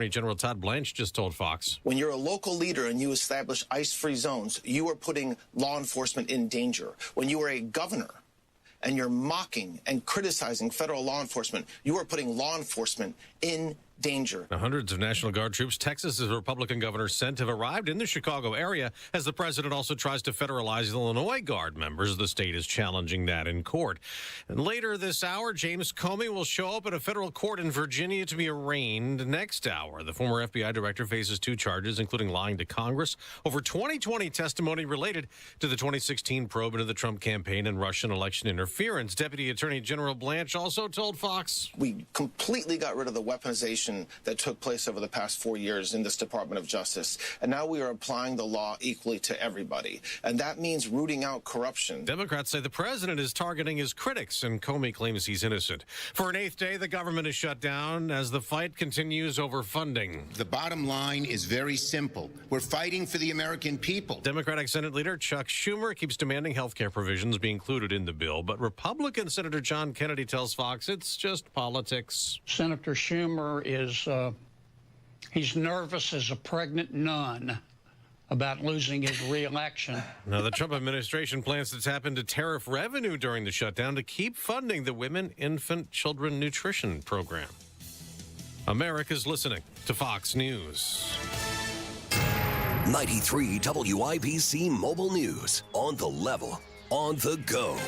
Attorney General Todd Blanche just told Fox. When you're a local leader and you establish ICE-free zones, you are putting law enforcement in danger. When you are a governor and you're mocking and criticizing federal law enforcement, you are putting law enforcement in danger. Now, hundreds of National Guard troops Texas's Republican governor sent have arrived in the Chicago area as the president also tries to federalize Illinois Guard members. The state is challenging that in court. And later this hour, James Comey will show up at a federal court in Virginia to be arraigned next hour. The former FBI director faces 2 charges, including lying to Congress over 2020 testimony related to the 2016 probe into the Trump campaign and Russian election interference. Deputy Attorney General Blanche also told Fox. We completely got rid of the weaponization that took place over the past 4 years in this Department of Justice. And now we are applying the law equally to everybody. And that means rooting out corruption. Democrats say the president is targeting his critics, and Comey claims he's innocent. For an 8th day, the government is shut down as the fight continues over funding. The bottom line is very simple. We're fighting for the American people. Democratic Senate Leader Chuck Schumer keeps demanding health care provisions be included in the bill, but Republican Senator John Kennedy tells Fox it's just politics. Senator Schumer he's nervous as a pregnant nun about losing his re-election. Now, the Trump administration plans to tap into tariff revenue during the shutdown to keep funding the Women, Infant, Children Nutrition Program. America's listening to Fox News. 93 WIBC Mobile News. On the level, on the go.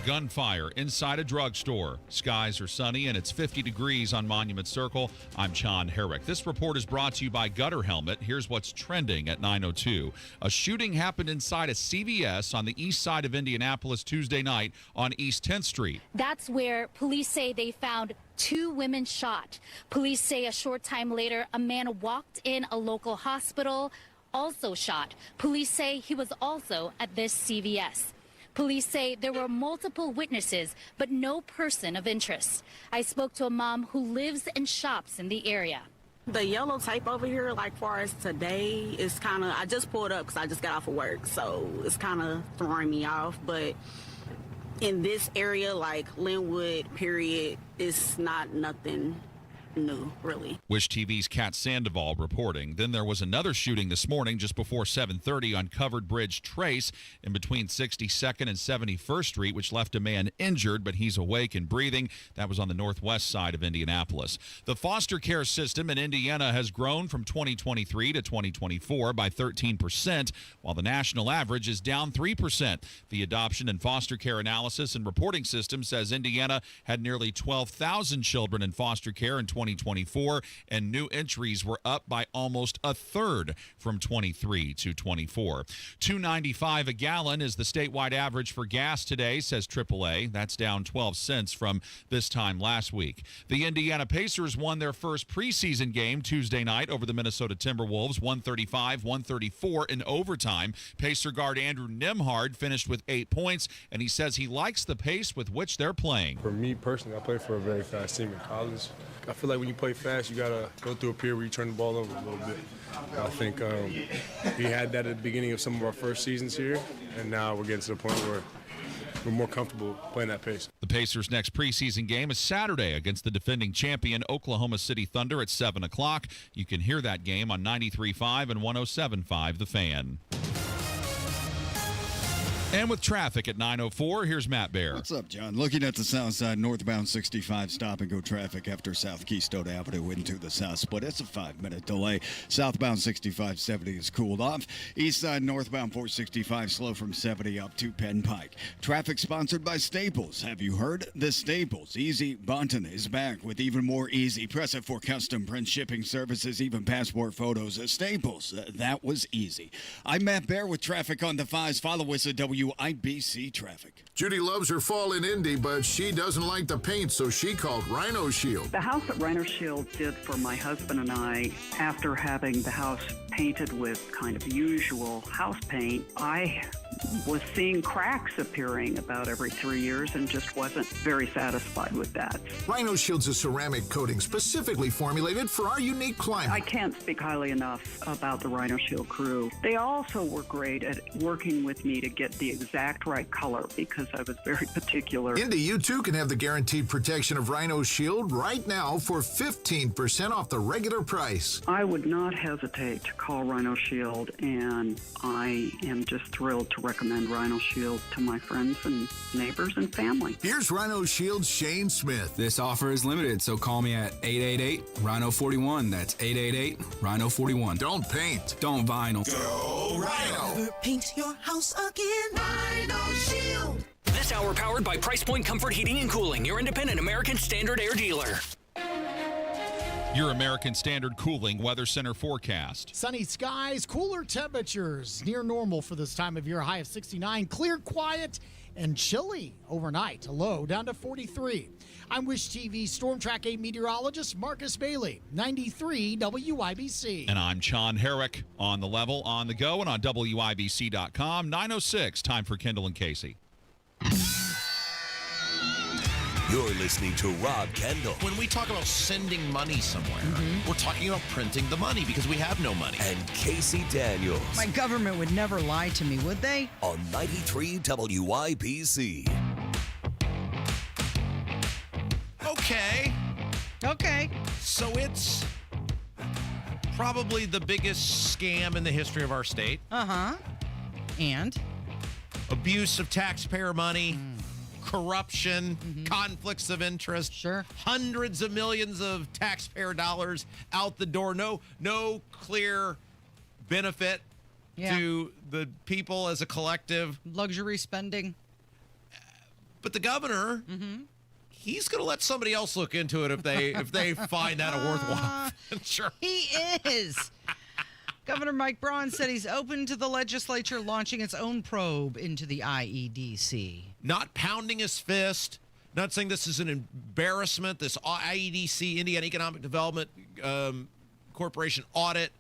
Gunfire inside a drugstore. Skies are sunny and it's 50 degrees on Monument Circle. I'm John Herrick. This report is brought to you by Gutter Helmet. Here's what's trending at 9:02. A shooting happened inside a CVS on the east side of Indianapolis Tuesday night on East 10th Street. That's where police say they found 2 women shot. Police say a short time later, a man walked in a local hospital, also shot. Police say he was also at this CVS. Police say there were multiple witnesses, but no person of interest. I spoke to a mom who lives and shops in the area. The yellow tape over here, like far as today, is kind of, I just pulled up because I just got off of work, so it's kind of throwing me off. But in this area, like Linwood, period, it's not nothing new, really. Wish TV's Kat Sandoval reporting. Then there was another shooting this morning just before 7:30 on Covered Bridge Trace in between 62nd and 71st Street, which left a man injured, but he's awake and breathing. That was on the northwest side of Indianapolis. The foster care system in Indiana has grown from 2023 to 2024 by 13%, while the national average is down 3%. The Adoption and Foster Care Analysis and Reporting System says Indiana had nearly 12,000 children in foster care in 2024, and new entries were up by almost a third from 23 to 24. $2.95 a gallon is the statewide average for gas today, says AAA. That's down 12 cents from this time last week. The Indiana Pacers won their first preseason game Tuesday night over the Minnesota Timberwolves, 135-134 in overtime. Pacer guard Andrew Nembhard finished with 8 points, and he says he likes the pace with which they're playing. For me personally, I play for a very fast team in college. I feel like when you play fast, you got to go through a period where you turn the ball over a little bit. I think we had that at the beginning of some of our first seasons here, and now we're getting to the point where we're more comfortable playing that pace. The Pacers' next preseason game is Saturday against the defending champion Oklahoma City Thunder at 7 o'clock. You can hear that game on 93.5 and 107.5 The Fan. And with traffic at 9:04, here's Matt Bear. What's up, John? Looking at the south side, northbound 65 stop-and-go traffic after South Keystone Avenue into the south split. It's a 5-minute delay. Southbound 65, 70 is cooled off. East side, northbound 465, slow from 70 up to Penn Pike. Traffic sponsored by Staples. Have you heard? The Staples Easy Button is back with even more easy. Press it for custom print shipping services, even passport photos. Staples, that was easy. I'm Matt Bear with traffic on the 5s. Follow us at WIBC Traffic. Judy loves her fall in Indy, but she doesn't like the paint, so she called Rhino Shield. The house that Rhino Shield did for my husband and I, after having the house painted with kind of usual house paint, I was seeing cracks appearing about every 3 years and just wasn't very satisfied with that. Rhino Shield's a ceramic coating specifically formulated for our unique climate. I can't speak highly enough about the Rhino Shield crew. They also were great at working with me to get the exact right color because I was very particular. Indy, you too can have the guaranteed protection of Rhino Shield right now for 15% off the regular price. I would not hesitate to call Rhino Shield, and I am just thrilled to recommend Rhino Shield to my friends and neighbors and family. Here's Rhino Shield's Shane Smith. This offer is limited, so call me at 888-RHINO-41. That's 888-RHINO-41. Don't paint. Don't vinyl. Go Rhino. Never paint your house again. Rhino Shield. This hour powered by Price Point Comfort Heating and Cooling, your independent American Standard Air dealer. Your American Standard Cooling Weather Center forecast. Sunny skies, cooler temperatures, near normal for this time of year. High of 69, clear, quiet, and chilly overnight. A low down to 43. I'm Wish TV Storm Track 8 meteorologist Marcus Bailey, 93 WIBC. And I'm John Herrick on the level, on the go, and on WIBC.com. 9:06, time for Kendall and Casey. You're listening to Rob Kendall. When we talk about sending money somewhere, we're talking about printing the money because we have no money. And Casey Daniels. My government would never lie to me, would they? On 93 WIBC. Okay. So it's probably the biggest scam in the history of our state. And? Abuse of taxpayer money. Corruption, conflicts of interest, hundreds of millions of taxpayer dollars out the door. No clear benefit to the people as a collective. Luxury spending. But the governor, he's going to let somebody else look into it if they find that a worthwhile venture. He is. Governor Mike Braun said he's open to the legislature launching its own probe into the IEDC. Not pounding his fist, not saying this is an embarrassment, this IEDC, Indiana Economic Development Corporation audit,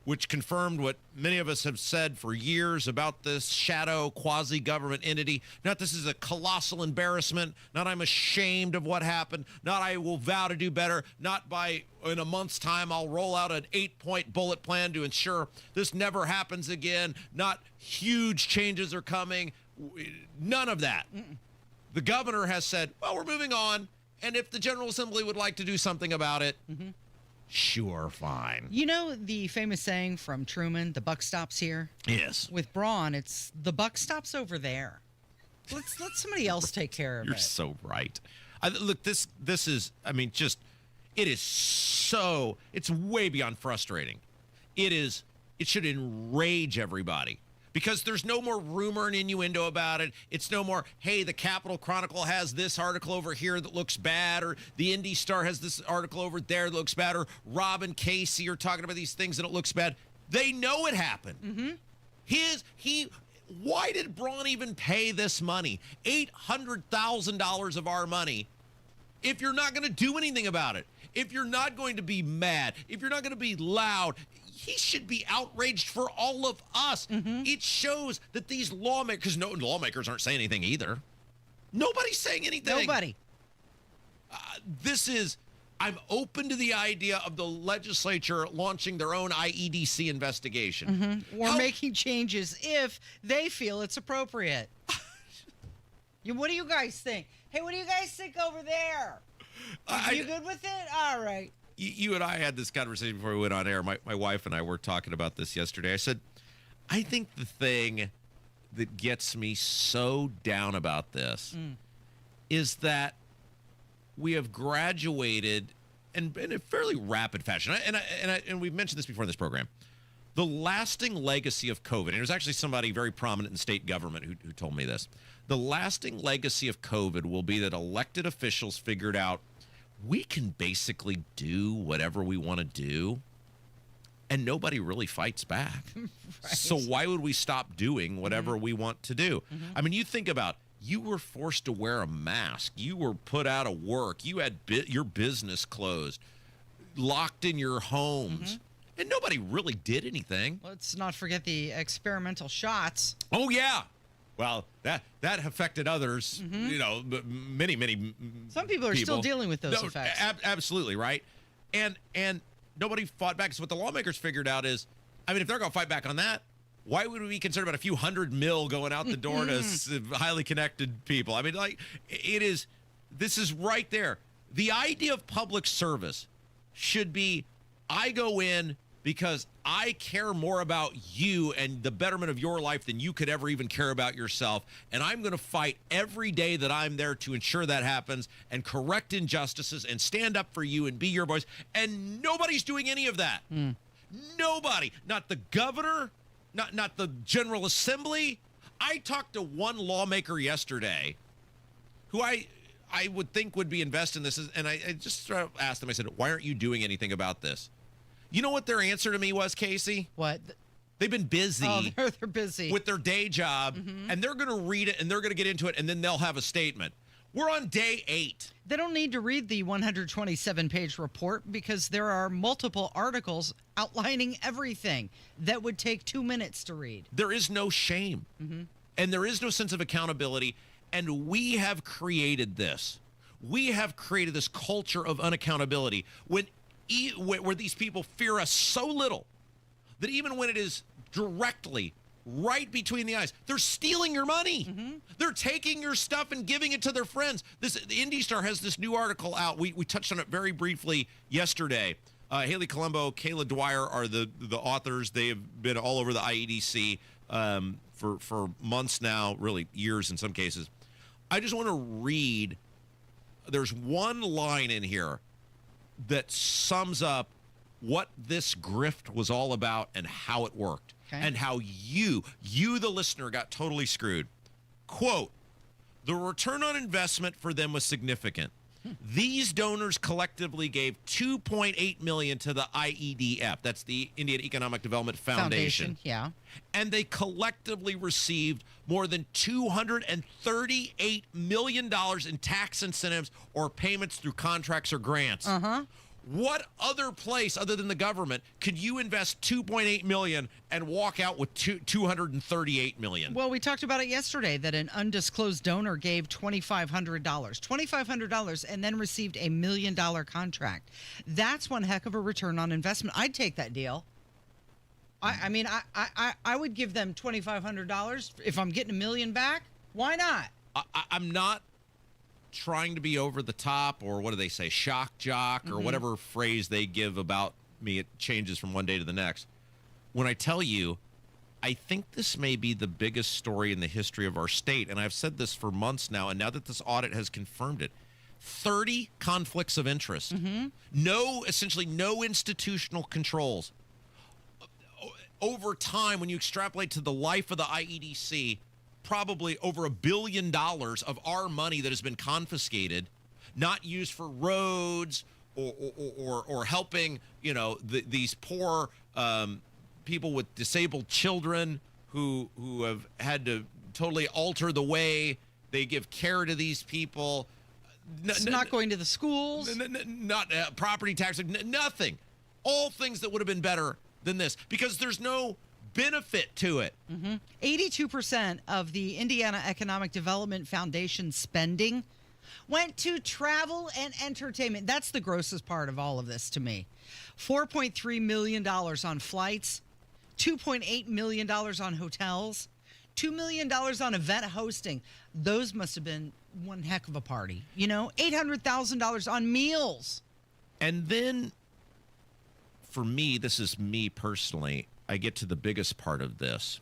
which confirmed what many of us have said for years about this shadow quasi-government entity. Not this is a colossal embarrassment, not I'm ashamed of what happened, not I will vow to do better, not by in a month's time I'll roll out an 8-point bullet plan to ensure this never happens again, not huge changes are coming, none of that. The governor has said, well, we're moving on, and if the General Assembly would like to do something about it, sure, fine. You know the famous saying from Truman, the buck stops here? Yes. With Braun, it's the buck stops over there. Let somebody else take care of it. You're so right. Look, this is, I mean, just, it is so, it's way beyond frustrating. It should enrage everybody. Because there's no more rumor and innuendo about it. It's no more, hey, the Capitol Chronicle has this article over here that looks bad, or the Indy Star has this article over there that looks bad, or Rob and Casey are talking about these things and it looks bad. They know it happened. Why did Braun even pay this money? $800,000 of our money. If you're not going to do anything about it, if you're not going to be mad, if you're not going to be loud, he should be outraged for all of us. It shows that these lawmakers, no lawmakers aren't saying anything either. Nobody's saying anything. Nobody. I'm open to the idea of the legislature launching their own IEDC investigation. Or making changes if they feel it's appropriate. What do you guys think? Hey, what do you guys think over there? Are you good with it? All right. You and I had this conversation before we went on air. My wife and I were talking about this yesterday. I said, I think the thing that gets me so down about this is that we have graduated, and in a fairly rapid fashion, and we've mentioned this before in this program, the lasting legacy of COVID, and it was actually somebody very prominent in state government who told me this, the lasting legacy of COVID will be that elected officials figured out we can basically do whatever we want to do, and nobody really fights back. Right. So why would we stop doing whatever we want to do? I mean, you think about, you were forced to wear a mask. You were put out of work. You had your business closed, locked in your homes. And nobody really did anything. Let's not forget the experimental shots. Oh, yeah. Well, that affected others, many. Some people are still dealing with those effects. Absolutely, right? And nobody fought back. So what the lawmakers figured out is, I mean, if they're going to fight back on that, why would we be concerned about a few $100 million going out the door to highly connected people? I mean, this is right there. The idea of public service should be, I go in because I care more about you and the betterment of your life than you could ever even care about yourself. And I'm going to fight every day that I'm there to ensure that happens and correct injustices and stand up for you and be your voice. And nobody's doing any of that. Nobody. Not the governor, not the General Assembly. I talked to one lawmaker yesterday who I would think would be invested in this. And I just asked them, I said, why aren't you doing anything about this? You know what their answer to me was, Casey? What? They've been busy. Oh, they're busy. With their day job, and they're going to read it, and they're going to get into it, and then they'll have a statement. We're on day 8. They don't need to read the 127-page report because there are multiple articles outlining everything that would take 2 minutes to read. There is no shame, and there is no sense of accountability, and we have created this. We have created this culture of unaccountability where these people fear us so little that even when it is directly right between the eyes, they're stealing your money. They're taking your stuff and giving it to their friends. The Indy Star has this new article out. We touched on it very briefly yesterday. Haley Colombo, Kayla Dwyer are the authors. They have been all over the IEDC for months now, really years in some cases. I just want to read. There's one line in here that sums up what this grift was all about and how it worked, and how you, the listener, got totally screwed. Quote, the return on investment for them was significant. These donors collectively gave $2.8 million to the IEDF. That's the Indian Economic Development Foundation. Yeah. And they collectively received more than $238 million in tax incentives or payments through contracts or grants. What other place other than the government could you invest $2.8 million and walk out with $238 million? Well, we talked about it yesterday that an undisclosed donor gave $2,500 and then received $1 million contract. That's one heck of a return on investment. I'd take that deal. I mean, I would give them $2,500 if I'm getting $1 million back. Why not? I'm not trying to be over the top, or what do they say, shock jock, or whatever phrase they give about me. It changes from one day to the next. When I tell you, I think this may be the biggest story in the history of our state, and I've said this for months now, and now that this audit has confirmed it, 30 conflicts of interest, essentially no institutional controls. Over time, when you extrapolate to the life of the IEDC, probably over $1 billion of our money that has been confiscated, not used for roads or helping, these poor people with disabled children who have had to totally alter the way they give care to these people. Not going to the schools. Not property tax, nothing. All things that would have been better than this, because there's no benefit to it. 82% of the Indiana Economic Development Foundation spending went to travel and entertainment. That's the grossest part of all of this to me. $4.3 million on flights, $2.8 million on hotels, $2 million on event hosting. Those must have been one heck of a party. $800,000 on meals. And then, for me, this is me personally, I get to the biggest part of this,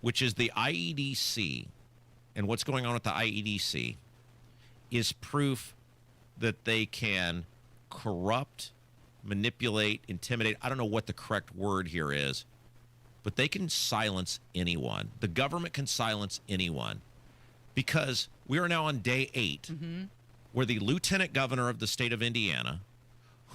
which is the IEDC, and what's going on with the IEDC is proof that they can corrupt, manipulate, intimidate. I don't know what the correct word here is, but they can silence anyone. The government can silence anyone, because we are now on day 8, where the lieutenant governor of the state of Indiana,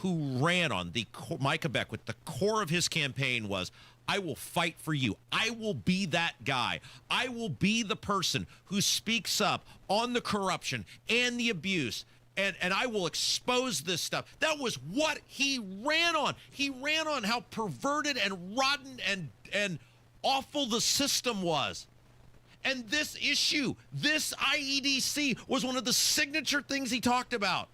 who ran on Micah Beckwith, the core of his campaign was, I will fight for you. I will be that guy. I will be the person who speaks up on the corruption and the abuse and I will expose this stuff. That was what he ran on. He ran on how perverted and rotten and awful the system was. And this issue, this IEDC, was one of the signature things he talked about.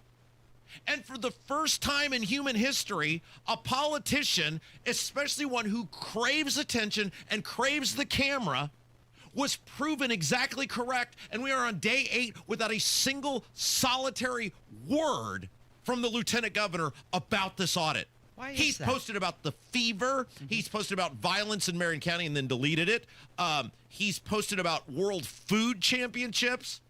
And for the first time in human history, a politician, especially one who craves attention and craves the camera, was proven exactly correct. And we are on day 8 without a single solitary word from the lieutenant governor about this audit. Why is He's that? posted about the fever. He's posted about violence in Marion County and then deleted it. He's posted about World Food Championships,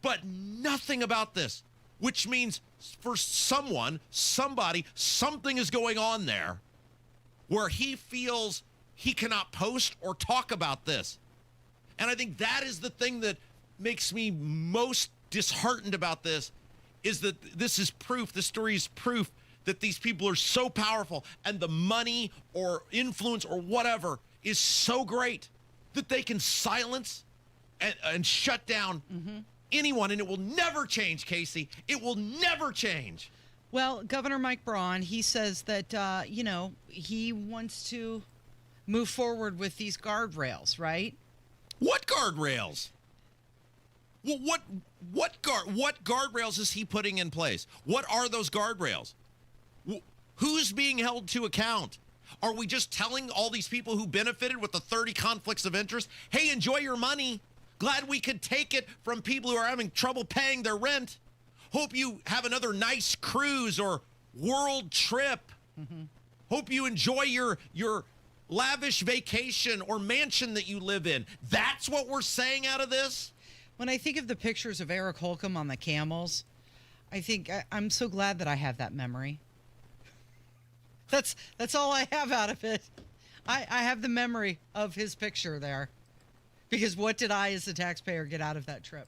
but nothing about this, which means for somebody, something is going on there where he feels he cannot post or talk about this. And I think that is the thing that makes me most disheartened about this, is that this is proof, this story is proof that these people are so powerful and the money or influence or whatever is so great that they can silence and shut down anyone, and it will never change, Casey. It will never change. Well, Governor Mike Braun, he says that, he wants to move forward with these guardrails, right? What guardrails? Well, what guardrails is he putting in place? What are those guardrails? Who's being held to account? Are we just telling all these people who benefited with the 30 conflicts of interest, hey, enjoy your money. Glad we could take it from people who are having trouble paying their rent. Hope you have another nice cruise or world trip. Hope you enjoy your lavish vacation or mansion that you live in. That's what we're saying out of this? When I think of the pictures of Eric Holcomb on the camels, I think I'm so glad that I have that memory. That's all I have out of it. I have the memory of his picture there. Because what did I, as a taxpayer, get out of that trip?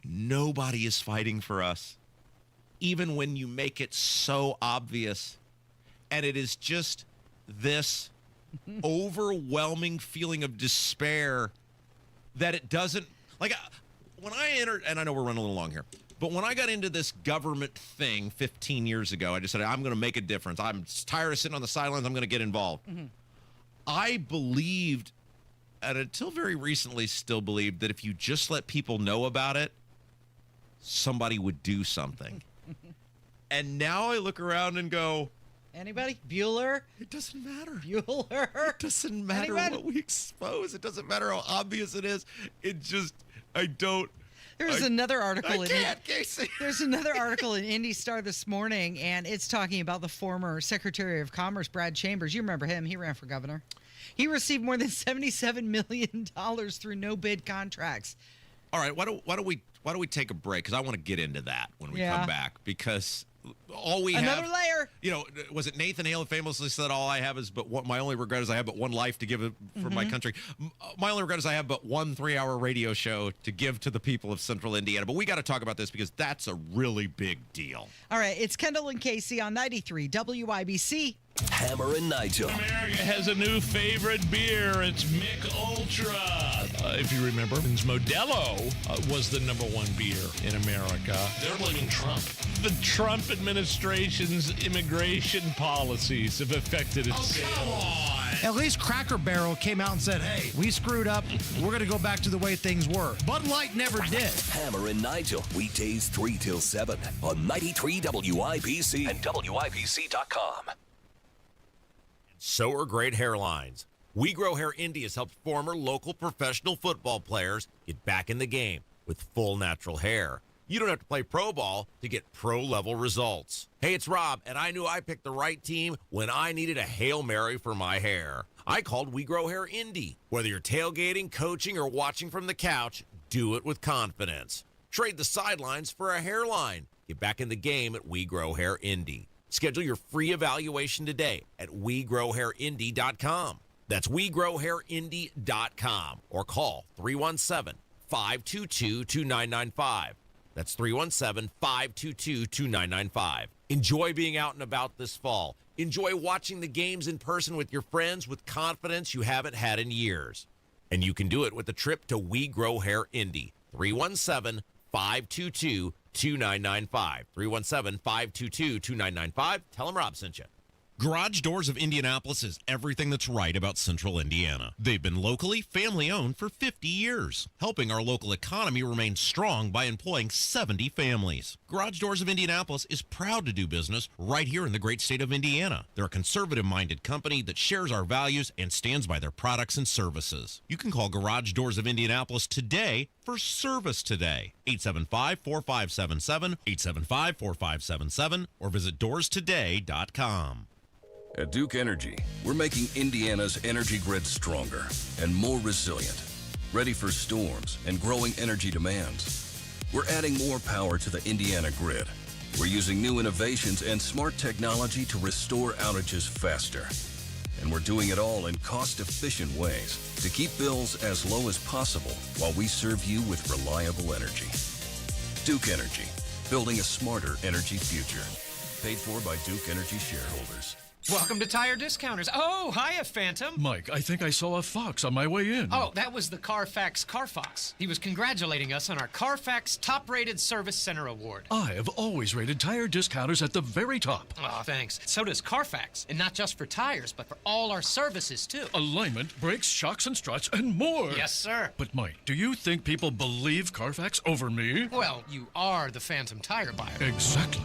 Nobody is fighting for us, even when you make it so obvious. And it is just this overwhelming feeling of despair that it doesn't, like, when I entered, and I know we're running a little long here, but when I got into this government thing 15 years ago, I just said, I'm going to make a difference. I'm tired of sitting on the sidelines. I'm going to get involved. I believed, and until very recently still believed, that if you just let people know about it, somebody would do something. And now I look around and go, anybody? Bueller? It doesn't matter. Bueller? It doesn't matter what we expose. It doesn't matter how obvious it is. It just, I don't. There's another article. Casey. There's another article in Indy Star this morning, and it's talking about the former Secretary of Commerce, Brad Chambers. You remember him. He ran for governor. He received more than $77 million through no-bid contracts. All right, why don't we take a break? Because I want to get into that when we come back. Because all we have, another layer. You know, was it Nathan Hale famously said, "All I have is but one. My only regret is I have but one life to give for my country. My only regret is I have but one 3-hour radio show to give to the people of Central Indiana." But we got to talk about this because that's a really big deal. All right, it's Kendall and Casey on 93 WIBC. Hammer and Nigel. America has a new favorite beer. It's Mick Ultra. If you remember, Modelo was the #1 beer in America. They're blaming Trump. The Trump administration's immigration policies have affected its sales. At least Cracker Barrel came out and said, hey, we screwed up. We're going to go back to the way things were. Bud Light never did. Hammer and Nigel, weekdays 3 till 7 on 93 WIBC and WIBC.com. So are great hairlines. We Grow Hair Indy has helped former local professional football players get back in the game with full natural hair. You don't have to play pro ball to get pro-level results. Hey, it's Rob, and I knew I picked the right team when I needed a Hail Mary for my hair. I called We Grow Hair Indy. Whether you're tailgating, coaching, or watching from the couch, do it with confidence. Trade the sidelines for a hairline. Get back in the game at We Grow Hair Indy. Schedule your free evaluation today at WeGrowHairIndy.com. That's WeGrowHairIndy.com or call 317-522-2995. That's 317-522-2995. Enjoy being out and about this fall. Enjoy watching the games in person with your friends with confidence you haven't had in years. And you can do it with a trip to We Grow Hair Indy. 317-522-2995. 2995. 317-522-2995. Tell them Rob sent you. Garage Doors of Indianapolis is everything that's right about Central Indiana. They've been locally family-owned for 50 years, helping our local economy remain strong by employing 70 families. Garage Doors of Indianapolis is proud to do business right here in the great state of Indiana. They're a conservative-minded company that shares our values and stands by their products and services. You can call Garage Doors of Indianapolis today for service today. 875-4577, 875-4577, or visit doorstoday.com. At Duke Energy, we're making Indiana's energy grid stronger and more resilient, ready for storms and growing energy demands. We're adding more power to the Indiana grid. We're using new innovations and smart technology to restore outages faster. And we're doing it all in cost-efficient ways to keep bills as low as possible while we serve you with reliable energy. Duke Energy, building a smarter energy future. Paid for by Duke Energy shareholders. Welcome to Tire Discounters. Oh, hiya, Phantom. Mike, I think I saw a fox on my way in. Oh, that was the Carfax Carfox. He was congratulating us on our Carfax Top Rated Service Center Award. I have always rated Tire Discounters at the very top. Oh, thanks. So does Carfax. And not just for tires, but for all our services, too. Alignment, brakes, shocks and struts, and more. Yes, sir. But, Mike, do you think people believe Carfax over me? Well, you are the Phantom tire buyer. Exactly.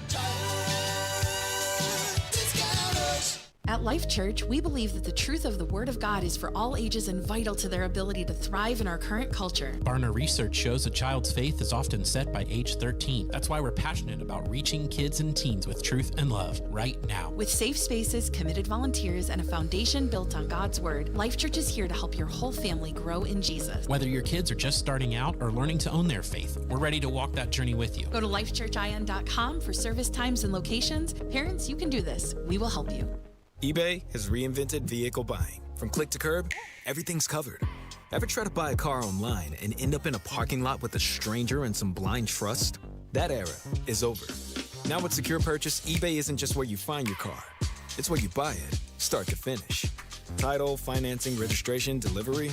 At Life Church, we believe that the truth of the Word of God is for all ages and vital to their ability to thrive in our current culture. Barna research shows a child's faith is often set by age 13. That's why we're passionate about reaching kids and teens with truth and love right now. With safe spaces, committed volunteers, and a foundation built on God's Word, Life Church is here to help your whole family grow in Jesus. Whether your kids are just starting out or learning to own their faith, we're ready to walk that journey with you. Go to lifechurchin.com for service times and locations. Parents, you can do this. We will help you. eBay has reinvented vehicle buying. From click to curb, everything's covered. Ever try to buy a car online and end up in a parking lot with a stranger and some blind trust? That era is over. Now with Secure Purchase, eBay isn't just where you find your car. It's where you buy it, start to finish. Title, financing, registration, delivery,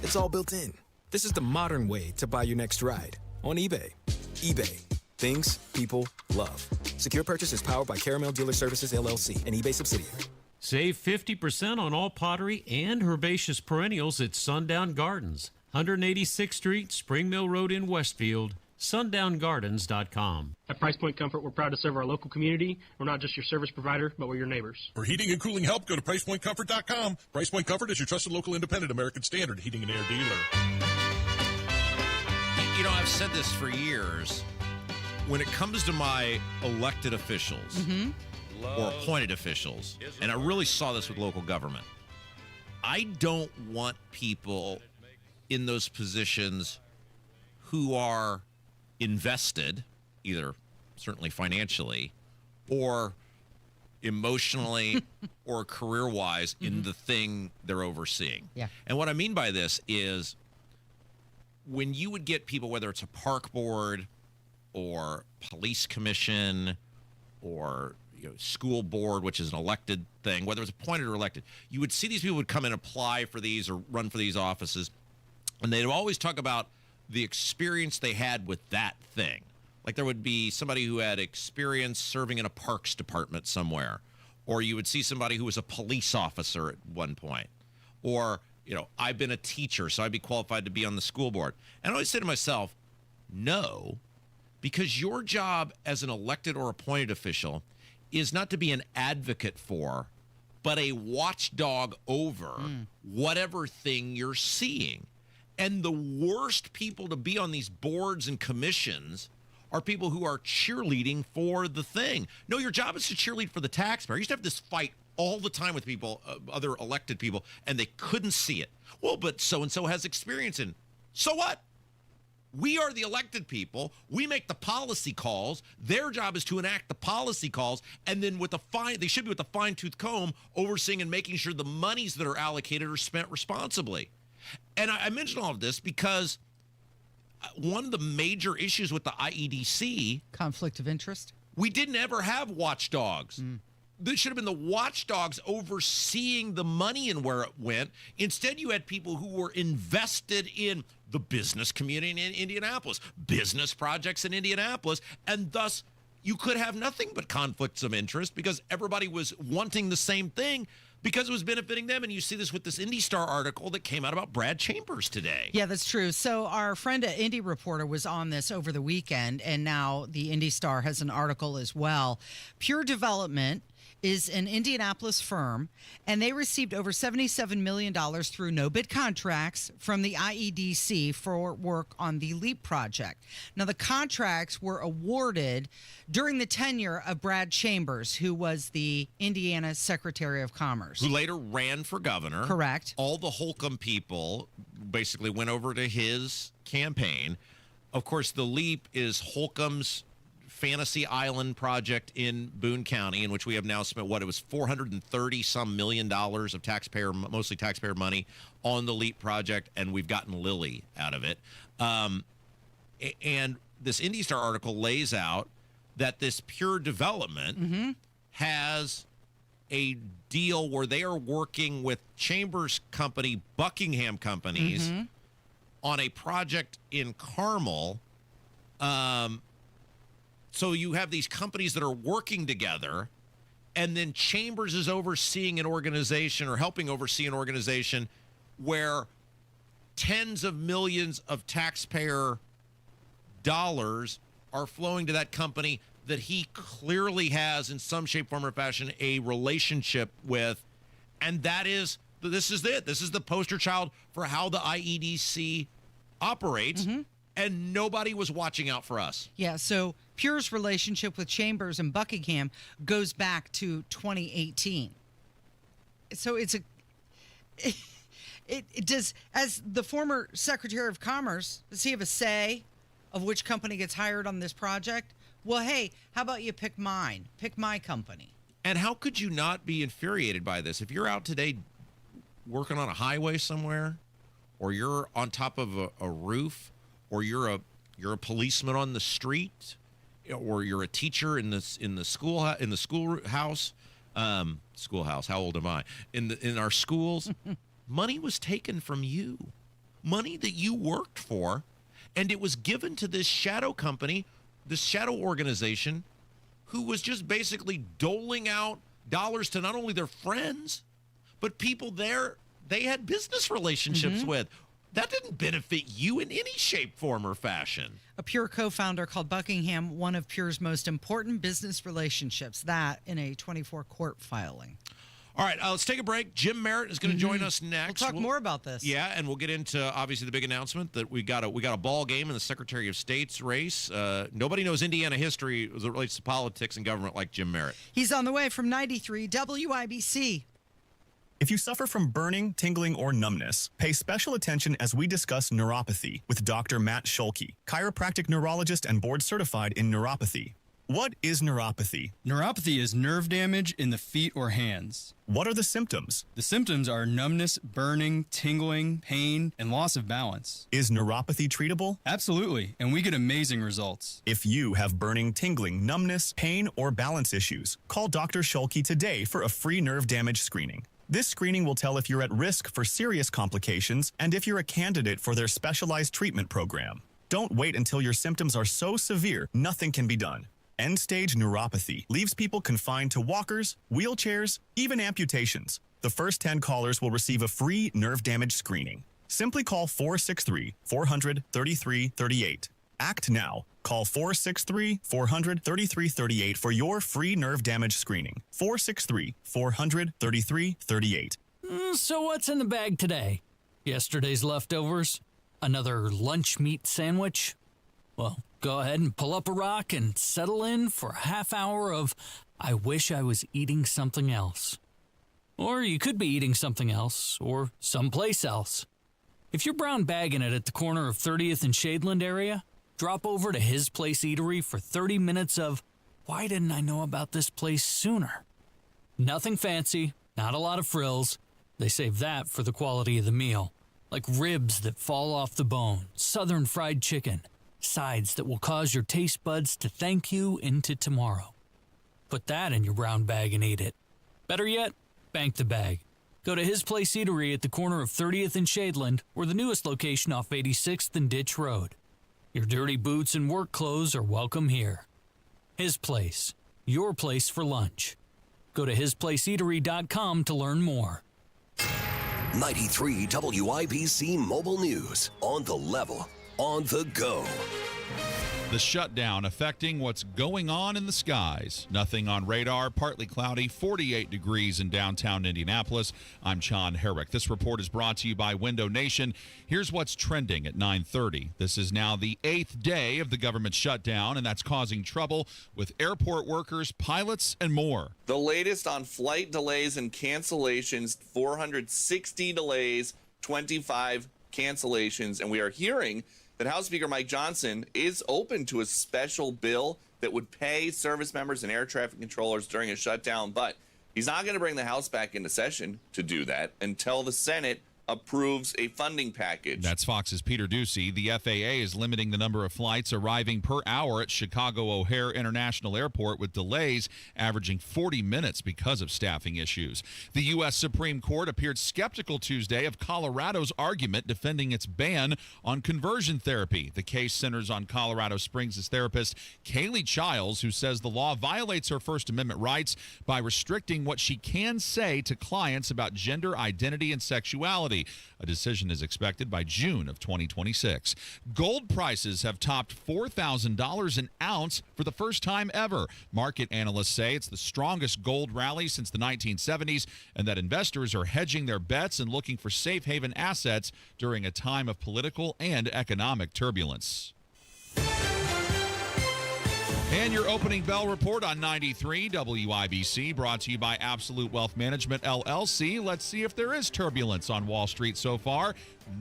it's all built in. This is the modern way to buy your next ride on eBay. eBay. Things people love. Secure Purchase is powered by Caramel Dealer Services, LLC, an eBay subsidiary. Save 50% on all pottery and herbaceous perennials at Sundown Gardens, 186th Street, Spring Mill Road in Westfield, sundown.gardens.com. At Price Point Comfort, we're proud to serve our local community. We're not just your service provider, but we're your neighbors. For heating and cooling help, go to PricePointComfort.com. Price Point Comfort is your trusted local independent American Standard heating and air dealer. You know, I've said this for years. When it comes to my elected officials, or appointed officials, and I really saw this with local government, I don't want people in those positions who are invested, either certainly financially or emotionally or career-wise in the thing they're overseeing. Yeah. And what I mean by this is when you would get people, whether it's a park board or police commission or school board, which is an elected thing, whether it's appointed or elected, you would see these people would come and apply for these or run for these offices, and they'd always talk about the experience they had with that thing. Like there would be somebody who had experience serving in a parks department somewhere, or you would see somebody who was a police officer at one point, or, I've been a teacher, so I'd be qualified to be on the school board. And I always say to myself, no, because your job as an elected or appointed official is not to be an advocate for, but a watchdog over whatever thing you're seeing. And the worst people to be on these boards and commissions are people who are cheerleading for the thing. No, your job is to cheerlead for the taxpayer. I used to have this fight all the time with people, other elected people, and they couldn't see it. Well, but so-and-so has experience in. So what? We are the elected people. We make the policy calls. Their job is to enact the policy calls, and then they should be with a fine-tooth comb overseeing and making sure the monies that are allocated are spent responsibly. And I mention all of this because one of the major issues with the IEDC... Conflict of interest? We didn't ever have watchdogs. This should have been the watchdogs overseeing the money and where it went. Instead, you had people who were invested in the business community in Indianapolis, business projects in Indianapolis, and thus you could have nothing but conflicts of interest because everybody was wanting the same thing because it was benefiting them. And you see this with this IndyStar article that came out about Brad Chambers today. Yeah, that's true. So our friend at Indy Reporter was on this over the weekend, and now the IndyStar has an article as well. Pure Development is an Indianapolis firm, and they received over $77 million through no-bid contracts from the IEDC for work on the LEAP project. Now, the contracts were awarded during the tenure of Brad Chambers, who was the Indiana Secretary of Commerce. Who later ran for governor. Correct. All the Holcomb people basically went over to his campaign. Of course, the LEAP is Holcomb's Fantasy Island project in Boone County, in which we have now spent it was $430-some million of mostly taxpayer money on the LEAP project, and we've gotten Lilly out of it. And this IndyStar article lays out that this Pure Development has a deal where they are working with Chambers Company, Buckingham Companies, on a project in Carmel. So you have these companies that are working together, and then Chambers is overseeing an organization or helping oversee an organization where tens of millions of taxpayer dollars are flowing to that company that he clearly has in some shape, form, or fashion a relationship with. And this is it. This is the poster child for how the IEDC operates. And nobody was watching out for us. Yeah, so Pure's relationship with Chambers and Buckingham goes back to 2018. So it does, as the former Secretary of Commerce, does he have a say of which company gets hired on this project? Well, hey, how about you pick mine? Pick my company. And how could you not be infuriated by this? If you're out today working on a highway somewhere, or you're on top of a roof, or you're a policeman on the street, or you're a teacher in the schoolhouse. How old am I? In our schools, money was taken from you, money that you worked for, and it was given to this shadow company, this shadow organization, who was just basically doling out dollars to not only their friends, but people they had business relationships with. That didn't benefit you in any shape, form, or fashion. A Pure co-founder called Buckingham one of Pure's most important business relationships, that in a 24 court filing. All right, let's take a break. Jim Merritt is going to join us next. We'll talk more about this. Yeah, and we'll get into, obviously, the big announcement that we got a ball game in the Secretary of State's race. Nobody knows Indiana history as it relates to politics and government like Jim Merritt. He's on the way from 93 WIBC. If you suffer from burning, tingling, or numbness, pay special attention as we discuss neuropathy with Dr. Matt Schulke, chiropractic neurologist and board certified in neuropathy. What is neuropathy? Neuropathy is nerve damage in the feet or hands. What are the symptoms? The symptoms are numbness, burning, tingling, pain, and loss of balance. Is neuropathy treatable? Absolutely, and we get amazing results. If you have burning, tingling, numbness, pain, or balance issues, call Dr. Schulke today for a free nerve damage screening. This screening will tell if you're at risk for serious complications and if you're a candidate for their specialized treatment program. Don't wait until your symptoms are so severe nothing can be done. End-stage neuropathy leaves people confined to walkers, wheelchairs, even amputations. The first 10 callers will receive a free nerve damage screening. Simply call 463-400-3338. Act now. Call 463-400-3338 for your free nerve damage screening. 463-400-3338. So what's in the bag today? Yesterday's leftovers? Another lunch meat sandwich? Well, go ahead and pull up a rock and settle in for a half hour of I wish I was eating something else. Or you could be eating something else, or someplace else. If you're brown bagging it at the corner of 30th and Shadeland area, drop over to His Place Eatery for 30 minutes of, why didn't I know about this place sooner? Nothing fancy, not a lot of frills. They save that for the quality of the meal. Like ribs that fall off the bone, southern fried chicken, sides that will cause your taste buds to thank you into tomorrow. Put that in your brown bag and eat it. Better yet, bank the bag. Go to His Place Eatery at the corner of 30th and Shadeland, or the newest location off 86th and Ditch Road. Your dirty boots and work clothes are welcome here. His Place, your place for lunch. Go to hisplaceeatery.com to learn more. 93 WIBC Mobile News. On the level, on the go. The shutdown affecting what's going on in the skies. Nothing on radar, partly cloudy, 48 degrees in downtown Indianapolis. I'm John Herrick. This report is brought to you by Window Nation. Here's what's trending at 9:30. This is now the 8th day of the government shutdown, and that's causing trouble with airport workers, pilots, and more. The latest on flight delays and cancellations, 460 delays, 25 cancellations, and we are hearing that House Speaker Mike Johnson is open to a special bill that would pay service members and air traffic controllers during a shutdown, but he's not going to bring the House back into session to do that until the Senate approves a funding package. That's Fox's Peter Ducey. The FAA is limiting the number of flights arriving per hour at Chicago O'Hare International Airport, with delays averaging 40 minutes because of staffing issues. The U.S. Supreme Court appeared skeptical Tuesday of Colorado's argument defending its ban on conversion therapy. The case centers on Colorado Springs' therapist Kaylee Childs, who says the law violates her First Amendment rights by restricting what she can say to clients about gender identity and sexuality. A decision is expected by June of 2026. Gold prices have topped $4,000 an ounce for the first time ever. Market analysts say it's the strongest gold rally since the 1970s, and that investors are hedging their bets and looking for safe haven assets during a time of political and economic turbulence. And your opening bell report on 93 WIBC, brought to you by Absolute Wealth Management, LLC. Let's see if there is turbulence on Wall Street so far.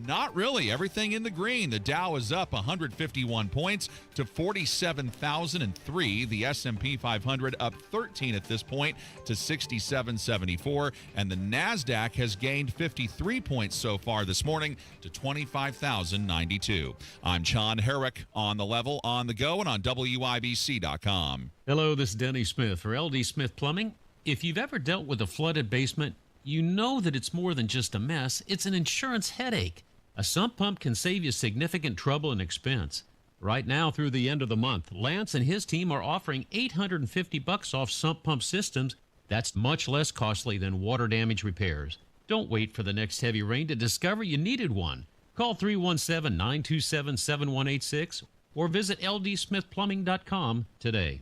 Not really. Everything in the green. The Dow is up 151 points to 47,003. The S&P 500 up 13 at this point to 6774. And the NASDAQ has gained 53 points so far this morning to 25,092. I'm John Herrick, on the level, on the go, and on WIBC.com. Hello, this is Denny Smith for LD Smith Plumbing. If you've ever dealt with a flooded basement, you know that it's more than just a mess. It's an insurance headache. A sump pump can save you significant trouble and expense. Right now, through the end of the month, Lance and his team are offering $850 off sump pump systems. That's much less costly than water damage repairs. Don't wait for the next heavy rain to discover you needed one. Call 317-927-7186 or visit ldsmithplumbing.com today.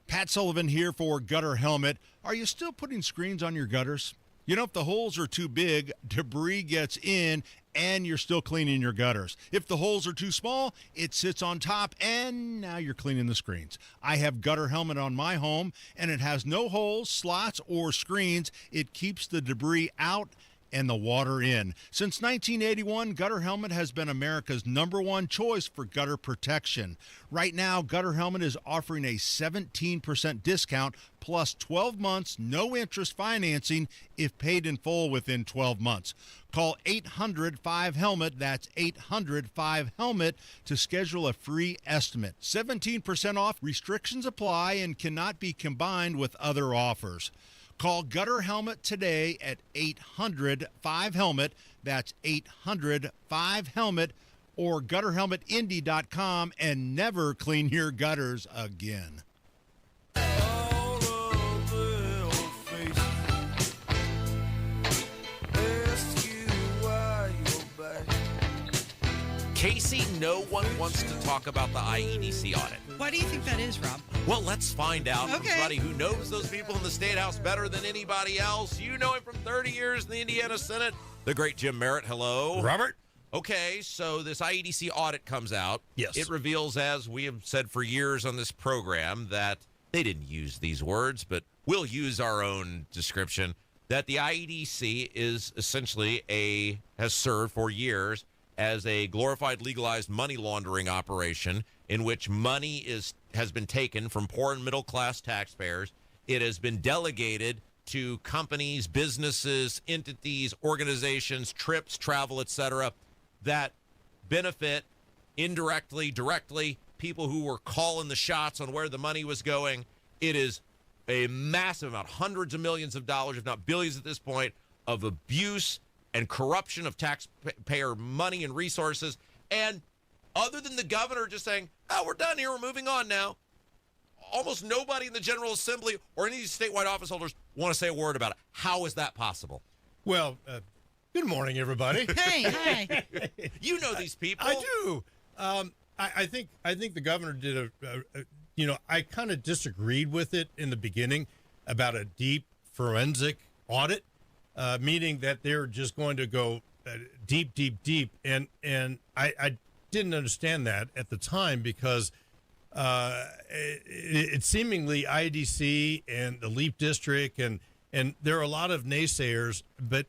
Pat Sullivan here for Gutter Helmet. Are you still putting screens on your gutters? You know, if the holes are too big, debris gets in, and you're still cleaning your gutters. If the holes are too small, it sits on top, and now you're cleaning the screens. I have Gutter Helmet on my home, and it has no holes, slots, or screens. It keeps the debris out and the water in. Since 1981, Gutter Helmet has been America's #1 choice for gutter protection. Right now, Gutter Helmet is offering a 17% discount plus 12 months, no interest financing if paid in full within 12 months. Call 800-5HELMET, that's 800-5HELMET, to schedule a free estimate. 17% off, restrictions apply, and cannot be combined with other offers. Call Gutter Helmet today at 800-5HELMET. That's 800-5HELMET, or gutterhelmetindy.com, and never clean your gutters again. Casey, no one wants to talk about the IEDC audit. Why do you think that is, Rob? Well, let's find out from Okay. somebody who knows those people in the State House better than anybody else. You know him from 30 years in the Indiana Senate. The great Jim Merritt. Hello. Robert. Okay, so this IEDC audit comes out. Yes. It reveals, as we have said for years on this program, that they didn't use these words, but we'll use our own description, that the IEDC is essentially has served for years as a glorified legalized money laundering operation in which money has been taken from poor and middle class taxpayers. It has been delegated to companies, businesses, entities, organizations, trips, travel, etc., that benefit indirectly, directly, people who were calling the shots on where the money was going. It is a massive amount, hundreds of millions of dollars, if not billions at this point, of abuse and corruption of taxpayer money and resources. And other than the governor just saying, oh, we're done here, we're moving on now, almost nobody in the General Assembly or any of these statewide office holders want to say a word about it. How is that possible? Well, good morning, everybody. Hey, hi. You know these people. I do. I think the governor did I kind of disagreed with it in the beginning about a deep forensic audit, meaning that they're just going to go deep, and I didn't understand that at the time because it seemingly IDC and the Leap District and there are a lot of naysayers, but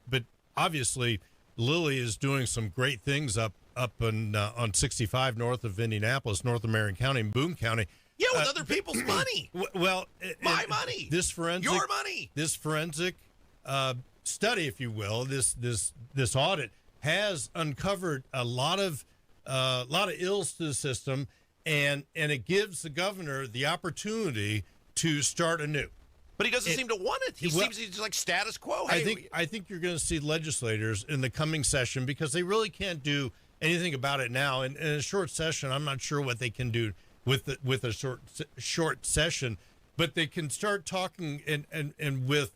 obviously Lilly is doing some great things up on 65 north of Indianapolis, North Marion County, and Boone County. Yeah, with other people's money. Well, my money. This forensic, your money. This forensic study, if you will, this audit has uncovered a lot of ills to the system, and it gives the governor the opportunity to start anew. But he doesn't seem to want it. He seems he's like status quo. Hey, I think you're going to see legislators in the coming session because they really can't do anything about it now. And in a short session, I'm not sure what they can do with a short session, but they can start talking and with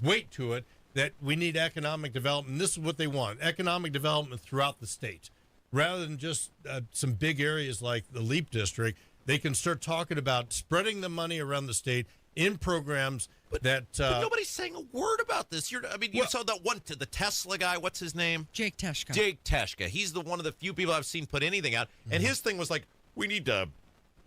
weight to it that we need economic development. This is what they want: economic development throughout the state, rather than just some big areas like the Leap District. They can start talking about spreading the money around the state in programs but nobody's saying a word about this. You saw that one, the Tesla guy. What's his name? Jake Teshka. Jake Teshka. He's one of the few people I've seen put anything out. And his thing was like, we need to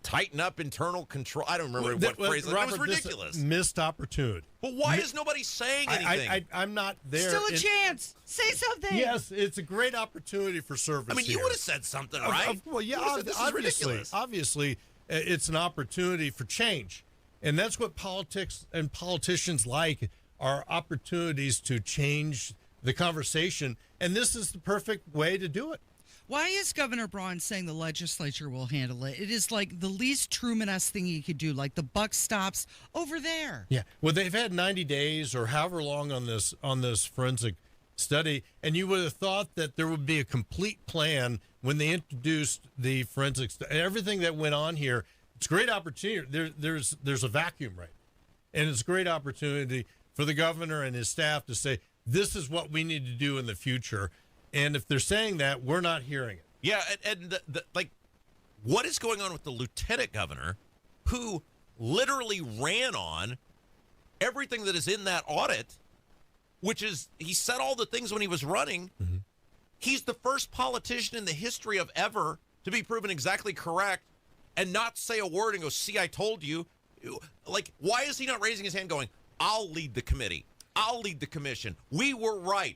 tighten up internal control. I don't remember what phrase. Robert, it was ridiculous. Missed opportunity. But why is nobody saying anything? I'm not there. Still a chance. Say something. Yes, it's a great opportunity for service. I mean, you would have said something, right? Well, yeah, obviously. Obviously, it's an opportunity for change. And that's what politics and politicians like, are opportunities to change the conversation. And this is the perfect way to do it. Why is Governor Braun saying the legislature will handle it? It is like the least Truman-esque thing he could do, like the buck stops over there. Yeah. Well, they've had 90 days or however long on this forensic study, and you would have thought that there would be a complete plan when they introduced the forensic everything that went on here. It's a great opportunity. There's a vacuum, right? And it's a great opportunity for the governor and his staff to say, this is what we need to do in the future. And if they're saying that, we're not hearing it. Yeah, and what is going on with the lieutenant governor who literally ran on everything that is in that audit, which is he said all the things when he was running. Mm-hmm. He's the first politician in the history of ever to be proven exactly correct and not say a word and go, see, I told you. Like, why is he not raising his hand going, I'll lead the committee. I'll lead the commission. We were right.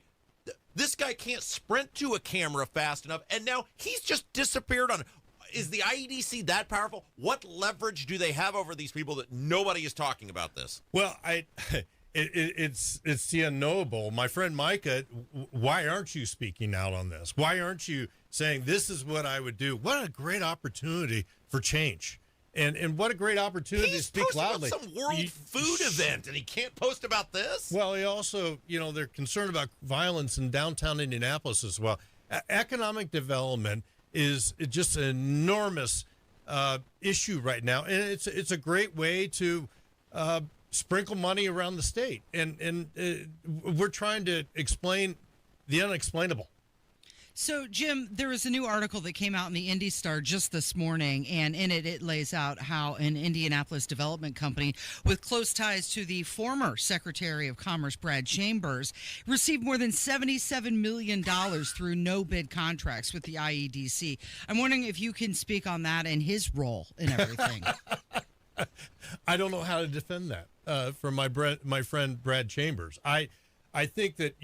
This guy can't sprint to a camera fast enough, and now he's just disappeared on. Is the IEDC that powerful? What leverage do they have over these people that nobody is talking about this? Well, it's the unknowable. My friend Micah, why aren't you speaking out on this? Why aren't you saying this is what I would do? What a great opportunity for change. And what a great opportunity to speak loudly. He's posting about some world food event, and he can't post about this? Well, he also, they're concerned about violence in downtown Indianapolis as well. Economic development is just an enormous issue right now, and it's a great way to sprinkle money around the state. And we're trying to explain the unexplainable. So, Jim, there was a new article that came out in the Indy Star just this morning, and in it lays out how an Indianapolis development company with close ties to the former Secretary of Commerce, Brad Chambers, received more than $77 million through no-bid contracts with the IEDC. I'm wondering if you can speak on that and his role in everything. I don't know how to defend that from my friend Brad Chambers. I think that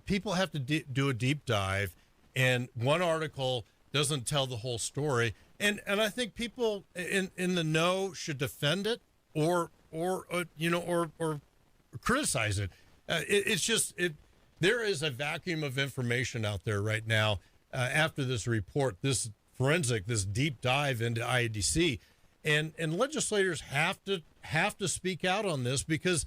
people have to do a deep dive, and one article doesn't tell the whole story. And I think people in the know should defend it or criticize it. It's just there is a vacuum of information out there right now after this report, this forensic, this deep dive into IEDC. and legislators have to speak out on this, because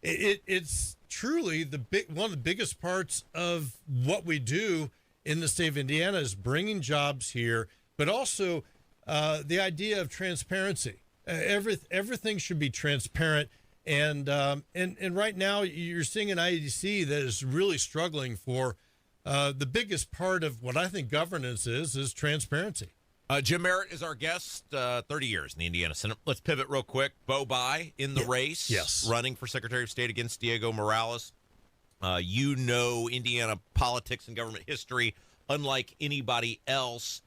it's truly one of the biggest parts of what we do in the state of Indiana is bringing jobs here, but also the idea of transparency. Everything should be transparent, and right now you're seeing an IEDC that is really struggling for the biggest part of what I think governance is transparency. Jim Merritt is our guest, 30 years in the Indiana Senate. Let's pivot real quick. Bo Bai in the race, yes, running for Secretary of State against Diego Morales. You know Indiana politics and government history unlike anybody else.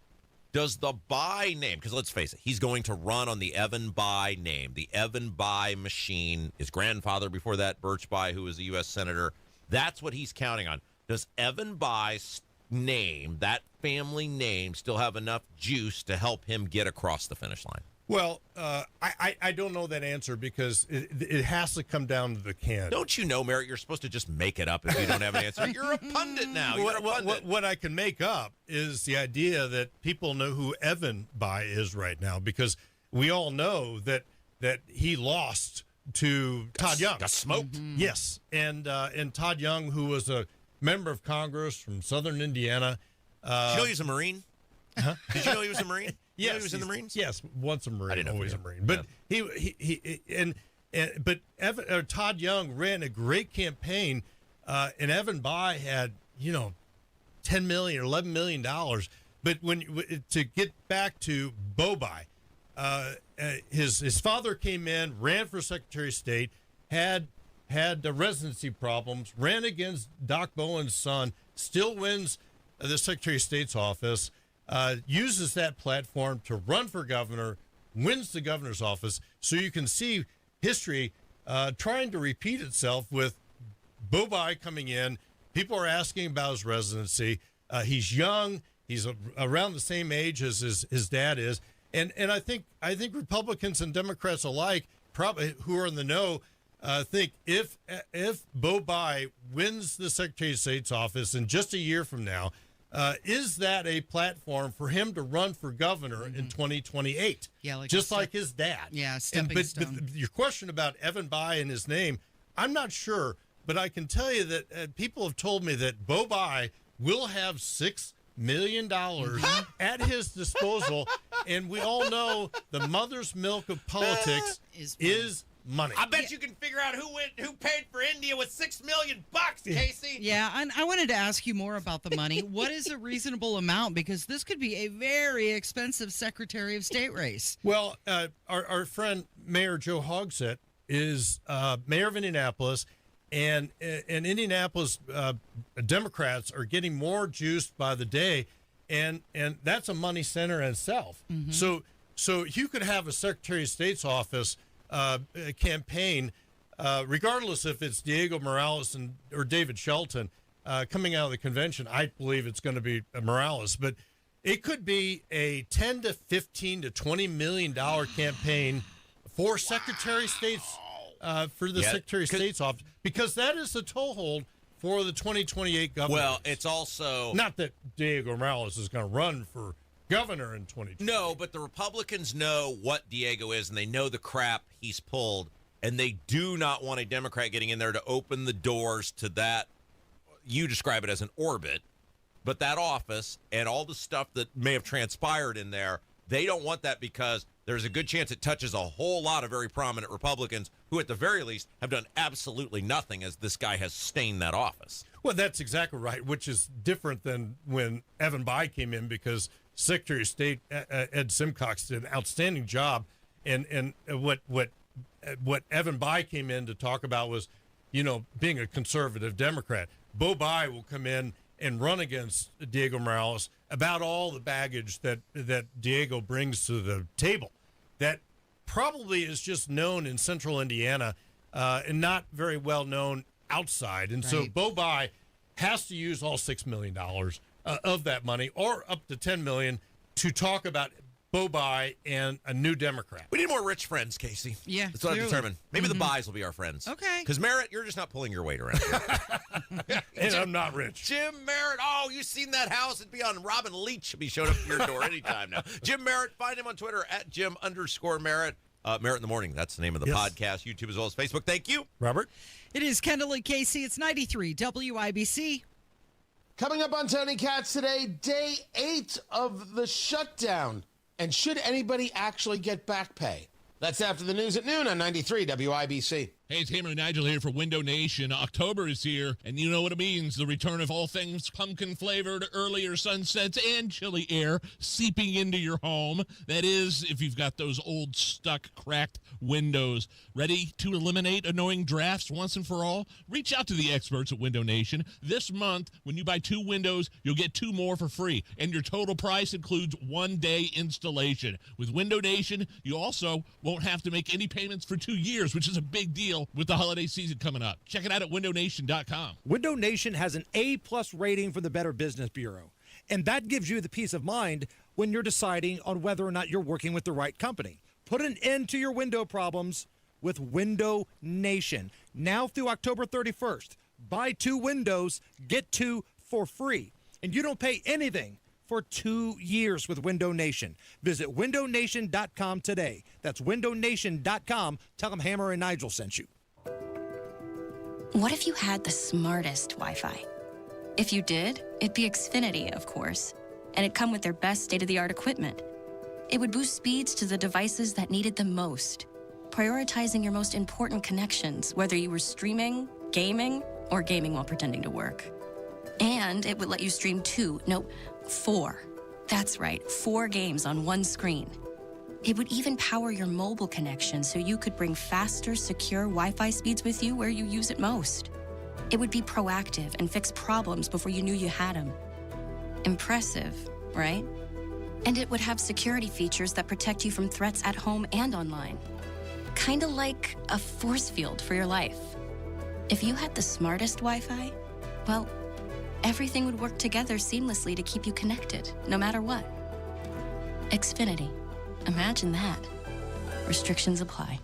Does the Bai name, because let's face it, he's going to run on the Evan Bai name, the Evan Bai machine. His grandfather before that, Birch Bai, who was a U.S. Senator, that's what he's counting on. Does Evan Bai's name, that family name, still have enough juice to help him get across the finish line? Well, I don't know that answer, because it has to come down to the candidate. Don't you know, Merritt, you're supposed to just make it up if you don't have an answer. You're a pundit now. You're a pundit. What I can make up is the idea that people know who Evan Bai is right now, because we all know that he lost to Todd Young. Got smoked. Mm-hmm. Yes, and Todd Young, who was a member of Congress from Southern Indiana. Did you know he was a Marine? Huh? Did you know he was a Marine? Yes, he was in the Marines. Yes, once a Marine, I didn't know always a Marine. But Todd Young ran a great campaign, and Evan Bai had $10 million or $11 million. But to get back to Bo Bai, his father came in, ran for Secretary of State, had residency problems, ran against Doc Bowen's son, still wins the Secretary of State's office. Uses that platform to run for governor, wins the governor's office. So you can see history trying to repeat itself with Bo Bai coming in. People are asking about his residency. He's young. He's around the same age as his dad is. And I think Republicans and Democrats alike, probably who are in the know, think if Bo Bai wins the Secretary of State's office in just a year from now, is that a platform for him to run for governor in 2028? Yeah, like his dad. Yeah, stepping stone. But your question about Evan Bai and his name, I'm not sure, but I can tell you that people have told me that Bo Bai will have $6 million at his disposal, and we all know the mother's milk of politics is money. I bet you can figure out who paid for India with $6 million, Casey. Yeah, and I wanted to ask you more about the money. What is a reasonable amount? Because this could be a very expensive Secretary of State race. Well, our friend Mayor Joe Hogsett is mayor of Indianapolis, and Indianapolis Democrats are getting more juiced by the day, and that's a money center in itself. Mm-hmm. So you could have a Secretary of State's office campaign, regardless if it's Diego Morales or David Shelton coming out of the convention. I believe it's going to be Morales, but it could be a $10 to $15 to $20 million campaign for Secretary of State's Secretary of State's office, because that is the toehold for the 2028 governor. Well, it's also not that Diego Morales is going to run for governor in 2020. No, but the Republicans know what Diego is, and they know the crap he's pulled, and they do not want a Democrat getting in there to open the doors to that. You describe it as an orbit, but that office and all the stuff that may have transpired in there, they don't want that, because there's a good chance it touches a whole lot of very prominent Republicans who, at the very least, have done absolutely nothing as this guy has stained that office. Well, that's exactly right, which is different than when Evan Bai came in, because Secretary of State Ed Simcox did an outstanding job, and what Evan Bai came in to talk about was, being a conservative Democrat. Bo Bai will come in and run against Diego Morales about all the baggage that Diego brings to the table. That probably is just known in Central Indiana and not very well known outside. And so Bo Bai has to use all $6 million of that money, or up to $10 million, to talk about Beau Bye, and a new Democrat. We need more rich friends, Casey. Yeah, That's what I've clearly. determined. Maybe the buys will be our friends. Okay. Because Merritt, you're just not pulling your weight around here. And I'm not rich. Jim Merritt. Oh, you seen that house? It'd be on Robin Leach. It'd be showing up at your door anytime now. Jim Merritt. Find him on Twitter at Jim_Merritt. Merritt in the Morning. That's the name of the podcast. YouTube as well as Facebook. Thank you, Robert. It is Kendall and Casey. It's 93 WIBC. Coming up on Tony Katz today, day 8 of the shutdown. And should anybody actually get back pay? That's after the news at noon on 93 WIBC. Hey, it's Hammer and Nigel here for Window Nation. October is here, and you know what it means. The return of all things pumpkin-flavored, earlier sunsets, and chilly air seeping into your home. That is, if you've got those old, stuck, cracked windows. Ready to eliminate annoying drafts once and for all? Reach out to the experts at Window Nation. This month, when you buy 2 windows, you'll get 2 more for free, and your total price includes 1-day installation. With Window Nation, you also won't have to make any payments for 2 years, which is a big deal with the holiday season coming up. Check it out at windownation.com. Window Nation has an A+ rating from the Better Business Bureau, and that gives you the peace of mind when you're deciding on whether or not you're working with the right company. Put an end to your window problems with Window Nation. Now through October 31st, buy 2 windows, get 2 for free, and you don't pay anything for 2 years with Window Nation. Visit windownation.com today. That's windownation.com. Tell them Hammer and Nigel sent you. What if you had the smartest Wi-Fi? If you did, it'd be Xfinity, of course, and it'd come with their best state-of-the-art equipment. It would boost speeds to the devices that needed them most, prioritizing your most important connections, whether you were streaming, gaming, or gaming while pretending to work. And it would let you stream 4. That's right, 4 games on one screen. It would even power your mobile connection so you could bring faster, secure Wi-Fi speeds with you where you use it most. It would be proactive and fix problems before you knew you had them. Impressive, right? And it would have security features that protect you from threats at home and online. Kinda like a force field for your life. If you had the smartest Wi-Fi, well, everything would work together seamlessly to keep you connected, no matter what. Xfinity. Imagine that. Restrictions apply.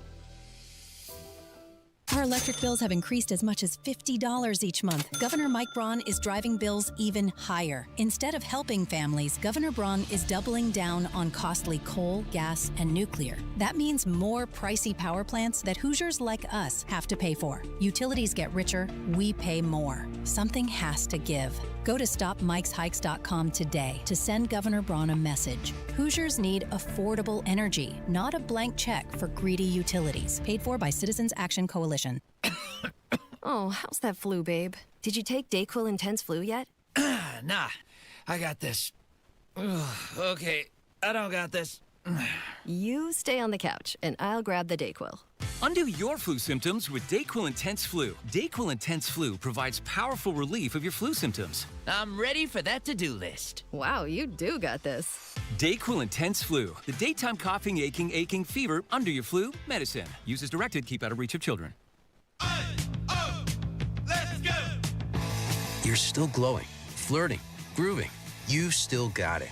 Our electric bills have increased as much as $50 each month. Governor Mike Braun is driving bills even higher. Instead of helping families, Governor Braun is doubling down on costly coal, gas, and nuclear. That means more pricey power plants that Hoosiers like us have to pay for. Utilities get richer, we pay more. Something has to give. Go to StopMikesHikes.com today to send Governor Braun a message. Hoosiers need affordable energy, not a blank check for greedy utilities. Paid for by Citizens Action Coalition. Oh, how's that flu, babe? Did you take Dayquil Intense Flu yet? Nah, I got this. Ugh, okay, I don't got this. You stay on the couch, and I'll grab the Dayquil. Undo your flu symptoms with Dayquil Intense Flu. Dayquil Intense Flu provides powerful relief of your flu symptoms. I'm ready for that to-do list. Wow, you do got this. Dayquil Intense Flu. The daytime coughing, aching, fever, under your flu medicine. Use as directed, keep out of reach of children. You're still glowing, flirting, grooving. You still got it.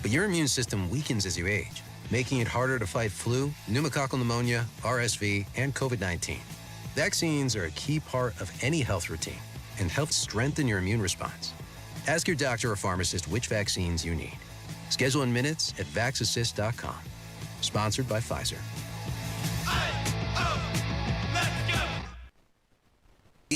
But your immune system weakens as you age, making it harder to fight flu, pneumococcal pneumonia, RSV, and COVID-19. Vaccines are a key part of any health routine and help strengthen your immune response. Ask your doctor or pharmacist which vaccines you need. Schedule in minutes at vaxassist.com. Sponsored by Pfizer.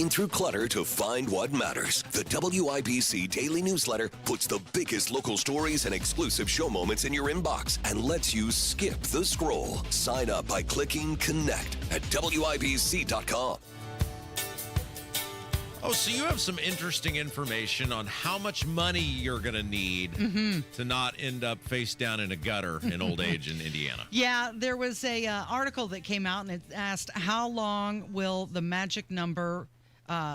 Through clutter to find what matters. The WIBC Daily Newsletter puts the biggest local stories and exclusive show moments in your inbox and lets you skip the scroll. Sign up by clicking Connect at WIBC.com. Oh, so you have some interesting information on how much money you're going to need to not end up face down in a gutter in old age in Indiana. Yeah, there was a article that came out and it asked how long will the magic number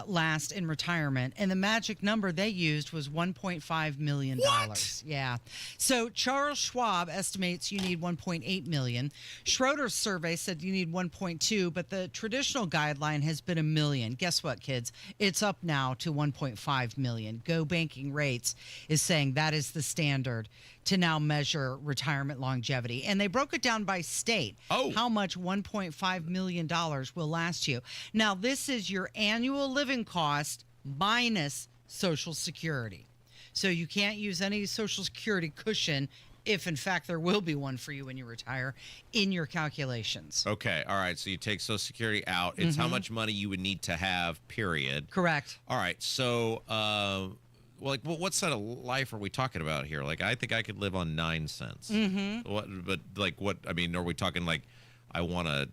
last in retirement, and the magic number they used was $1.5 million. What? Yeah. So Charles Schwab estimates you need $1.8 million. Schroeder's survey said you need $1.2, but the traditional guideline has been $1 million. Guess what, kids? It's up now to $1.5 million. Go Banking Rates is saying that is the standard to now measure retirement longevity. And they broke it down by state. How much $1.5 million will last you. Now, this is your annual living cost minus Social Security. So you can't use any Social Security cushion, if in fact there will be one for you when you retire, in your calculations. Okay. All right. So you take Social Security out. It's how much money you would need to have, period. Correct. All right. So, what sort of life are we talking about here? Like, I think I could live on 9 cents. Are we talking like I want a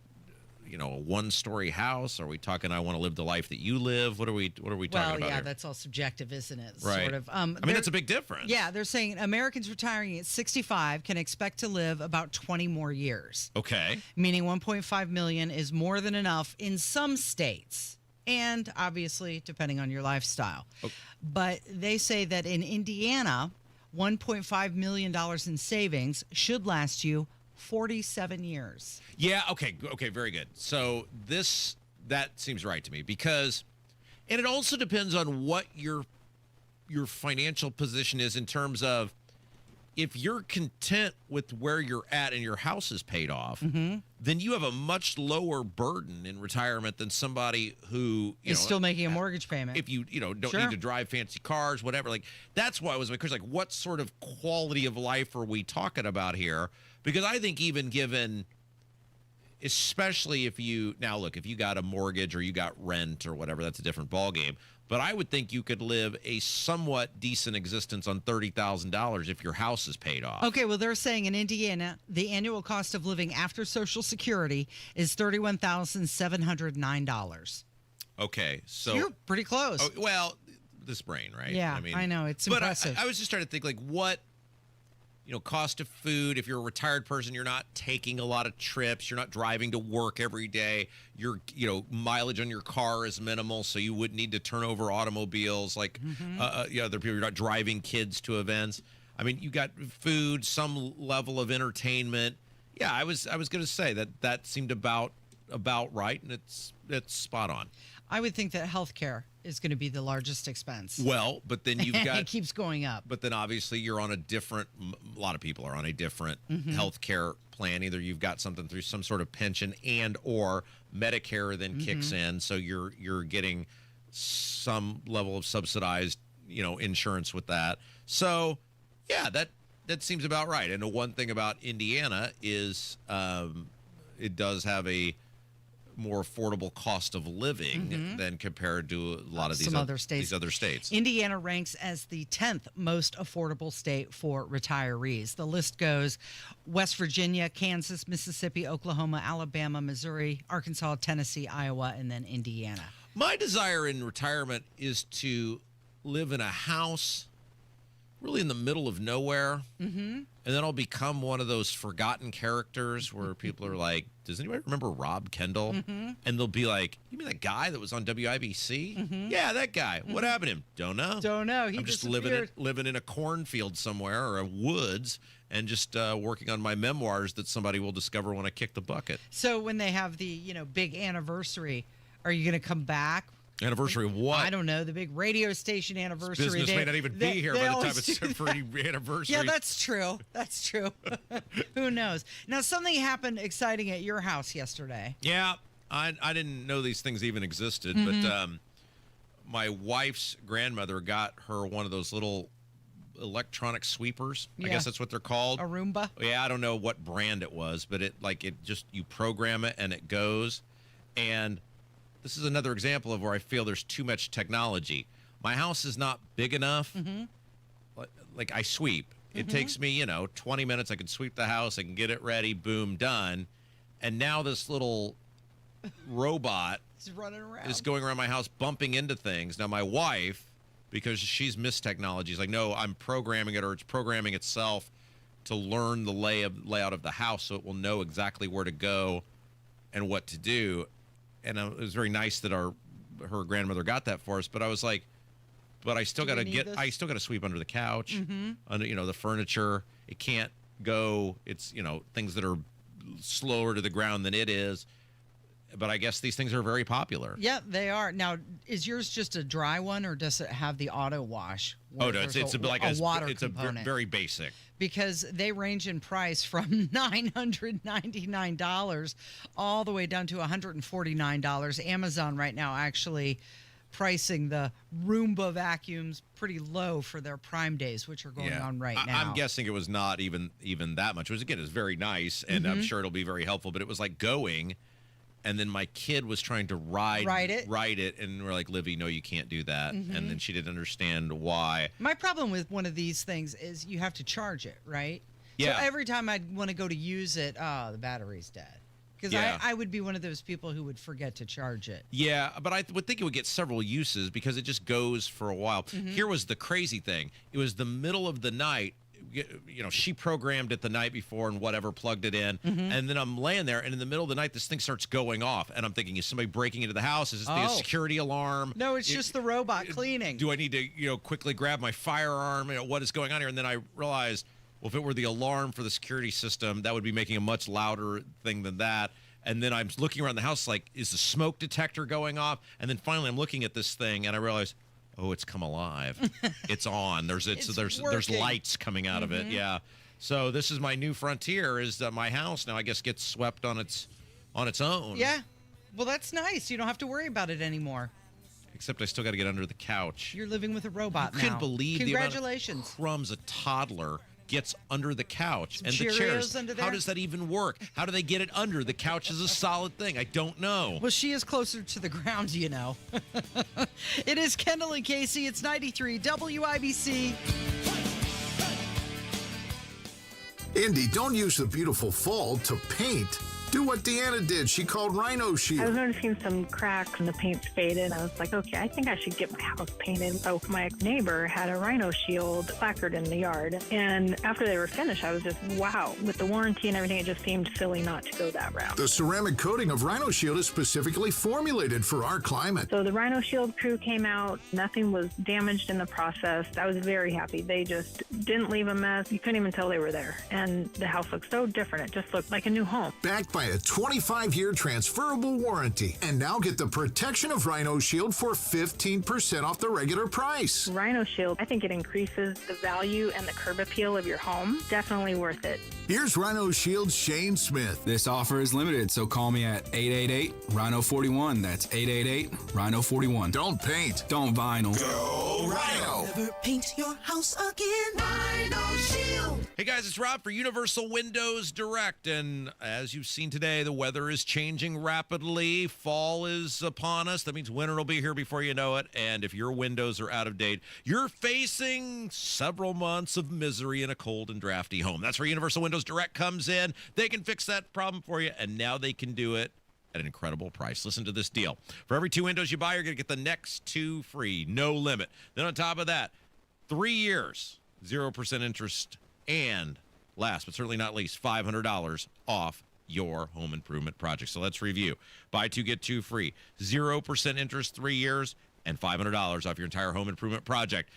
1-story house? Are we talking I want to live the life that you live? What are we talking about here? That's all subjective, isn't it? Right. Sort of. That's a big difference. Yeah, they're saying Americans retiring at 65 can expect to live about 20 more years. Okay. Meaning 1.5 million is more than enough in some states. And obviously, depending on your lifestyle. Okay. But they say that in Indiana, $1.5 million in savings should last you 47 years. Yeah, okay, very good. So that seems right to me because, and it also depends on what your financial position is in terms of if you're content with where you're at and your house is paid off, then you have a much lower burden in retirement than somebody who is still making a mortgage payment. If you don't need to drive fancy cars, whatever. Like that's why I was my question. Like, what sort of quality of life are we talking about here? Because I think even given, especially if you got a mortgage or you got rent or whatever, that's a different ballgame. But I would think you could live a somewhat decent existence on $30,000 if your house is paid off. Okay, well, they're saying in Indiana, the annual cost of living after Social Security is $31,709. Okay, so you're pretty close. Oh, well, this brain, right? Yeah, I know. It's impressive. But I was just trying to think, like, what, cost of food. If you're a retired person, you're not taking a lot of trips. You're not driving to work every day. Your, mileage on your car is minimal, so you wouldn't need to turn over automobiles. Like, other people, you're not driving kids to events. I mean, you got food, some level of entertainment. Yeah, I was going to say that seemed about right, and it's spot on. I would think that healthcare is going to be the largest expense. Well, but then you've got it keeps going up. But then obviously you're on a lot of people are on a different healthcare plan. Either you've got something through some sort of pension and or Medicare then kicks in, so you're getting some level of subsidized, insurance with that. So, yeah, that seems about right. And the one thing about Indiana is it does have a more affordable cost of living than compared to a lot of these other states. Indiana ranks as the 10th most affordable state for retirees. The list goes West Virginia, Kansas, Mississippi, Oklahoma, Alabama, Missouri, Arkansas, Tennessee, Iowa, and then Indiana. My desire in retirement is to live in a house really in the middle of nowhere. And then I'll become one of those forgotten characters where people are like, does anybody remember Rob Kendall? And they'll be like, you mean that guy that was on WIBC? Yeah, that guy. What happened to him? Don't know. He I'm just disappeared. living in a cornfield somewhere or a woods and just working on my memoirs that somebody will discover when I kick the bucket. So when they have the, big anniversary, are you going to come back? Anniversary of what? I don't know. The big radio station anniversary. Business may not even be here by the time it's for any anniversary. Yeah, that's true. That's true. Who knows? Now, something happened exciting at your house yesterday. Yeah, I didn't know these things even existed, but my wife's grandmother got her one of those little electronic sweepers. I guess that's what they're called. A Roomba? Yeah, I don't know what brand it was, but you program it and it goes. And this is another example of where I feel there's too much technology. My house is not big enough. Like I sweep. It takes me, 20 minutes. I can sweep the house. I can get it ready. Boom, done. And now this little robot is running around. Is going around my house bumping into things. Now my wife, because she's missed technology, is like, no, I'm programming it, or it's programming itself to learn the layout of the house so it will know exactly where to go and what to do. And it was very nice that her grandmother got that for us. But I was like, but I still got to sweep under the couch, under the furniture. It can't go. It's things that are slower to the ground than it is. but I guess these things are very popular. Yep, they are. Now, is yours just a dry one, or does it have the auto wash? Oh no, it's like a water it's component. a very basic. Because they range in price from $999 all the way down to $149. Amazon right now actually pricing the Roomba vacuums pretty low for their Prime Days, which are going on right now. I'm guessing it was not even that much. It was very nice, and I'm sure it'll be very helpful. But it was like going, and then my kid was trying to ride it, and we're like, Livy, no, you can't do that. And then she didn't understand why. My problem with one of these things is you have to charge it, right? Yeah. So every time I want to go to use it, the battery's dead. Because I would be one of those people who would forget to charge it. Yeah, but I would think it would get several uses because it just goes for a while. Here was the crazy thing. It was the middle of the night. You know, she programmed it the night before and whatever, plugged it in. And then I'm laying there, and in the middle of the night, this thing starts going off. And I'm thinking, is somebody breaking into the house? Is this the security alarm? No, it's just the robot cleaning. Do I need to, quickly grab my firearm? What is going on here? And then I realized, well, if it were the alarm for the security system, that would be making a much louder thing than that. And then I'm looking around the house like, is the smoke detector going off? And then finally I'm looking at this thing, and I realize, oh, it's come alive. It's on. There's lights coming out of it. Yeah. So this is my new frontier. Is my house now? I guess gets swept on its own. Yeah. Well, that's nice. You don't have to worry about it anymore. Except I still got to get under the couch. You're living with a robot now. You couldn't believe Congratulations. The amount of crumbs a toddler gets under the couch. And Cheerios the chairs. under there? How does that even work? How do they get it under? The couch is a solid thing. I don't know. Well, she is closer to the ground, you know. It is Kendall and Casey. It's 93 WIBC. Indy, don't use the beautiful fall to paint. Do what Deanna did. She called Rhino Shield. I was noticing some cracks and the paint's faded. I was like, okay, I think I should get my house painted. So my neighbor had a Rhino Shield placard in the yard. And after they were finished, I was just, wow. With the warranty and everything, it just seemed silly not to go that route. The ceramic coating of Rhino Shield is specifically formulated for our climate. So the Rhino Shield crew came out. Nothing was damaged in the process. I was very happy. They just didn't leave a mess. You couldn't even tell they were there. And the house looked so different. It just looked like a new home. Backed by a 25-year transferable warranty. And now get the protection of Rhino Shield for 15% off the regular price. Rhino Shield, I think it increases the value and the curb appeal of your home. Definitely worth it. Here's Rhino Shield's Shane Smith. This offer is limited, so call me at 888-RHINO-41. That's 888-RHINO-41. Don't paint. Don't vinyl. Go Rhino. Never paint your house again. Rhino Shield. Hey guys, it's Rob for Universal Windows Direct, and as you've seen today, the weather is changing rapidly. Fall is upon us. That means winter will be here before you know it, and if your windows are out of date, you're facing several months of misery in a cold and drafty home. That's where Universal Windows Direct comes in. They can fix that problem for you, and now they can do it at an incredible price. Listen to this deal. For every 2 windows you buy, you're going to get the next 2 free, no limit. Then on top of that, 3 years, 0% interest, and last but certainly not least, $500 off your home improvement project. So let's review. Buy 2, get 2 free, 0% interest, 3 years, and $500 off your entire home improvement project.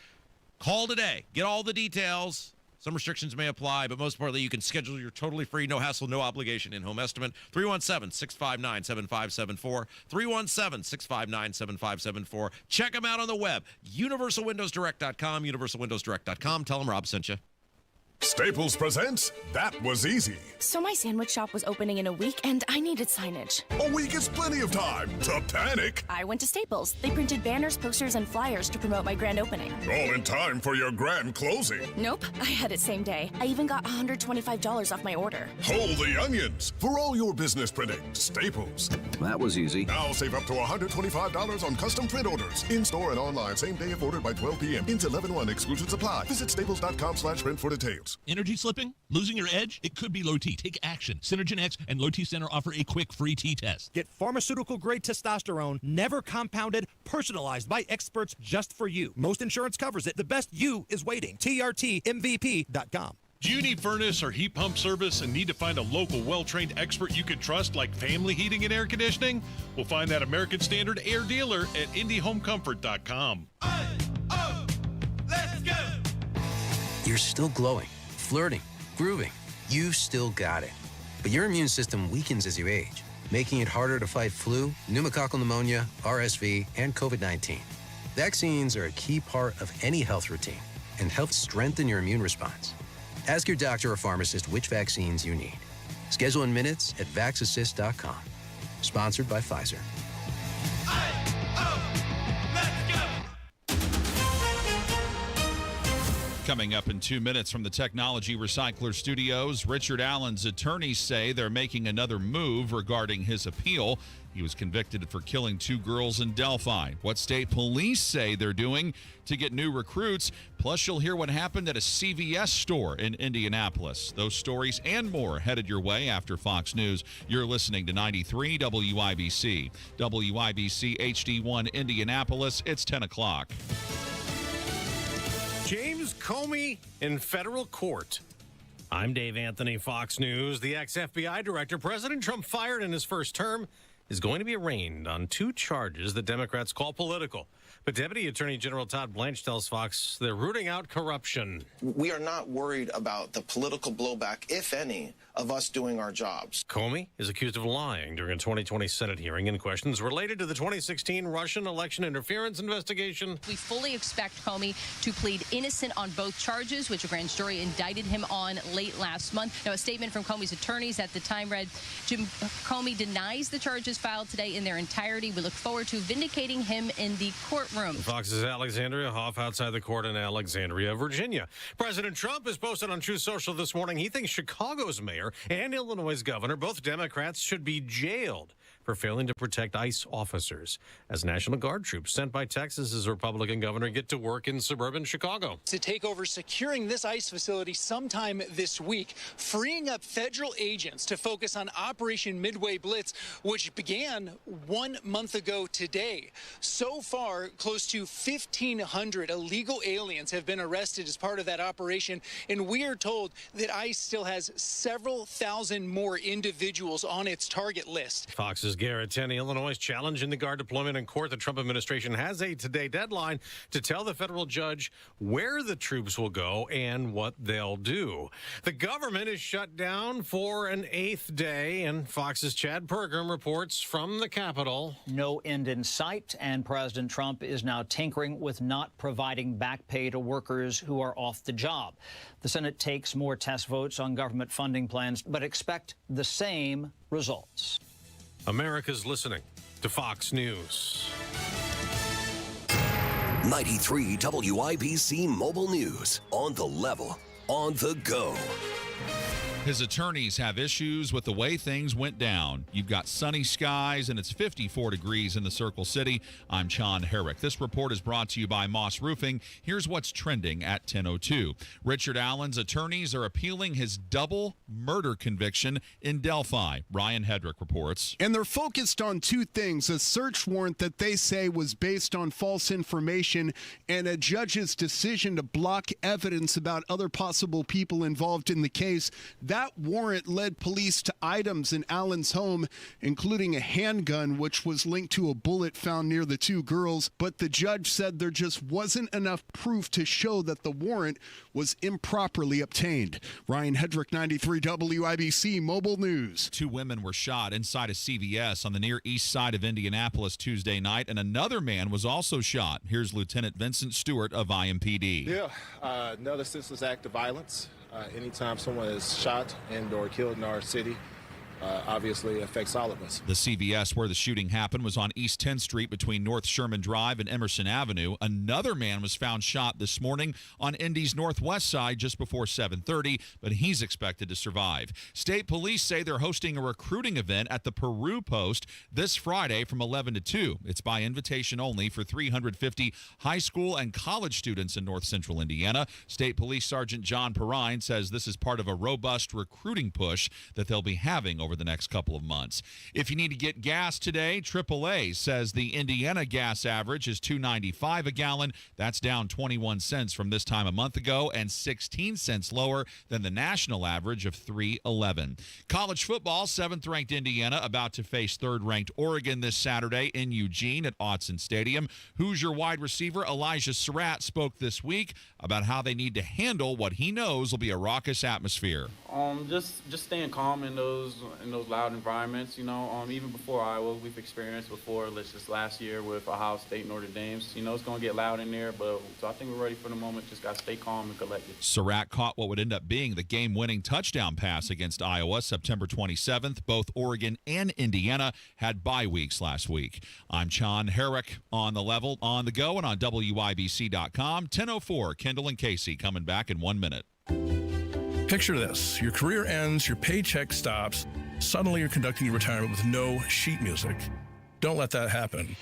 Call today. Get all the details. Some restrictions may apply, but most importantly, you can schedule your totally free, no hassle, no obligation in-home estimate. 317-659-7574. 317-659-7574. Check them out on the web. UniversalWindowsDirect.com. UniversalWindowsDirect.com. Tell them Rob sent you. Staples presents That Was Easy. So my sandwich shop was opening in a week, and I needed signage. A week is plenty of time to panic. I went to Staples. They printed banners, posters, and flyers to promote my grand opening. All in time for your grand closing. Nope, I had it same day. I even got $125 off my order. Hold the onions. For all your business printing, Staples. That was easy. Now save up to $125 on custom print orders. In-store and online, same day if ordered by 12 p.m. Into 11/1 exclusions apply. Visit staples.com/print for details. Energy slipping? Losing your edge? It could be low T. Take action. Synergen X and Low T Center offer a quick free T-test. Get pharmaceutical-grade testosterone, never compounded, personalized by experts just for you. Most insurance covers it. The best you is waiting. TRTMVP.com. Do you need furnace or heat pump service and need to find a local well-trained expert you can trust like Family Heating and Air Conditioning? We'll find that American Standard Air dealer at IndyHomeComfort.com. Let's go. You're still glowing, flirting, grooving. You still got it. But your immune system weakens as you age, making it harder to fight flu, pneumococcal pneumonia, RSV, and COVID-19. Vaccines are a key part of any health routine and help strengthen your immune response. Ask your doctor or pharmacist which vaccines you need. Schedule in minutes at vaxassist.com. Sponsored by Pfizer. Coming up in 2 minutes from the Technology Recycler Studios, Richard Allen's attorneys say they're making another move regarding his appeal. He was convicted for killing 2 girls in Delphi. What state police say they're doing to get new recruits. Plus, you'll hear what happened at a CVS store in Indianapolis. Those stories and more headed your way after Fox News. You're listening to 93 WIBC. WIBC HD1 Indianapolis. It's 10 o'clock. James Comey in federal court. I'm Dave Anthony, Fox News. The ex-FBI director President Trump fired in his first term is going to be arraigned on 2 charges that Democrats call political. But Deputy Attorney General Todd Blanche tells Fox they're rooting out corruption. We are not worried about the political blowback, if any, of us doing our jobs. Comey is accused of lying during a 2020 Senate hearing in questions related to the 2016 Russian election interference investigation. We fully expect Comey to plead innocent on both charges, which a grand jury indicted him on late last month. Now, a statement from Comey's attorneys at the time read, Jim Comey denies the charges filed today in their entirety. We look forward to vindicating him in the courtroom. Fox's Alexandria Hoff outside the court in Alexandria, Virginia. President Trump has posted on Truth Social this morning he thinks Chicago's mayor and Illinois' governor, both Democrats, should be jailed for failing to protect ICE officers as National Guard troops sent by Texas's Republican governor get to work in suburban Chicago. To take over securing this ICE facility sometime this week, freeing up federal agents to focus on Operation Midway Blitz, which began 1 month ago today. So far, close to 1,500 illegal aliens have been arrested as part of that operation, and we are told that ICE still has several thousand more individuals on its target list. Fox's Garrett Tenney, Illinois' challenge in the Guard deployment in court. The Trump administration has a today deadline to tell the federal judge where the troops will go and what they'll do. The government is shut down for an 8th day, and Fox's Chad Pergram reports from the Capitol. No end in sight, and President Trump is now tinkering with not providing back pay to workers who are off the job. The Senate takes more test votes on government funding plans, but expect the same results. America's listening to Fox News. 93 WIBC Mobile News. On the level, on the go. His attorneys have issues with the way things went down. You've got sunny skies, and it's 54 degrees in the Circle City. I'm Sean Herrick. This report is brought to you by Moss Roofing. Here's what's trending at 10:02. Richard Allen's attorneys are appealing his double murder conviction in Delphi. Ryan Hedrick reports. And they're focused on 2 things: a search warrant that they say was based on false information, and a judge's decision to block evidence about other possible people involved in the case. That warrant led police to items in Allen's home, including a handgun, which was linked to a bullet found near the 2 girls. But the judge said there just wasn't enough proof to show that the warrant was improperly obtained. Ryan Hedrick, 93 WIBC Mobile News. 2 women were shot inside a CVS on the Near East Side of Indianapolis Tuesday night, and another man was also shot. Here's Lieutenant Vincent Stewart of IMPD. Yeah, another senseless act of violence. Anytime someone is shot and or killed in our city, obviously affects all of us. The CVS where the shooting happened was on East 10th Street between North Sherman Drive and Emerson Avenue. Another man was found shot this morning on Indy's northwest side just before 7:30, but he's expected to survive. State police say they're hosting a recruiting event at the Peru Post this Friday from 11 to 2. It's by invitation only for 350 high school and college students in north central Indiana. State Police Sergeant John Perrine says this is part of a robust recruiting push that they'll be having over the next couple of months. If you need to get gas today, AAA says the Indiana gas average is $2.95 a gallon. That's down 21 cents from this time a month ago and 16 cents lower than the national average of $3.11. College football, 7th-ranked Indiana about to face 3rd-ranked Oregon this Saturday in Eugene at Autzen Stadium. Hoosier wide receiver Elijah Surratt spoke this week about how they need to handle what he knows will be a raucous atmosphere. Just staying calm in those in those loud environments. Even before Iowa, we've experienced before. Let's just last year with Ohio State, Notre Dame. It's going to get loud in there, so I think we're ready for the moment. Just got to stay calm and collected. Surratt caught what would end up being the game-winning touchdown pass against Iowa September 27th. Both Oregon and Indiana had bye weeks last week. I'm John Herrick on the level, on the go, and on WIBC.com. 10:04, Kendall and Casey coming back in 1 minute. Picture this. Your career ends, your paycheck stops. Suddenly you're conducting your retirement with no sheet music. Don't let that happen.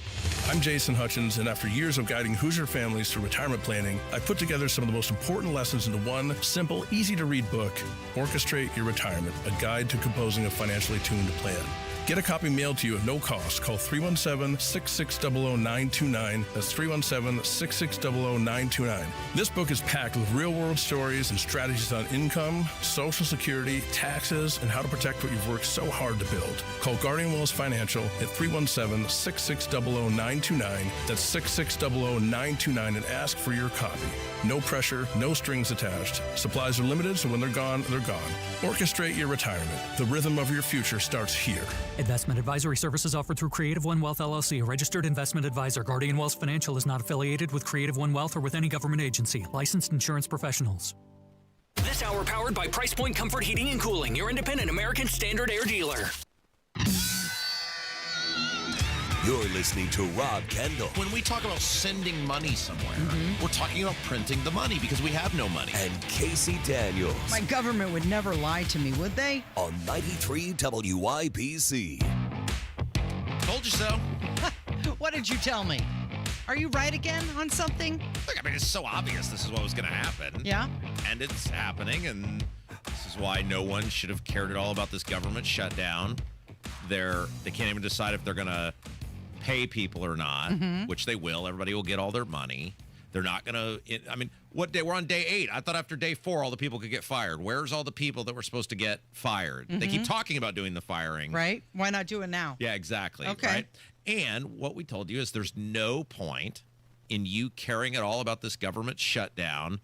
I'm Jason Hutchins, and after years of guiding Hoosier families through retirement planning, I put together some of the most important lessons into one simple, easy-to-read book, Orchestrate Your Retirement, a guide to composing a financially tuned plan. Get a copy mailed to you at no cost. Call 317-660-0929. That's 317-660-0929. This book is packed with real-world stories and strategies on income, Social Security, taxes, and how to protect what you've worked so hard to build. Call Guardian Wells Financial at 317-660-0929. That's 660-0929 and ask for your copy. No pressure, no strings attached. Supplies are limited, so when they're gone, they're gone. Orchestrate your retirement. The rhythm of your future starts here. Investment advisory services offered through Creative One Wealth LLC, a registered investment advisor. Guardian Wells Financial is not affiliated with Creative One Wealth or with any government agency. Licensed insurance professionals. This hour powered by Price Point Comfort Heating and Cooling, your independent American Standard Air dealer. You're listening to Rob Kendall. When we talk about sending money somewhere, we're talking about printing the money because we have no money. And Casey Daniels. My government would never lie to me, would they? On 93 WIBC. Told you so. What did you tell me? Are you right again on something? Look, I mean, it's so obvious this is what was going to happen. Yeah? And it's happening, and this is why no one should have cared at all about this government shutdown. They can't even decide if they're going to pay people or not, which they will. Everybody will get all their money. They're not going to, I mean, what day? We're on day 8. I thought after day 4, all the people could get fired. Where's all the people that were supposed to get fired? They keep talking about doing the firing. Right? Why not do it now? Yeah, exactly. Okay. Right? And what we told you is there's no point in you caring at all about this government shutdown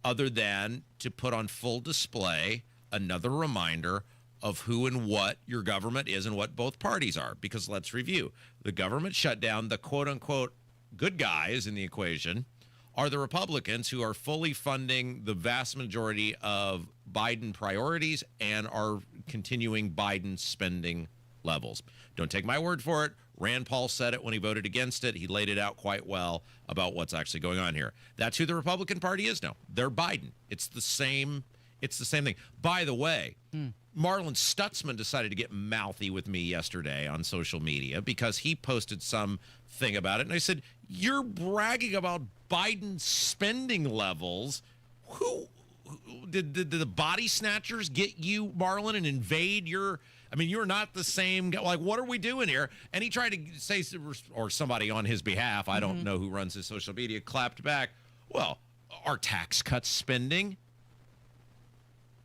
other than to put on full display another reminder of who and what your government is and what both parties are. Because let's review. The government shutdown, the quote-unquote good guys in the equation, are the Republicans who are fully funding the vast majority of Biden priorities and are continuing Biden spending levels. Don't take my word for it. Rand Paul said it when he voted against it. He laid it out quite well about what's actually going on here. That's who the Republican Party is now. They're Biden. It's the same thing. By the way, Marlon Stutzman decided to get mouthy with me yesterday on social media because he posted something about it. And I said, you're bragging about Biden's spending levels. Who did the body snatchers get you, Marlon, and invade your... I mean, you're not the same guy. Like, what are we doing here? And he tried to say, or somebody on his behalf, I don't know who runs his social media, clapped back, well, are tax cuts spending?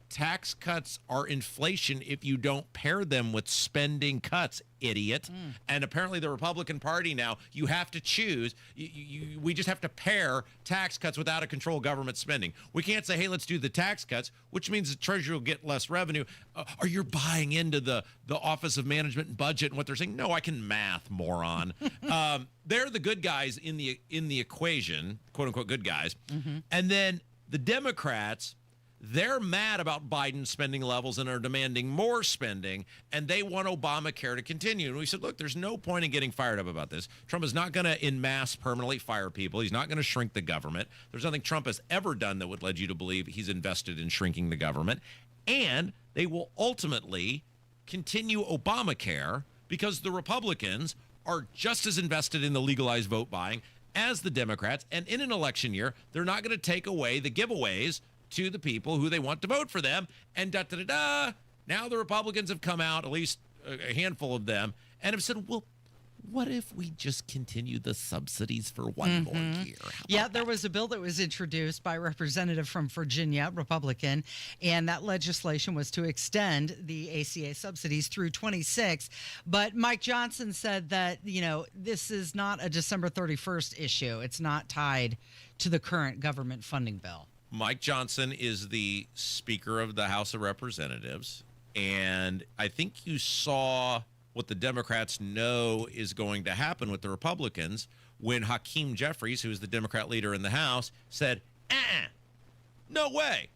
Tax cuts are inflation if you don't pair them with spending cuts, idiot. And apparently the Republican Party now, you have to choose. We just have to pair tax cuts with out-of-control government spending. We can't say, hey, let's do the tax cuts, which means the Treasury will get less revenue. Are you buying into the Office of Management and Budget and what they're saying? No, I can math, moron. They're the good guys in the equation, quote-unquote good guys. And then the Democrats... they're mad about Biden's spending levels and are demanding more spending, and they want Obamacare to continue. And we said, look, there's no point in getting fired up about this. Trump is not going to en masse permanently fire people. He's not going to shrink the government. There's nothing Trump has ever done that would lead you to believe he's invested in shrinking the government. And they will ultimately continue Obamacare because the Republicans are just as invested in the legalized vote buying as the Democrats. And in an election year, they're not going to take away the giveaways to the people who they want to vote for them. And da-da-da-da, now the Republicans have come out, at least a handful of them, and have said, well, what if we just continue the subsidies for one more year? Yeah, there was a bill that was introduced by a representative from Virginia, Republican, and that legislation was to extend the ACA subsidies through 26. But Mike Johnson said that, this is not a December 31st issue. It's not tied to the current government funding bill. Mike Johnson is the Speaker of the House of Representatives. And I think you saw what the Democrats know is going to happen with the Republicans when Hakeem Jeffries, who is the Democrat leader in the House, said, no way.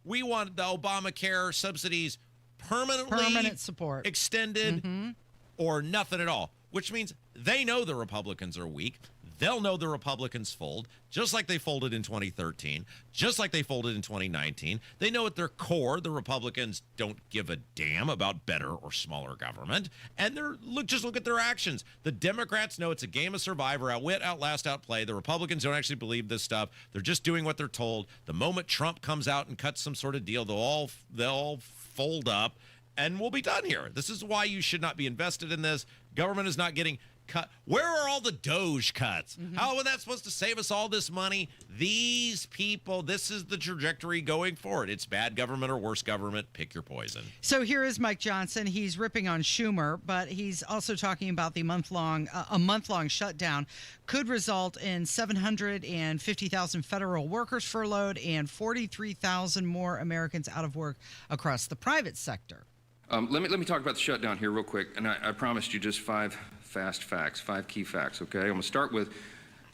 We want the Obamacare subsidies permanent support extended or nothing at all, which means they know the Republicans are weak. They'll know the Republicans fold, just like they folded in 2013, just like they folded in 2019. They know at their core the Republicans don't give a damn about better or smaller government, and just look at their actions. The Democrats know it's a game of survivor, outwit, outlast, outplay. The Republicans don't actually believe this stuff. They're just doing what they're told. The moment Trump comes out and cuts some sort of deal, they'll all fold up, and we'll be done here. This is why you should not be invested in this. Government is not getting cut. Where are all the Doge cuts? How was that supposed to save us all this money? These people, this is the trajectory going forward. It's bad government or worse government. Pick your poison. So here is Mike Johnson. He's ripping on Schumer, but he's also talking about the a month-long shutdown could result in 750,000 federal workers furloughed and 43,000 more Americans out of work across the private sector. Let me talk about the shutdown here real quick, and I promised you just 5 fast facts, 5 key facts, okay? I'm going to start with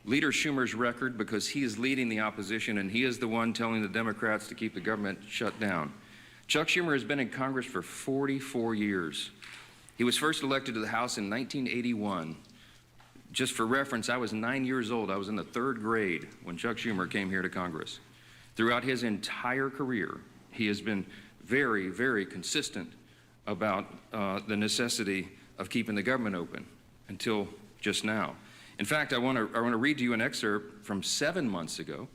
Leader Schumer's record because he is leading the opposition and he is the one telling the Democrats to keep the government shut down. Chuck Schumer has been in Congress for 44 years. He was first elected to the House in 1981. Just for reference, I was 9 years old. I was in the 3rd grade when Chuck Schumer came here to Congress. Throughout his entire career, he has been very, very consistent about the necessity of keeping the government open until just now. In fact, I want to read to you an excerpt from 7 months ago,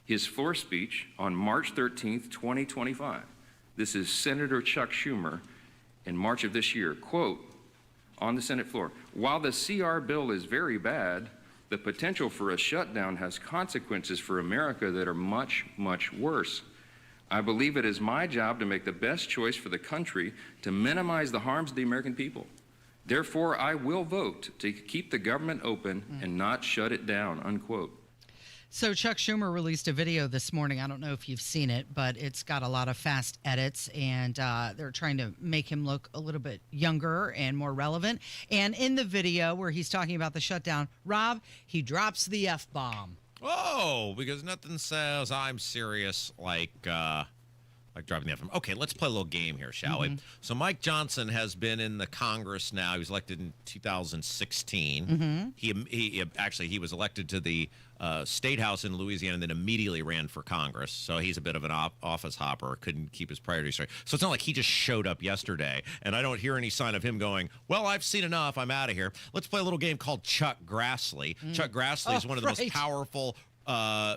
his floor speech on March 13th, 2025. This is Senator Chuck Schumer in March of this year. Quote, on the Senate floor, while the CR bill is very bad, the potential for a shutdown has consequences for America that are much, much worse. I believe it is my job to make the best choice for the country to minimize the harms of the American people. Therefore, I will vote to keep the government open and not shut it down, unquote. So Chuck Schumer released a video this morning. I don't know if you've seen it, but it's got a lot of fast edits, and they're trying to make him look a little bit younger and more relevant. And in the video where he's talking about the shutdown, Rob, he drops the F-bomb. Oh, because nothing says I'm serious like dropping the F-bomb. Okay, let's play a little game here, shall we? So Mike Johnson has been in the Congress now. He was elected in 2016. He was elected to the State House in Louisiana and then immediately ran for Congress. So he's a bit of an office hopper, couldn't keep his priorities straight. So it's not like he just showed up yesterday, and I don't hear any sign of him going, well, I've seen enough, I'm out of here. Let's play a little game called Chuck Grassley. Chuck Grassley is one of the most powerful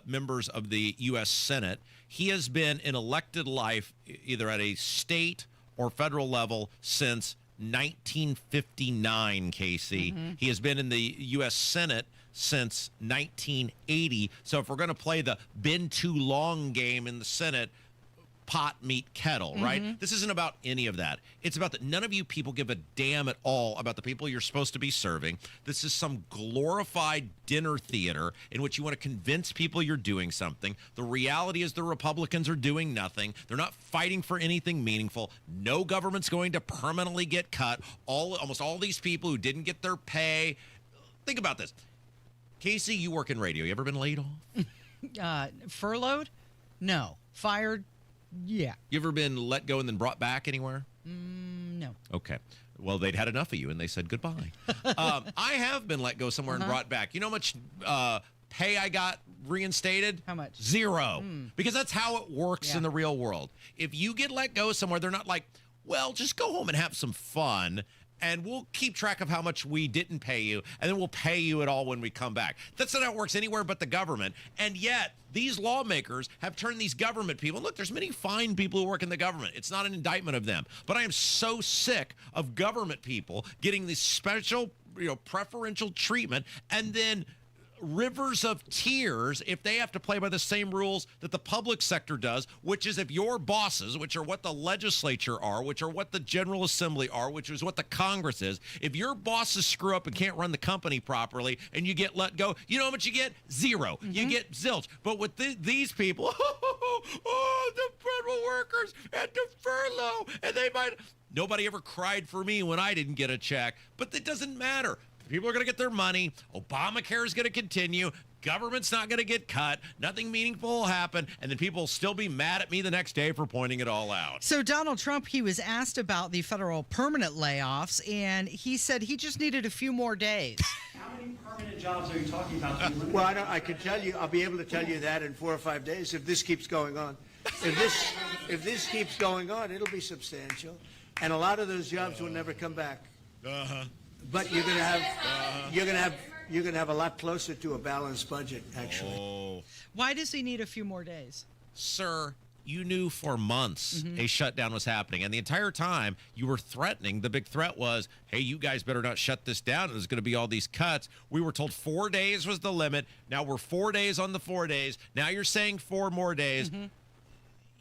members of the U.S. Senate. He has been in elected life either at a state or federal level since 1959, Casey. He has been in the U.S. Senate since 1980. So if we're going to play the been too long game in the Senate, pot, meet, kettle, right? This isn't about any of that. It's about that none of you people give a damn at all about the people you're supposed to be serving. This is some glorified dinner theater in which you want to convince people you're doing something. The reality is the Republicans are doing nothing. They're not fighting for anything meaningful. No government's going to permanently get cut. Almost all these people who didn't get their pay. Think about this. Casey, you work in radio. You ever been laid off? Furloughed? No. Fired? Yeah. You ever been let go and then brought back anywhere? No. Okay. Well, they'd had enough of you, and they said goodbye. I have been let go somewhere and brought back. You know how much pay I got reinstated? How much? 0. Because that's how it works in the real world. If you get let go somewhere, they're not like, well, just go home and have some fun, and we'll keep track of how much we didn't pay you, and then we'll pay you it all when we come back. That's not how it works anywhere but the government. And yet, these lawmakers have turned these government people, and look, there's many fine people who work in the government. It's not an indictment of them. But I am so sick of government people getting this special, preferential treatment and then rivers of tears if they have to play by the same rules that the public sector does, which is if your bosses, which are what the legislature are, which are what the General Assembly are, which is what the Congress is, if your bosses screw up and can't run the company properly and you get let go, you know how much you get? Zero. You get zilch. But with these people, the federal workers and the furlough, and they might... Nobody ever cried for me when I didn't get a check, but it doesn't matter. People are going to get their money. Obamacare is going to continue. Government's not going to get cut. Nothing meaningful will happen. And then people will still be mad at me the next day for pointing it all out. So Donald Trump, he was asked about the federal permanent layoffs, and he said he just needed a few more days. How many permanent jobs are you talking about? Well, I can tell you, I'll be able to tell you that in 4 or 5 days if this keeps going on. If this keeps going on, it'll be substantial. And a lot of those jobs will never come back. But you're gonna have a lot closer to a balanced budget, actually. Why does he need a few more days? Sir, you knew for months a shutdown was happening. And the entire time you were threatening, the big threat was, hey, you guys better not shut this down. There's going to be all these cuts. We were told 4 days was the limit. Now we're 4 days on the 4 days. Now you're saying 4 more days.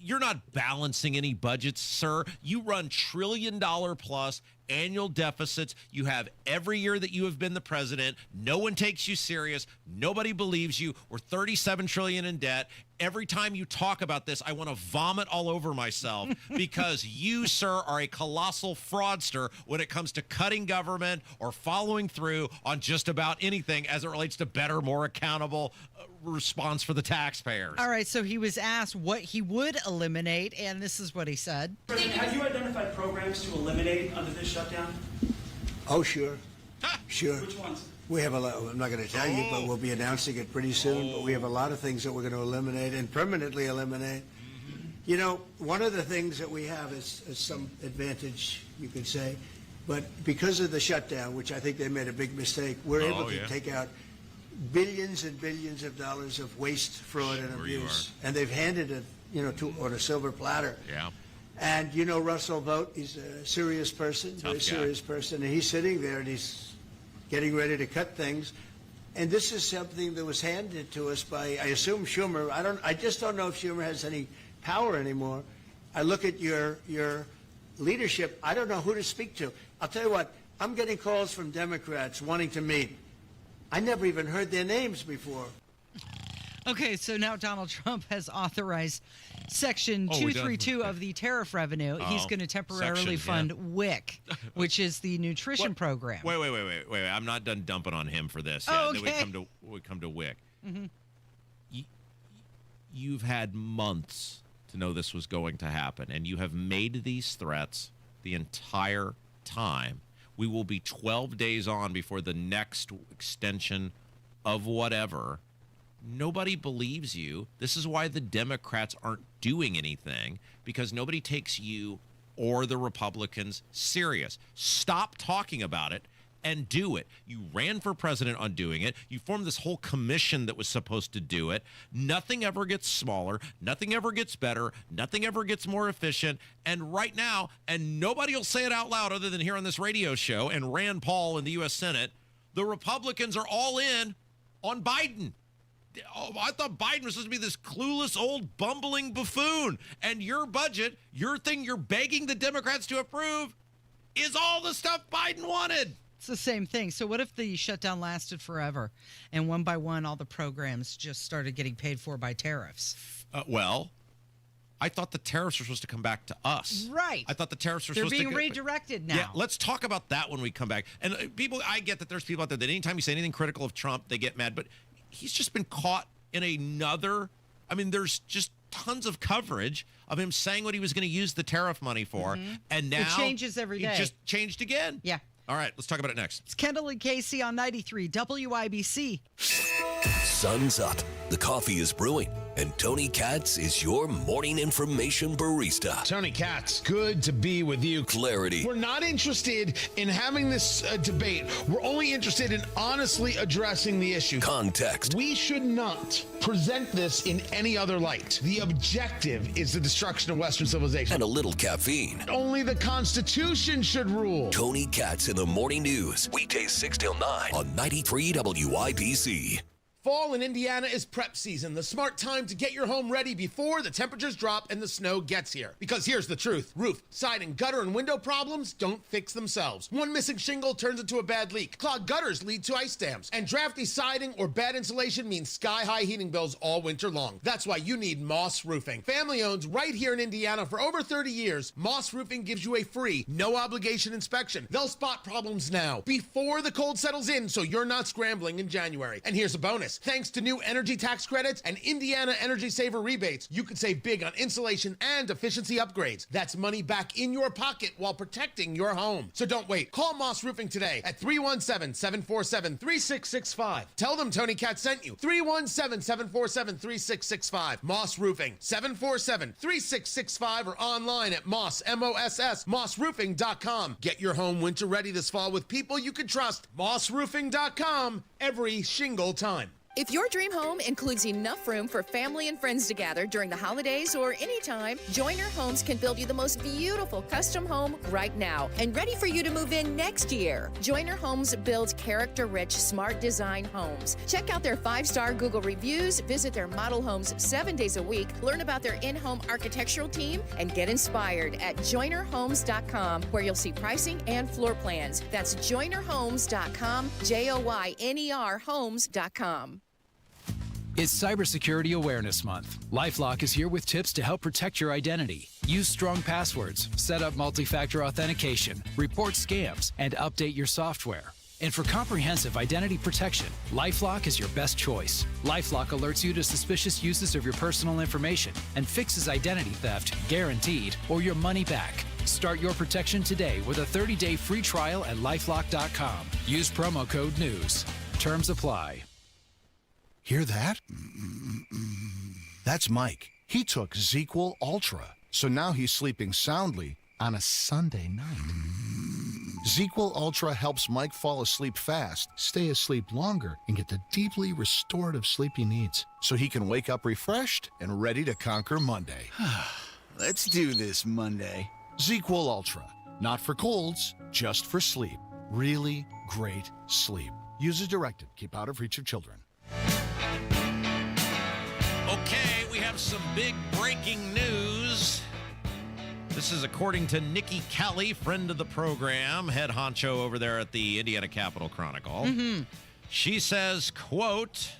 You're not balancing any budgets, sir. You run trillion-dollar-plus annual deficits. You have every year that you have been the president. No one takes you serious. Nobody believes you. We're $37 trillion in debt. Every time you talk about this, I want to vomit all over myself because you, sir, are a colossal fraudster when it comes to cutting government or following through on just about anything as it relates to better, more accountable response for the taxpayers. All right, so he was asked what he would eliminate, and this is what he said. President, have you identified programs to eliminate under this shutdown? Oh, sure. Sure. Which ones? We have a lot, I'm not going to tell you, but we'll be announcing it pretty soon. But we have a lot of things that we're going to eliminate and permanently eliminate. You know, one of the things that we have is some advantage, you could say. But because of the shutdown, which I think they made a big mistake, we're able to take out billions and billions of dollars of waste, fraud, and abuse. And they've handed it, on a silver platter. Yeah. And Russell Vogt, he's a serious person, very serious person, and he's sitting there and he's getting ready to cut things. And this is something that was handed to us by, I assume, Schumer. I just don't know if Schumer has any power anymore. I look at your leadership, I don't know who to speak to. I'll tell you what, I'm getting calls from Democrats wanting to meet. I never even heard their names before. Okay, so now Donald Trump has authorized Section 232 of the tariff revenue. He's going to temporarily fund WIC, which is the nutrition program. Wait. I'm not done dumping on him for this. Oh, yeah, okay. Then we come to WIC. You've had months to know this was going to happen, and you have made these threats the entire time. We will be 12 days on before the next extension of whatever. Nobody believes you. This is why the Democrats aren't doing anything, because nobody takes you or the Republicans serious. Stop talking about it and do it. You ran for president on doing it. You formed this whole commission that was supposed to do it. Nothing ever gets smaller. Nothing ever gets better. Nothing ever gets more efficient. And right now, and nobody will say it out loud other than here on this radio show and Rand Paul in the U.S. Senate, the Republicans are all in on Biden. Oh, I thought Biden was supposed to be this clueless old bumbling buffoon. And your budget, your thing you're begging the Democrats to approve, is all the stuff Biden wanted. It's the same thing. So what if the shutdown lasted forever and one by one all the programs just started getting paid for by tariffs? Well, I thought the tariffs were supposed to come back to us. Right. I thought the tariffs were They're supposed to being redirected now. Yeah, let's talk about that when we come back. And I get that there's people out there that anytime you say anything critical of Trump, they get mad. But he's just been caught in there's just tons of coverage of him saying what he was going to use the tariff money for. And now it changes every day. It just changed again. Yeah. All right, let's talk about it next. It's Kendall and Casey on 93 WIBC. Sun's up, the coffee is brewing, and Tony Katz is your morning information barista. Tony Katz, good to be with you. Clarity. We're not interested in having this debate. We're only interested in honestly addressing the issue. Context. We should not present this in any other light. The objective is the destruction of Western civilization. And a little caffeine. Only the Constitution should rule. Tony Katz in the morning news, weekdays 6 till 9 on 93 WIBC. Fall in Indiana is prep season, the smart time to get your home ready before the temperatures drop and the snow gets here. Because here's the truth. Roof, siding, gutter, and window problems don't fix themselves. One missing shingle turns into a bad leak. Clogged gutters lead to ice dams. And drafty siding or bad insulation means sky-high heating bills all winter long. That's why you need Moss Roofing. Family owned right here in Indiana for over 30 years, Moss Roofing gives you a free, no-obligation inspection. They'll spot problems now, before the cold settles in, so you're not scrambling in January. And here's a bonus. Thanks to new energy tax credits and Indiana Energy Saver rebates, you can save big on insulation and efficiency upgrades. That's money back in your pocket while protecting your home. So don't wait. Call Moss Roofing today at 317-747-3665. Tell them Tony Cat sent you. 317-747-3665. Moss Roofing, 747-3665, or online at mossroofing.com. Get your home winter ready this fall with people you can trust. mossroofing.com, every shingle time. If your dream home includes enough room for family and friends to gather during the holidays or anytime, Joyner Homes can build you the most beautiful custom home right now and ready for you to move in next year. Joyner Homes builds character-rich, smart design homes. Check out their 5-star Google reviews, visit their model homes 7 days a week, learn about their in-home architectural team, and get inspired at joynerhomes.com, where you'll see pricing and floor plans. That's joynerhomes.com, JOYNER homes.com. It's Cybersecurity Awareness Month. LifeLock is here with tips to help protect your identity. Use strong passwords, set up multi-factor authentication, report scams, and update your software. And for comprehensive identity protection, LifeLock is your best choice. LifeLock alerts you to suspicious uses of your personal information and fixes identity theft, guaranteed, or your money back. Start your protection today with a 30-day free trial at LifeLock.com. Use promo code NEWS. Terms apply. Hear that? That's Mike. He took ZQL Ultra, so now he's sleeping soundly on a Sunday night. ZQL Ultra helps Mike fall asleep fast, stay asleep longer, and get the deeply restorative sleep he needs, so he can wake up refreshed and ready to conquer Monday. Let's do this, Monday. ZQL Ultra. Not for colds, just for sleep. Really great sleep. Use as directed. Keep out of reach of children. Okay, we have some big breaking news. This is according to Nikki Kelly, friend of the program, head honcho over there at the Indiana Capitol Chronicle. She says, quote,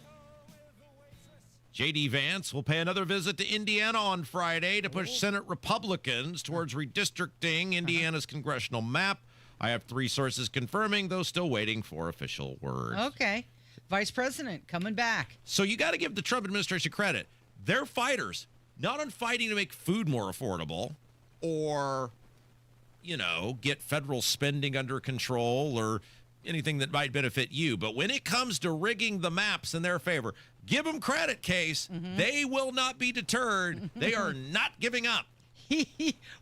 J.D. Vance will pay another visit to Indiana on Friday to push Senate Republicans towards redistricting Indiana's congressional map. I have 3 sources confirming, though still waiting for official word. Okay. Vice President coming back. So you got to give the Trump administration credit. They're fighters, not on fighting to make food more affordable or, you know, get federal spending under control or anything that might benefit you. But when it comes to rigging the maps in their favor, give them credit, Case. They will not be deterred. They are not giving up.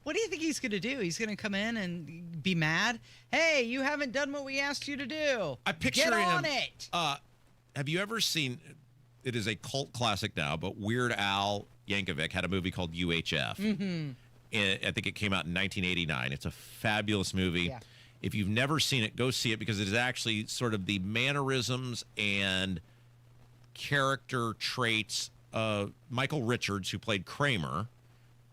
What do you think he's going to do? He's going to come in and be mad? Hey, you haven't done what we asked you to do. I picture Get him, on it. Have you ever seen, it is a cult classic now, but Weird Al Yankovic had a movie called UHF. I think it came out in 1989. It's a fabulous movie. Yeah. If you've never seen it, go see it because it is actually sort of the mannerisms and character traits of Michael Richards, who played Kramer,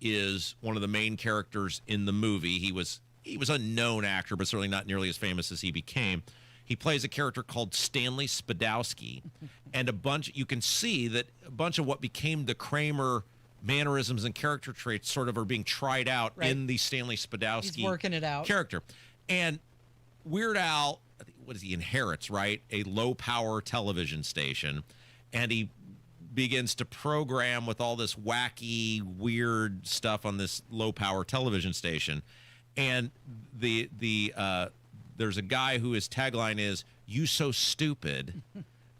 is one of the main characters in the movie. He was a known actor, but certainly not nearly as famous as he became. He plays a character called Stanley Spadowski, and you can see that a bunch of what became the Kramer mannerisms and character traits sort of are being tried out in the Stanley Spadowski He's working it out. character. And Weird Al, what is he inherits, right? A low-power television station, and he begins to program with all this wacky, weird stuff on this low-power television station. And there's a guy who his tagline is "You so stupid,"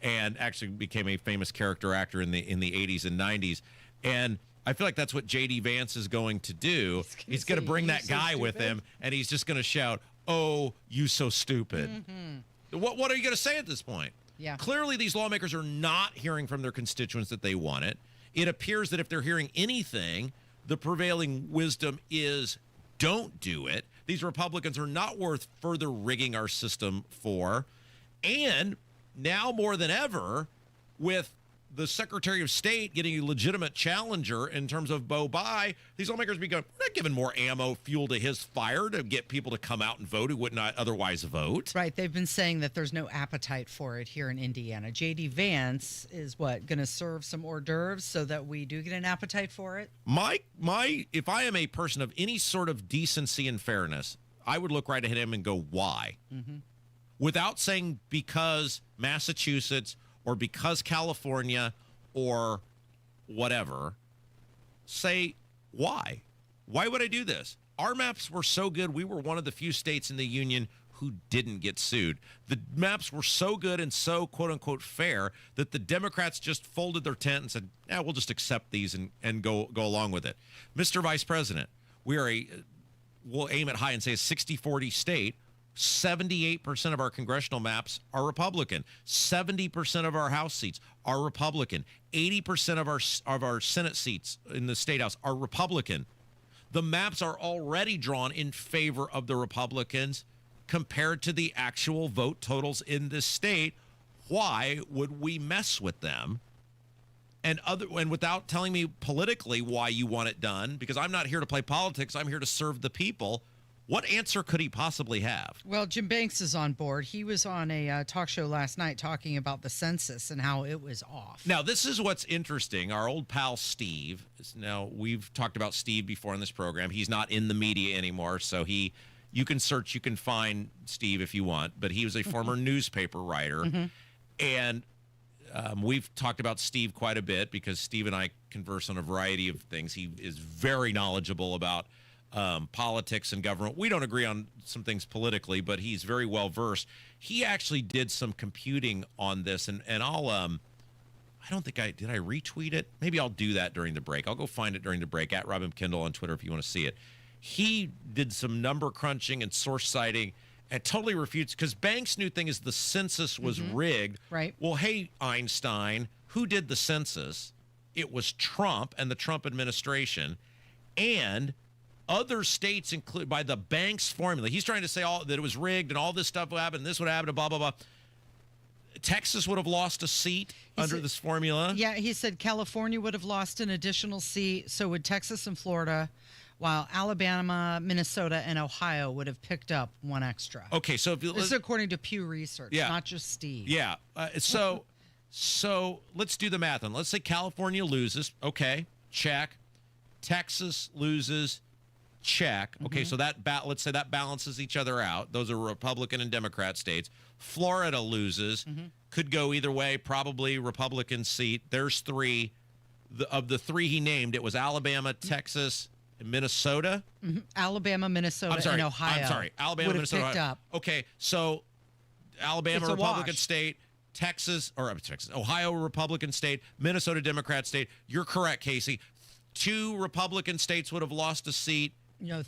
and actually became a famous character actor in the 80s and 90s. And I feel like that's what J.D. Vance is going to do. He's going to bring that guy with him, and he's just going to shout, "Oh, you so stupid." What are you going to say at this point? Yeah. Clearly, these lawmakers are not hearing from their constituents that they want it. It appears that if they're hearing anything, the prevailing wisdom is don't do it. These Republicans are not worth further rigging our system for. And now more than ever, with the Secretary of State getting a legitimate challenger in terms of Bo Bai, these lawmakers be going, we're not giving more ammo, fuel to his fire to get people to come out and vote who would not otherwise vote. Right. They've been saying that there's no appetite for it here in Indiana. J.D. Vance is what, going to serve some hors d'oeuvres so that we do get an appetite for it? If I am a person of any sort of decency and fairness, I would look right at him and go, why? Mm-hmm. Without saying because Massachusetts or because California or whatever, say why? Why would I do this? Our maps were so good. We were one of the few states in the union who didn't get sued. The maps were so good and so quote unquote fair that the Democrats just folded their tent and said, yeah, we'll just accept these and go along with it. Mr. Vice President, we'll aim it high and say a 60-40 state. 78% of our congressional maps are Republican. 70% of our House seats are Republican. 80% of our Senate seats in the State House are Republican. The maps are already drawn in favor of the Republicans compared to the actual vote totals in this state. Why would we mess with them? And without telling me politically why you want it done, because I'm not here to play politics, I'm here to serve the people. What answer could he possibly have? Well, Jim Banks is on board. He was on a talk show last night talking about the census and how it was off. Now, this is what's interesting. Our old pal Steve, now we've talked about Steve before in this program. He's not in the media anymore, so you can search, you can find Steve if you want, but he was a former newspaper writer. Mm-hmm. And we've talked about Steve quite a bit because Steve and I converse on a variety of things. He is very knowledgeable about politics and government. We don't agree on some things politically, but he's very well versed. He actually did some computing on this, and I'll I don't think did I retweet it? Maybe I'll do that during the break. I'll go find it during the break at Robin Kendall on Twitter if you want to see it. He did some number crunching and source citing and totally refutes, because Banks' new thing is the census was rigged. Right. Well, hey, Einstein, who did the census? It was Trump and the Trump administration, and other states include by the Banks formula. He's trying to say that it was rigged and all this stuff would happen, and this would happen, and blah, blah, blah. Texas would have lost a seat under this formula. Yeah, he said California would have lost an additional seat, so would Texas and Florida, while Alabama, Minnesota, and Ohio would have picked up one extra. Okay, so this is according to Pew Research, not just Steve. Yeah, so let's do the math on. Let's say California loses. Okay, check. Texas loses. Check. Okay, so let's say that balances each other out. Those are Republican and Democrat states. Florida loses. Could go either way. Probably Republican seat. There's three. Of the three he named, it was Alabama, Texas, and Minnesota. Alabama, Minnesota, and Ohio. I'm sorry. Alabama, Minnesota, picked Ohio. up. Okay, so Alabama, Republican wash. state. Ohio, Republican state. Minnesota, Democrat state. You're correct, Casey. 2 Republican states would have lost a seat. No,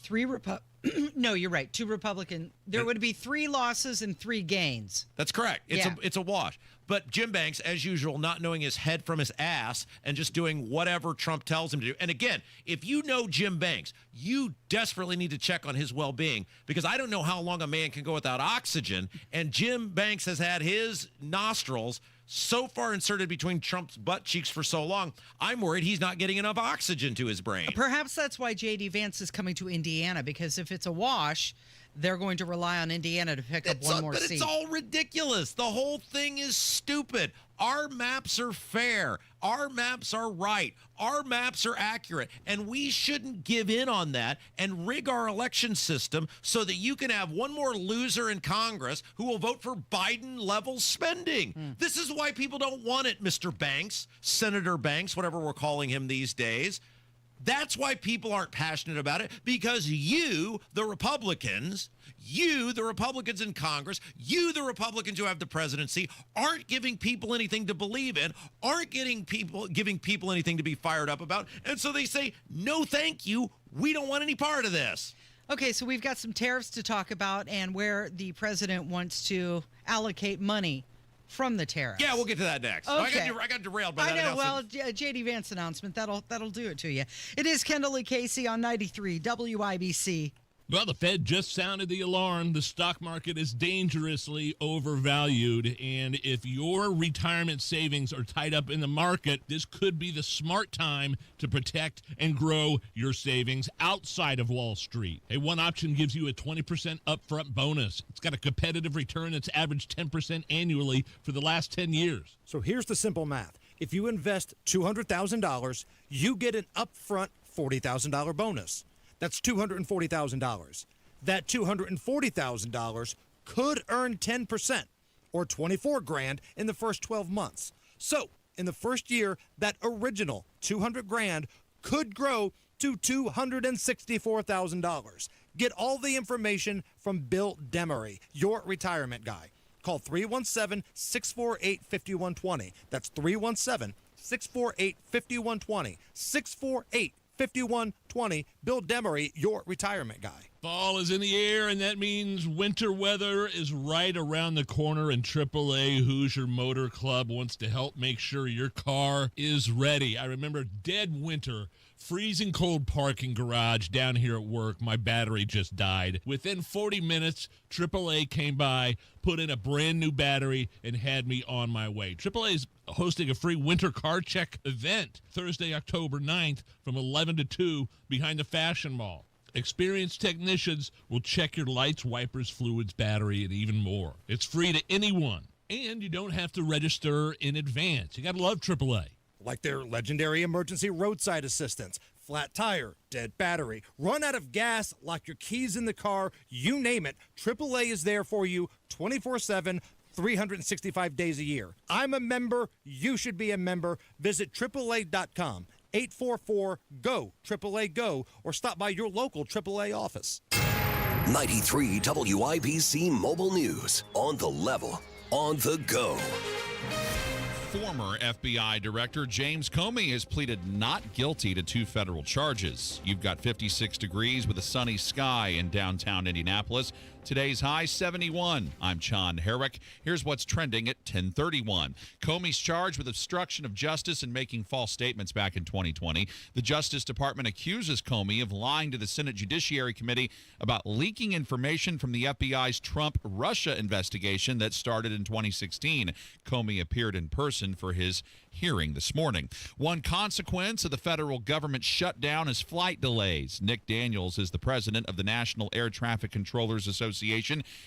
No, you're right. 2 Republican. There would be 3 losses and 3 gains. That's correct. It's a wash. But Jim Banks, as usual, not knowing his head from his ass and just doing whatever Trump tells him to do. And again, if you know Jim Banks, you desperately need to check on his well-being, because I don't know how long a man can go without oxygen. And Jim Banks has had his nostrils so far inserted between Trump's butt cheeks for so long, I'm worried he's not getting enough oxygen to his brain. Perhaps that's why J.D. Vance is coming to Indiana, because if it's a wash, they're going to rely on Indiana to pick up one more seat. But it's all ridiculous. The whole thing is stupid. Our maps are fair. Our maps are right. Our maps are accurate. And we shouldn't give in on that and rig our election system so that you can have one more loser in Congress who will vote for Biden-level spending. This is why people don't want it, Mr. Banks, Senator Banks, whatever we're calling him these days. That's why people aren't passionate about it, because you, the Republicans in Congress, you, the Republicans who have the presidency, aren't giving people anything to believe in, aren't giving people anything to be fired up about. And so they say, no, thank you. We don't want any part of this. Okay, so we've got some tariffs to talk about and where the president wants to allocate money from the tariffs. Yeah, we'll get to that next. Okay. I got derailed by that I know. announcement. Well, J.D. Vance announcement, that'll do it to you. It is Kendall Casey on 93 WIBC. Well, the Fed just sounded the alarm. The stock market is dangerously overvalued. And if your retirement savings are tied up in the market, this could be the smart time to protect and grow your savings outside of Wall Street. Hey, one option gives you a 20% upfront bonus. It's got a competitive return that's averaged 10% annually for the last 10 years. So here's the simple math. If you invest $200,000, you get an upfront $40,000 bonus. That's $240,000. That $240,000 could earn 10% or $24,000 in the first 12 months. So, in the first year, that original $200,000 could grow to $264,000. Get all the information from Bill Demery, your retirement guy. Call 317-648-5120. That's 317-648-5120. 648-5120. Bill Demery, your retirement guy. Fall is in the air, and that means winter weather is right around the corner, and AAA Hoosier Motor Club wants to help make sure your car is ready. I remember dead winter, freezing cold parking garage down here at work. My battery just died. Within 40 minutes, AAA came by, put in a brand new battery, and had me on my way. AAA is hosting a free winter car check event Thursday, October 9th from 11 to 2 behind the Fashion Mall. Experienced technicians will check your lights, wipers, fluids, battery, and even more. It's free to anyone, and you don't have to register in advance. You got to love AAA. Like their legendary emergency roadside assistance, flat tire, dead battery, run out of gas, lock your keys in the car, you name it, AAA is there for you 24/7, 365 days a year. I'm a member. You should be a member. Visit AAA.com. 844-GO, AAA GO, or stop by your local AAA office. 93 WIBC Mobile News. On the level, on the go. Former FBI Director James Comey has pleaded not guilty to 2 federal charges. You've got 56 degrees with a sunny sky in downtown Indianapolis. Today's high 71. I'm John Herrick. Here's what's trending at 10:31. Comey's charged with obstruction of justice and making false statements back in 2020. The Justice Department accuses Comey of lying to the Senate Judiciary Committee about leaking information from the FBI's Trump-Russia investigation that started in 2016. Comey appeared in person for his hearing this morning. One consequence of the federal government shutdown is flight delays. Nick Daniels is the president of the National Air Traffic Controllers Association.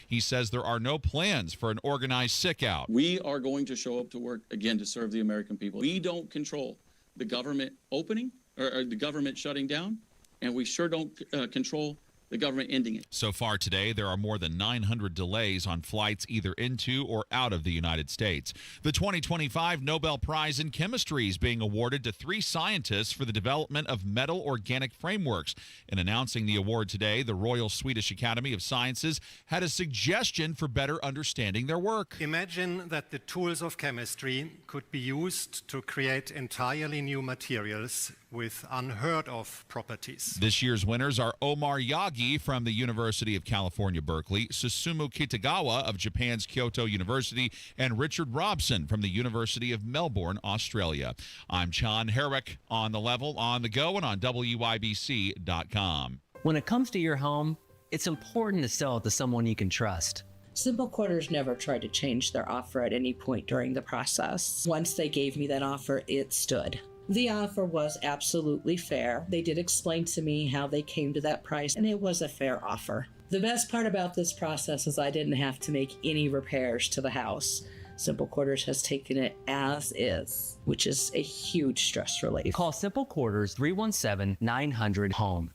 He says there are no plans for an organized sick-out. We are going to show up to work, again, to serve the American people. We don't control the government opening or the government shutting down, and we sure don't control the government ending it. So far today, there are more than 900 delays on flights either into or out of the United States. The 2025 Nobel Prize in Chemistry is being awarded to 3 scientists for the development of metal organic frameworks. In announcing the award today, the Royal Swedish Academy of Sciences had a suggestion for better understanding their work. Imagine that the tools of chemistry could be used to create entirely new materials with unheard of properties. This year's winners are Omar Yagi from the University of California, Berkeley, Susumu Kitagawa of Japan's Kyoto University, and Richard Robson from the University of Melbourne, Australia. I'm John Herrick, on the level, on the go, and on WIBC.com. When it comes to your home, it's important to sell it to someone you can trust. Simple Quarters never tried to change their offer at any point during the process. Once they gave me that offer, it stood. The offer was absolutely fair. They did explain to me how they came to that price, and it was a fair offer. The best part about this process is I didn't have to make any repairs to the house. Simple Quarters has taken it as is, which is a huge stress relief. Call Simple Quarters 317-900-HOME.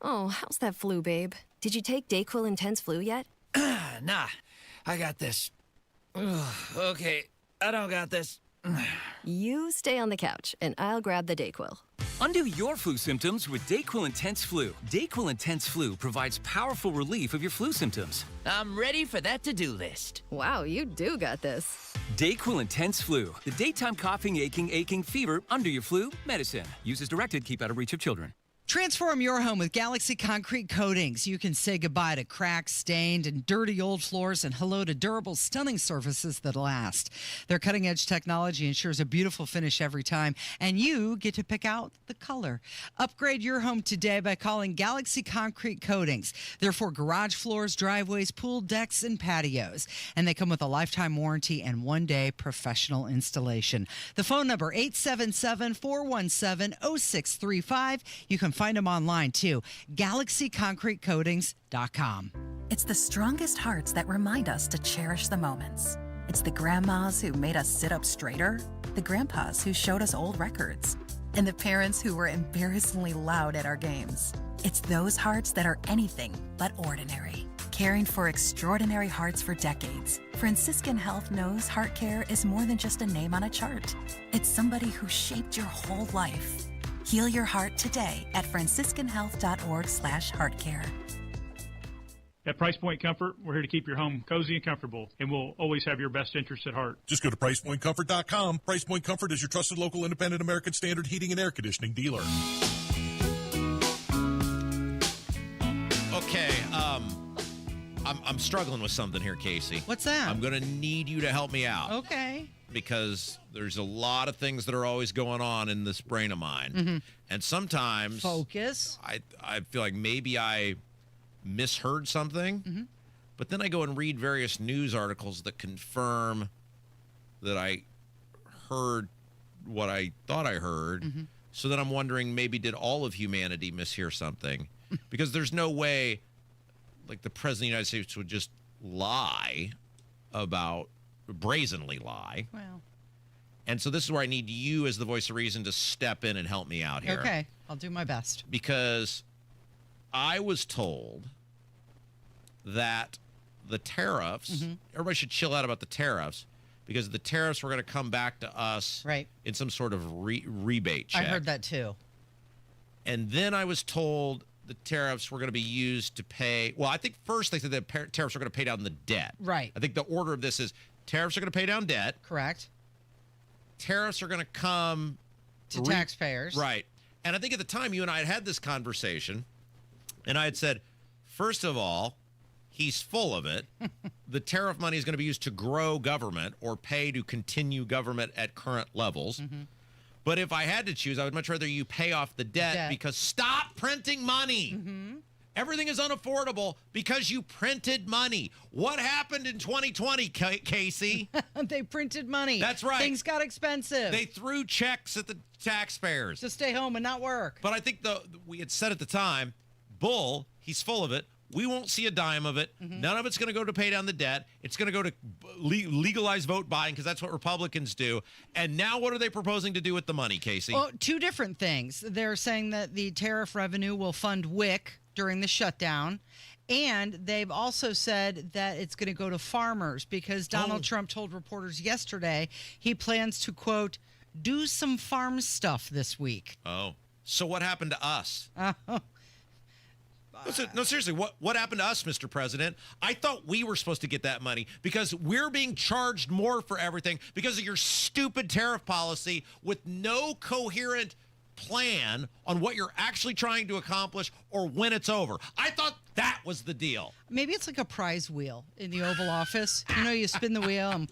Oh, how's that flu, babe? Did you take DayQuil Intense Flu yet? Nah, I got this. Ugh, okay, I don't got this. You stay on the couch, and I'll grab the DayQuil. Undo your flu symptoms with DayQuil Intense Flu. DayQuil Intense Flu provides powerful relief of your flu symptoms. I'm ready for that to-do list. Wow, you do got this. DayQuil Intense Flu. The daytime coughing, aching, fever, under your flu medicine. Use as directed. Keep out of reach of children. Transform your home with Galaxy Concrete Coatings. You can say goodbye to cracked, stained, and dirty old floors and hello to durable, stunning surfaces that last. Their cutting-edge technology ensures a beautiful finish every time, and you get to pick out the color. Upgrade your home today by calling Galaxy Concrete Coatings. They're for garage floors, driveways, pool decks, and patios. And they come with a lifetime warranty and one-day professional installation. The phone number, 877-417-0635. You can find them online, too. GalaxyConcreteCoatings.com. It's the strongest hearts that remind us to cherish the moments. It's the grandmas who made us sit up straighter, the grandpas who showed us old records, and the parents who were embarrassingly loud at our games. It's those hearts that are anything but ordinary. Caring for extraordinary hearts for decades, Franciscan Health knows heart care is more than just a name on a chart. It's somebody who shaped your whole life. Heal your heart today at franciscanhealth.org/heartcare. At Price Point Comfort, we're here to keep your home cozy and comfortable, and we'll always have your best interests at heart. Just go to PricePointComfort.com. Price Point Comfort is your trusted local independent American Standard heating and air conditioning dealer. Okay, I'm struggling with something here, Casey. What's that? I'm going to need you to help me out. Okay. Because there's a lot of things that are always going on in this brain of mine. Mm-hmm. And sometimes... Focus. I feel like maybe I misheard something. Mm-hmm. But then I go and read various news articles that confirm that I heard what I thought I heard. Mm-hmm. So then I'm wondering, maybe did all of humanity mishear something? Because there's no way, like, the President of the United States would just lie about... brazenly lie. Well. And so this is where I need you as the voice of reason to step in and help me out here. Okay, I'll do my best. Because I was told that the tariffs, everybody should chill out about the tariffs, because the tariffs were going to come back to us in some sort of rebate check. I heard that too. And then I was told the tariffs were going to be used to pay, well, I think first they said that tariffs were going to pay down the debt. Right. I think the order of this is tariffs are going to pay down debt. Correct. Tariffs are going to come to taxpayers. Right. And I think at the time you and I had this conversation, and I had said, first of all, he's full of it. The tariff money is going to be used to grow government or pay to continue government at current levels. Mm-hmm. But if I had to choose, I would much rather you pay off the debt. Because stop printing money. Mm-hmm. Everything is unaffordable because you printed money. What happened in 2020, Casey? They printed money. That's right. Things got expensive. They threw checks at the taxpayers. To stay home and not work. But I think we had said at the time, Bull, he's full of it. We won't see a dime of it. Mm-hmm. None of it's going to go to pay down the debt. It's going to go to legalize vote buying because that's what Republicans do. And now what are they proposing to do with the money, Casey? Well, two different things. They're saying that the tariff revenue will fund WIC during the shutdown. And they've also said that it's going to go to farmers because Donald Trump told reporters yesterday he plans to, quote, do some farm stuff this week. Oh. So what happened to us? No, seriously, what happened to us, Mr. President? I thought we were supposed to get that money because we're being charged more for everything because of your stupid tariff policy with no coherent plan on what you're actually trying to accomplish or when it's over. I thought that was the deal. Maybe it's like a prize wheel in the Oval Office. You know, you spin the wheel and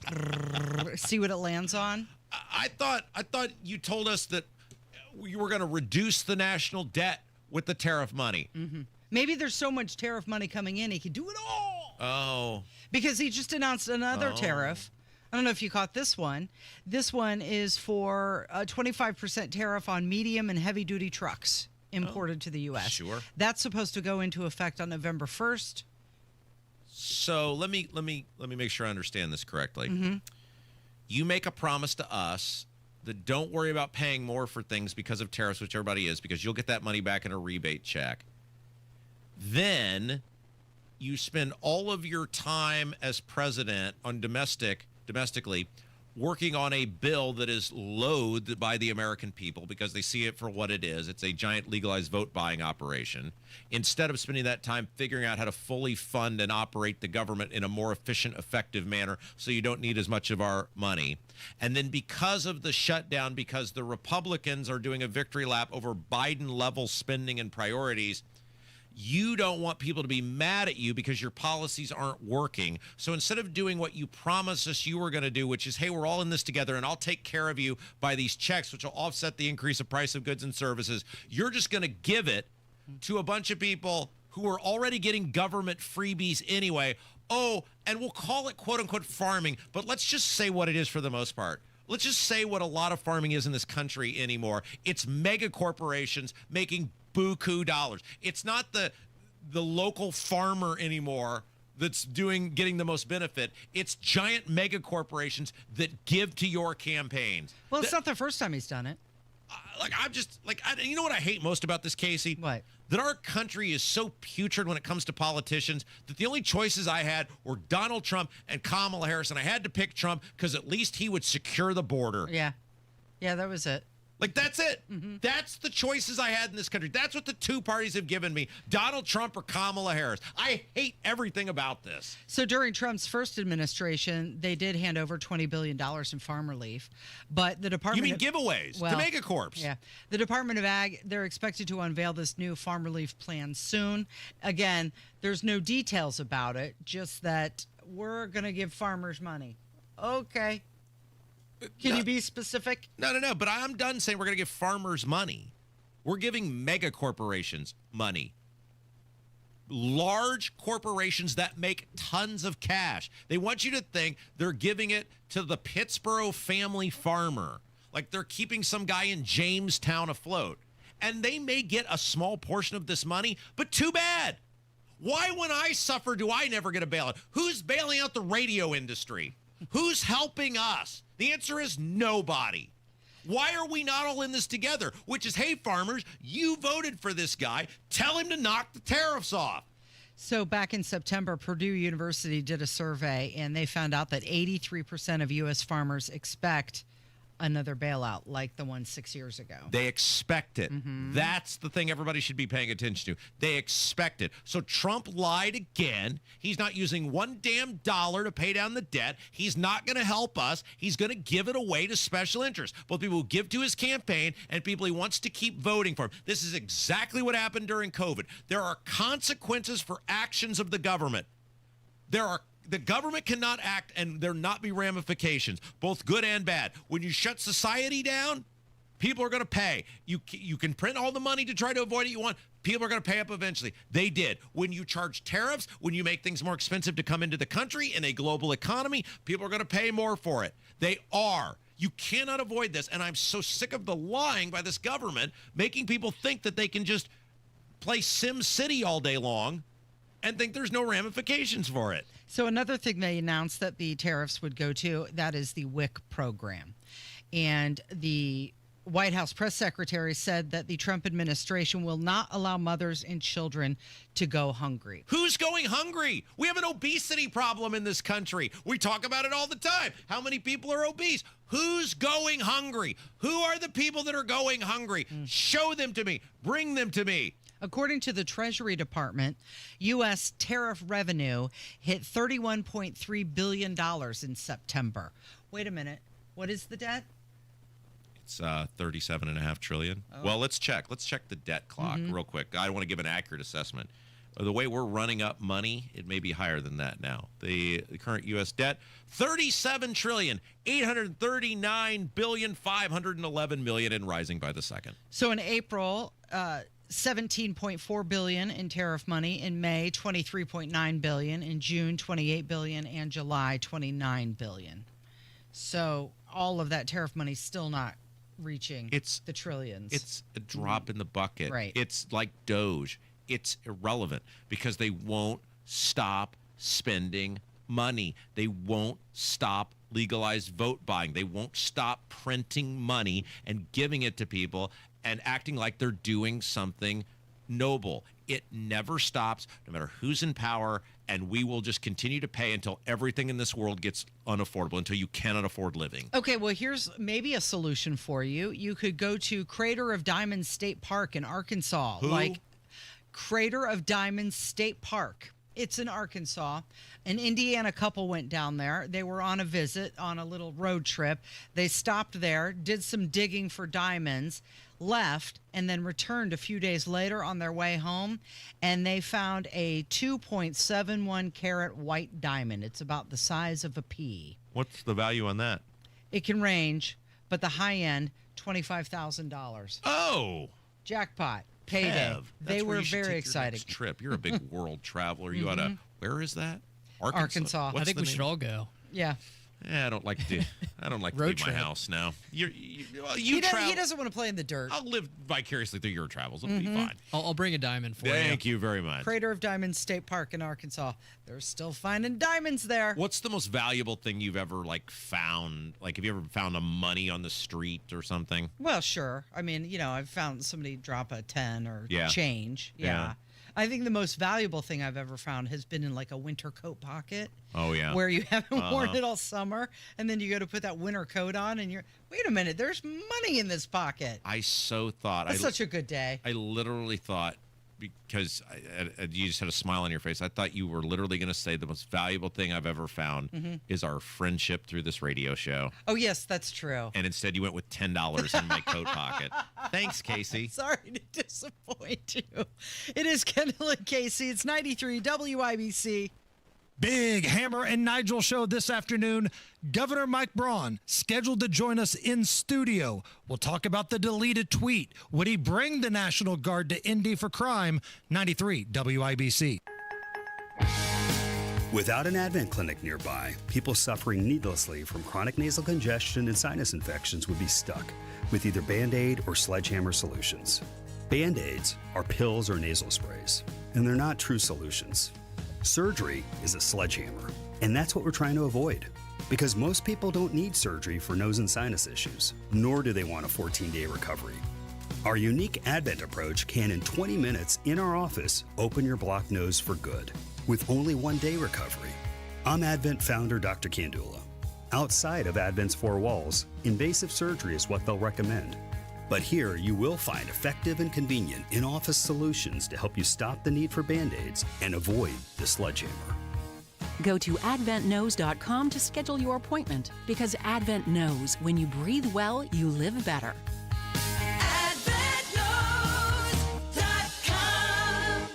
see what it lands on. I thought you told us that you were going to reduce the national debt with the tariff money. Mm-hmm. Maybe there's so much tariff money coming in, he could do it all. Oh. Because he just announced another tariff. I don't know if you caught this one. This one is for a 25% tariff on medium and heavy duty trucks imported to the U.S. Sure. That's supposed to go into effect on November 1st. So let me make sure I understand this correctly. Mm-hmm. You make a promise to us that don't worry about paying more for things because of tariffs, which everybody is, because you'll get that money back in a rebate check. Then you spend all of your time as president on domestically working on a bill that is loathed by the American people because they see it for what it is. It's a giant legalized vote buying operation. Instead of spending that time figuring out how to fully fund and operate the government in a more efficient, effective manner so you don't need as much of our money. And then because of the shutdown, because the Republicans are doing a victory lap over Biden-level spending and priorities, you don't want people to be mad at you because your policies aren't working. So instead of doing what you promised us you were going to do, which is, hey, we're all in this together and I'll take care of you by these checks, which will offset the increase of price of goods and services, you're just going to give it to a bunch of people who are already getting government freebies anyway. Oh, and we'll call it quote unquote farming, but let's just say what it is for the most part. Let's just say what a lot of farming is in this country anymore. It's mega corporations making buku dollars. It's not the local farmer anymore that's getting the most benefit. It's giant mega corporations that give to your campaigns. Well, it's not the first time he's done it. You know what I hate most about this, Casey? What? That our country is so putrid when it comes to politicians that the only choices I had were Donald Trump and Kamala Harris, and I had to pick Trump because at least he would secure the border. Yeah, that was it. That's it. That's the choices I had in this country. That's what the two parties have given me, Donald Trump or Kamala Harris. I hate everything about this. So during Trump's first administration, they did hand over $20 billion in farm relief. But the Department You mean giveaways to megacorps? Yeah. The Department of Ag, they're expected to unveil this new farm relief plan soon. Again, there's no details about it, just that we're going to give farmers money. Okay. Can you be specific? No. But I'm done saying we're going to give farmers money. We're giving mega corporations money. Large corporations that make tons of cash. They want you to think they're giving it to the Pittsburgh family farmer. Like they're keeping some guy in Jamestown afloat. And they may get a small portion of this money, but too bad. Why, when I suffer, do I never get a bailout? Who's bailing out the radio industry? Who's helping us? The answer is nobody. Why are we not all in this together? Which is, hey, farmers, you voted for this guy. Tell him to knock the tariffs off. So back in September, Purdue University did a survey, and they found out that 83% of U.S. farmers expect another bailout like the one 6 years ago. They expect it. That's the thing everybody should be paying attention to. They expect it. So Trump lied again. He's not using one damn dollar to pay down the debt. He's not going to help us. He's going to give it away to special interests, both people who give to his campaign and people he wants to keep voting for him. This is exactly what happened during COVID. There are consequences for actions of the government. The government cannot act and there not be ramifications, both good and bad. When you shut society down, people are going to pay. You can print all the money to try to avoid it you want. People are going to pay up eventually. They did. When you charge tariffs, when you make things more expensive to come into the country in a global economy, people are going to pay more for it. They are. You cannot avoid this. And I'm so sick of the lying by this government, making people think that they can just play Sim City all day long and think there's no ramifications for it. So another thing they announced that the tariffs would go to, that is the WIC program. And the White House press secretary said that the Trump administration will not allow mothers and children to go hungry. Who's going hungry? We have an obesity problem in this country. We talk about it all the time. How many people are obese? Who's going hungry? Who are the people that are going hungry? Show them to me. Bring them to me. According to the Treasury Department, U.S. tariff revenue hit $31.3 billion in September. Wait a minute. What is the debt? It's $37.5 trillion. Oh. Well, let's check. Let's check the debt clock real quick. I don't want to give an accurate assessment. The way we're running up money, it may be higher than that now. The current U.S. debt, $37,839,511,000,000 and rising by the second. So in April, $17.4 billion in tariff money. In May, $23.9 billion. In June, $28 billion. And July, $29 billion. So all of that tariff money is still not reaching the trillions. It's a drop in the bucket. Right. It's like Doge. It's irrelevant because they won't stop spending money. They won't stop legalized vote buying. They won't stop printing money and giving it to people and acting like they're doing something noble. It never stops, no matter who's in power, and we will just continue to pay until everything in this world gets unaffordable, until you cannot afford living. Okay, well, here's maybe a solution for you. You could go to Crater of Diamonds State Park in Arkansas. Who? Crater of Diamonds State Park. It's in Arkansas. An Indiana couple went down there. They were on a visit, on a little road trip. They stopped there, did some digging for diamonds, left, and then returned a few days later on their way home, and they found a 2.71 carat white diamond. It's about the size of a pea. What's the value on that? It can range, but the high end, $25,000. Oh! Jackpot. Payday. That's They where were you should very take your excited. next trip. You're a big world traveler. You ought to. Where is that? Arkansas. What's I think the we name? should all go. Yeah. I don't like to. I don't like to Road leave my trip. house now. You He travel. doesn't want to play in the dirt. I'll live vicariously through your travels. It'll be fine. I'll bring a diamond for you. Thank you very much. Crater of Diamonds State Park in Arkansas. They're still finding diamonds there. What's the most valuable thing you've ever found? Like, have you ever found a money on the street or something? Well, sure. I mean, I've found somebody drop a 10 or Yeah. change. Yeah. I think the most valuable thing I've ever found has been in like a winter coat pocket. Oh, yeah. Where you haven't worn it all summer, and then you go to put that winter coat on, and wait a minute, there's money in this pocket. I so thought. That's such a good day. I literally thought, because you just had a smile on your face, I thought you were literally going to say the most valuable thing I've ever found is our friendship through this radio show. Oh, yes, that's true. And instead you went with $10 in my coat pocket. Thanks, Casey. Sorry to disappoint you. It is Kendall and Casey. It's 93 WIBC. Big Hammer and Nigel show this afternoon. Governor Mike Braun scheduled to join us in studio. We'll talk about the deleted tweet. Would he bring the National Guard to Indy for crime? 93 WIBC. Without an Advent clinic nearby, people suffering needlessly from chronic nasal congestion and sinus infections would be stuck with either Band-Aid or Sledgehammer solutions. Band-Aids are pills or nasal sprays, and they're not true solutions. Surgery is a sledgehammer, and that's what we're trying to avoid. Because most people don't need surgery for nose and sinus issues, nor do they want a 14-day recovery. Our unique Advent approach can, in 20 minutes in our office, open your blocked nose for good, with only 1-day recovery. I'm Advent founder Dr. Kandula. Outside of Advent's four walls, invasive surgery is what they'll recommend. But here you will find effective and convenient in-office solutions to help you stop the need for Band-Aids and avoid the sledgehammer. Go to adventknows.com to schedule your appointment, because Advent knows when you breathe well, you live better.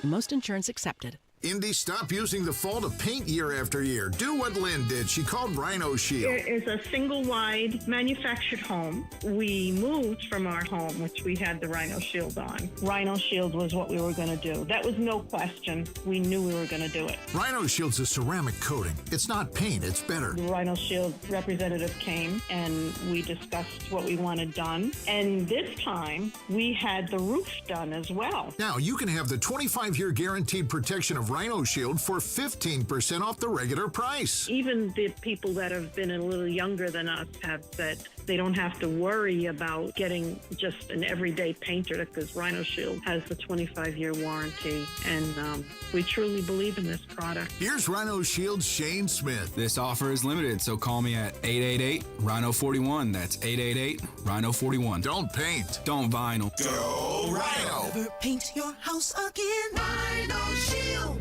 Most insurance accepted. Indy, stop using the fall to paint year after year. Do what Lynn did. She called Rhino Shield. It is a single-wide manufactured home. We moved from our home, which we had the Rhino Shield on. Rhino Shield was what we were going to do. That was no question. We knew we were going to do it. Rhino Shield's a ceramic coating. It's not paint, it's better. The Rhino Shield representative came, and we discussed what we wanted done. And this time, we had the roof done as well. Now, you can have the 25-year guaranteed protection of Rhino Shield for 15% off the regular price. Even the people that have been a little younger than us have said they don't have to worry about getting just an everyday painter, because Rhino Shield has the 25-year warranty, and we truly believe in this product. Here's Rhino Shield's Shane Smith. This offer is limited, so call me at 888-RHINO-41. That's 888-RHINO-41. Don't paint. Don't vinyl. Go Rhino. Never paint your house again. Rhino Shield.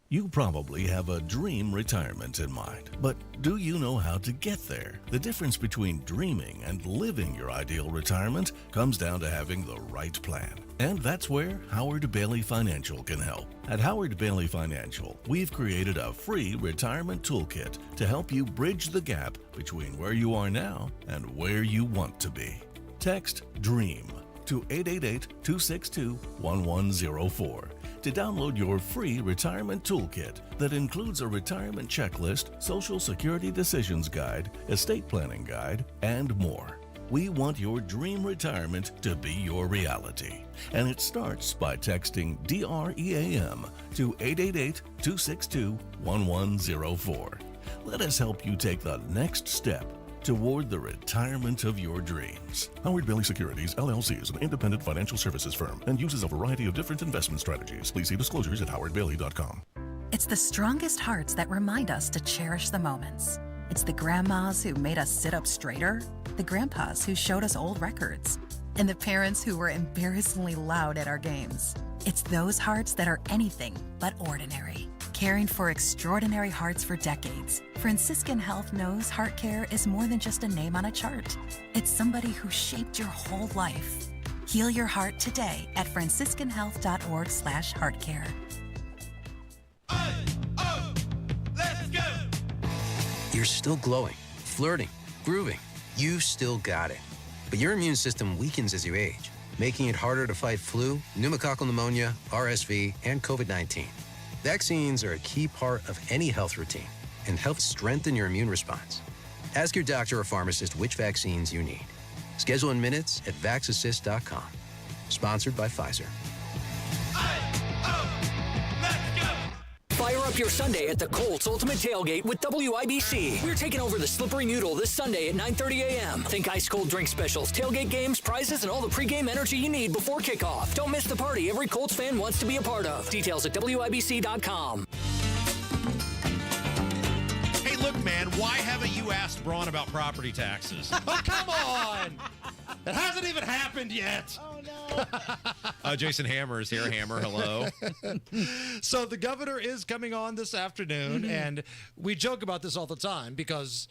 You probably have a dream retirement in mind, but do you know how to get there? The difference between dreaming and living your ideal retirement comes down to having the right plan. And that's where Howard Bailey Financial can help. At Howard Bailey Financial, we've created a free retirement toolkit to help you bridge the gap between where you are now and where you want to be. Text DREAM to 888-262-1104 to download your free retirement toolkit that includes a retirement checklist, Social Security decisions guide, estate planning guide, and more. We want your dream retirement to be your reality. And it starts by texting DREAM to 888-262-1104. Let us help you take the next step toward the retirement of your dreams. Howard Bailey Securities, LLC is an independent financial services firm and uses a variety of different investment strategies. Please see disclosures at howardbailey.com. It's the strongest hearts that remind us to cherish the moments. It's the grandmas who made us sit up straighter, the grandpas who showed us old records, and the parents who were embarrassingly loud at our games. It's those hearts that are anything but ordinary. Caring for extraordinary hearts for decades, Franciscan Health knows heart care is more than just a name on a chart. It's somebody who shaped your whole life. Heal your heart today at franciscanhealth.org/heartcare. You're still glowing, flirting, grooving. You still got it. But your immune system weakens as you age, making it harder to fight flu, pneumococcal pneumonia, RSV, and COVID-19. Vaccines are a key part of any health routine and help strengthen your immune response. Ask your doctor or pharmacist which vaccines you need. Schedule in minutes at vaxassist.com. Sponsored by Pfizer. Fire up your Sunday at the Colts Ultimate Tailgate with WIBC. We're taking over the Slippery Noodle this Sunday at 9:30 a.m. Think ice cold drink specials, tailgate games, prizes, and all the pregame energy you need before kickoff. Don't miss the party every Colts fan wants to be a part of. Details at WIBC.com. Hey, look, man, why haven't you asked Braun about property taxes? Oh, come on! It hasn't even happened yet. Oh, no. Jason Hammer is here. Hammer, hello. So the governor is coming on this afternoon, and we joke about this all the time because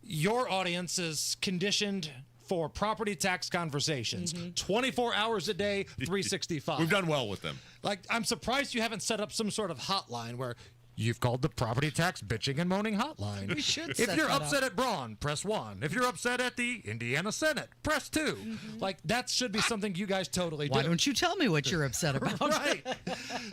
your audience is conditioned for property tax conversations 24 hours a day, 365. We've done well with them. Like, I'm surprised you haven't set up some sort of hotline where you've called the property tax bitching and moaning hotline. We should If set you're that upset up. at Braun, press 1. If you're upset at the Indiana Senate, press 2. Like, that should be something you guys totally do. Why don't you tell me what you're upset about? Right.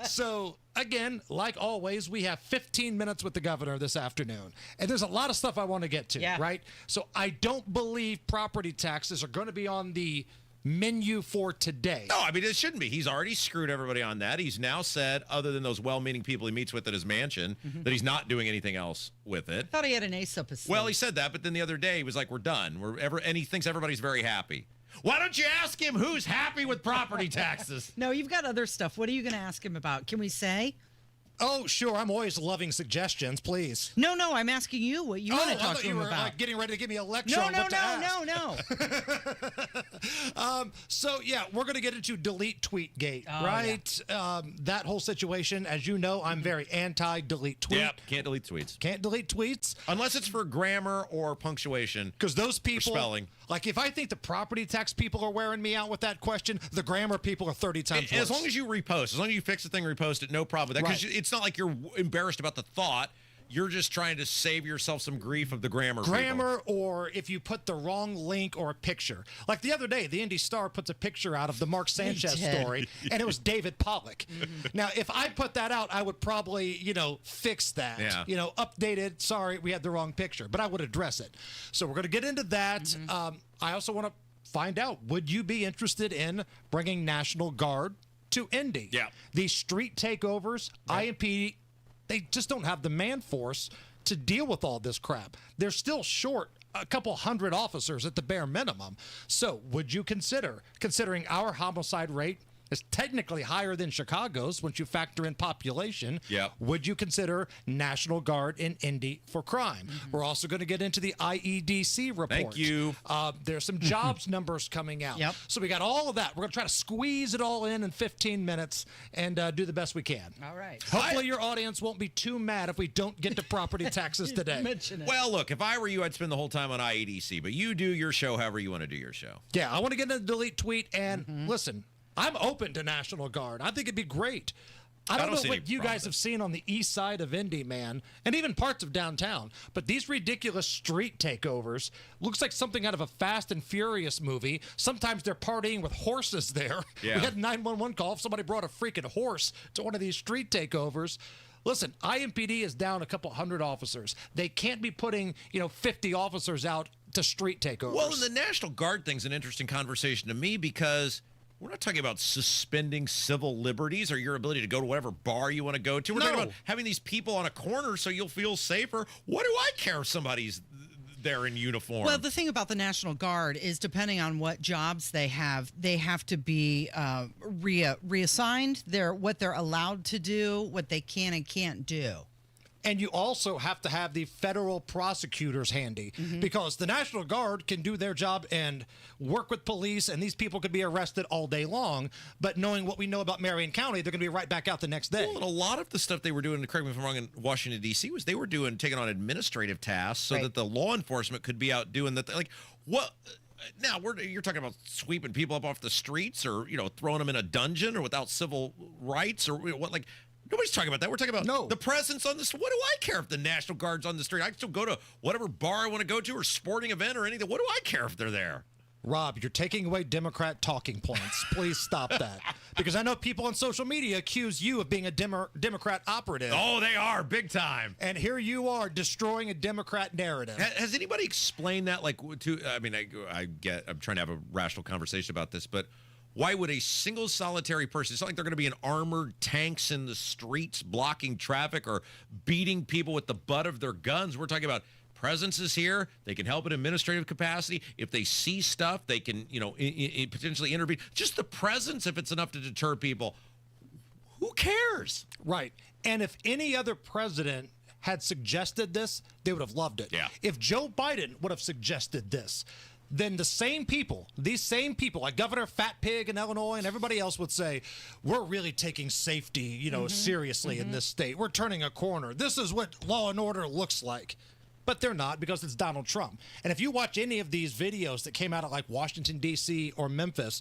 So, again, like always, we have 15 minutes with the governor this afternoon. And there's a lot of stuff I want to get to, right? So I don't believe property taxes are going to be on the menu for today. No, I mean, it shouldn't be. He's already screwed everybody on that. He's now said, other than those well-meaning people he meets with at his mansion, that he's not doing anything else with it. I thought he had an ace up his sleeve. Well, he said that, but then the other day he was like, we're done. And he thinks everybody's very happy. Why don't you ask him who's happy with property taxes? No, you've got other stuff. What are you going to ask him about? Can we say? Oh, sure. I'm always loving suggestions, please. No, I'm asking you what you want to talk to him about. Like getting ready to give me a lecture No. on what to ask. So, yeah, we're going to get into delete tweet gate, right? Yeah. That whole situation, as you know, I'm very anti-delete tweet. Yep, can't delete tweets. Can't delete tweets. Unless it's for grammar or punctuation. Because those people, or spelling. Like if I think the property tax people are wearing me out with that question, the grammar people are 30 times worse. As long as you repost, as long as you fix the thing, repost it, no problem with that. Because it's not like you're embarrassed about the thought. You're just trying to save yourself some grief of the grammar people. Or if you put the wrong link or a picture. Like the other day, the Indy Star puts a picture out of the Mark Sanchez story, and it was David Pollock. Now, if I put that out, I would probably, fix that. Yeah. Update it. Sorry, we had the wrong picture. But I would address it. So we're going to get into that. I also want to find out, would you be interested in bringing National Guard to Indy? Yeah. These street takeovers, IMPD, they just don't have the man force to deal with all this crap. They're still short a couple hundred officers at the bare minimum. So would you considering our homicide rate is technically higher than Chicago's once you factor in population, would you consider National Guard in Indy for crime? We're also going to get into the IEDC report. Thank you. There's some jobs numbers coming out. So we got all of that. We're going to try to squeeze it all in 15 minutes and do the best we can. All right. Hopefully your audience won't be too mad if we don't get to property taxes today. Well, look, if I were you, I'd spend the whole time on IEDC, but you do your show however you want to do your show. Yeah, I want to get into the delete tweet, and listen, I'm open to National Guard. I think it'd be great. I don't know what you guys have seen on the east side of Indy, man, and even parts of downtown, but these ridiculous street takeovers looks like something out of a Fast and Furious movie. Sometimes they're partying with horses there. Yeah. We had a 911 call if somebody brought a freaking horse to one of these street takeovers. Listen, IMPD is down a couple hundred officers. They can't be putting, 50 officers out to street takeovers. Well, and the National Guard thing's an interesting conversation to me because we're not talking about suspending civil liberties or your ability to go to whatever bar you want to go to. We're talking about having these people on a corner so you'll feel safer. What do I care if somebody's there in uniform. Well, the thing about the National Guard is depending on what jobs they have to be reassigned. What they're allowed to do, what they can and can't do. And you also have to have the federal prosecutors handy because the National Guard can do their job and work with police, and these people could be arrested all day long. But knowing what we know about Marion County, they're going to be right back out the next day. Well, and a lot of the stuff they were doing, correct me if I'm wrong, in Washington, D.C., was they were taking on administrative tasks so that the law enforcement could be out doing that. Like, what? Now, you're talking about sweeping people up off the streets or, throwing them in a dungeon or without civil rights or what, like... Nobody's talking about that. We're talking about the presence on the street. What do I care if the National Guard's on the street? I can still go to whatever bar I want to go to or sporting event or anything. What do I care if they're there? Rob, you're taking away Democrat talking points. Please stop that. Because I know people on social media accuse you of being a Democrat operative. Oh, they are, big time. And here you are destroying a Democrat narrative. Has anybody explained that? I'm trying to have a rational conversation about this, but why would a single solitary person, it's not like they're going to be in armored tanks in the streets blocking traffic or beating people with the butt of their guns. We're talking about presence is here. They can help in administrative capacity. If they see stuff, they can, potentially intervene. Just the presence, if it's enough to deter people, who cares? Right. And if any other president had suggested this, they would have loved it. Yeah. If Joe Biden would have suggested this, then these same people, like Governor Fat Pig in Illinois and everybody else would say, we're really taking safety, seriously in this state. We're turning a corner. This is what law and order looks like. But they're not because it's Donald Trump. And if you watch any of these videos that came out of like Washington, D.C. or Memphis,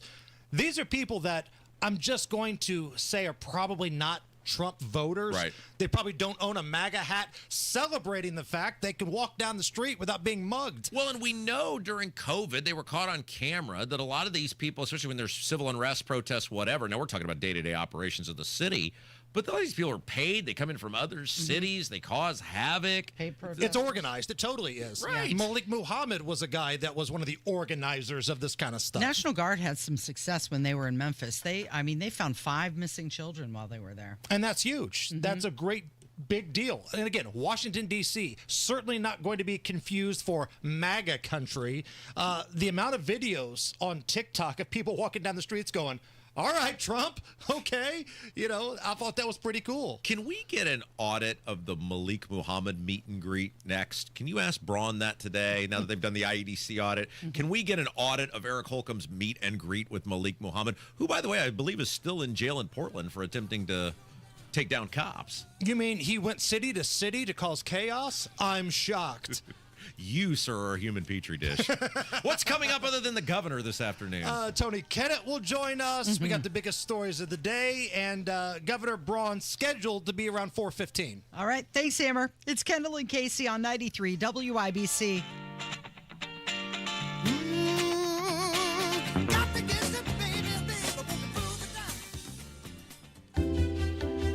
these are people that I'm just going to say are probably not Trump voters. Right. They probably don't own a MAGA hat, celebrating the fact they can walk down the street without being mugged. Well, and we know during COVID, they were caught on camera that a lot of these people, especially when there's civil unrest, protests, whatever. Now we're talking about day-to-day operations of the city. But a lot of these people are paid. They come in from other cities. They cause havoc. It's organized. It totally is. Right. Malik Muhammad was a guy that was one of the organizers of this kind of stuff. National Guard had some success when they were in Memphis. They found 5 missing children while they were there. And that's huge. That's a great big deal. And again, Washington, D.C., certainly not going to be confused for MAGA country. The amount of videos on TikTok of people walking down the streets going, all right, Trump, okay. I thought that was pretty cool. Can we get an audit of the Malik Muhammad meet and greet next? Can you ask Braun that today, now that they've done the IEDC audit? Can we get an audit of Eric Holcomb's meet and greet with Malik Muhammad, who, by the way, I believe is still in jail in Portland for attempting to take down cops? You mean he went city to city to cause chaos? I'm shocked. You, sir, are a human petri dish. What's coming up other than the governor this afternoon? Tony Kennett will join us. We got the biggest stories of the day, and Governor Braun scheduled to be around 4:15. All right. Thanks, Hammer. It's Kendall and Casey on 93 WIBC.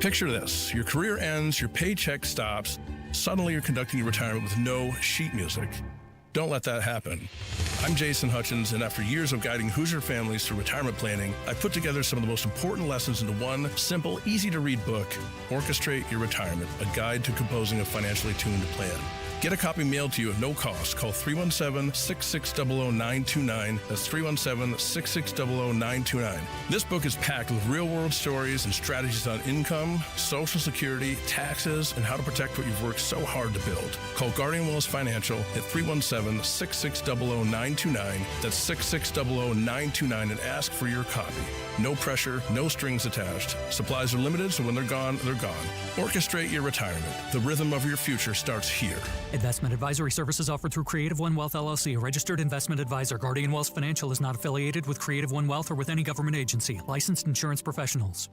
Picture this. Your career ends, your paycheck stops. Suddenly, you're conducting your retirement with no sheet music. Don't let that happen. I'm Jason Hutchins, and after years of guiding Hoosier families through retirement planning, I put together some of the most important lessons into one simple, easy-to-read book, Orchestrate Your Retirement, a guide to composing a financially tuned plan. Get a copy mailed to you at no cost. Call 317-660-0929. That's 317-660-0929. This book is packed with real-world stories and strategies on income, Social Security, taxes, and how to protect what you've worked so hard to build. Call Guardian Wells Financial at 317-660-0929. That's 660-0929 and ask for your copy. No pressure, no strings attached. Supplies are limited, so when they're gone, they're gone. Orchestrate your retirement. The rhythm of your future starts here. Investment advisory services offered through Creative One Wealth LLC, a registered investment advisor. Guardian Wells Financial is not affiliated with Creative One Wealth or with any government agency. Licensed insurance professionals.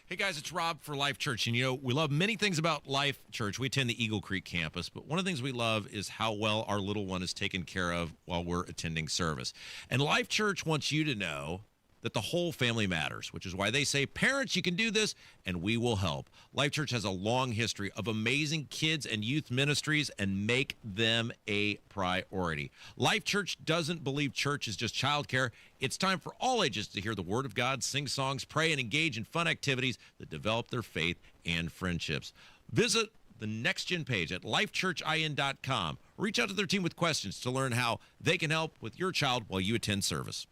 Hey guys, it's Rob for Life Church. And we love many things about Life Church. We attend the Eagle Creek campus, but one of the things we love is how well our little one is taken care of while we're attending service. And Life Church wants you to know that the whole family matters, which is why they say, parents, you can do this, and we will help. Life Church has a long history of amazing kids and youth ministries, and make them a priority. Life Church doesn't believe church is just childcare. It's time for all ages to hear the Word of God, sing songs, pray, and engage in fun activities that develop their faith and friendships. Visit the Next Gen page at lifechurchin.com, Reach out to their team with questions to learn how they can help with your child while you attend service.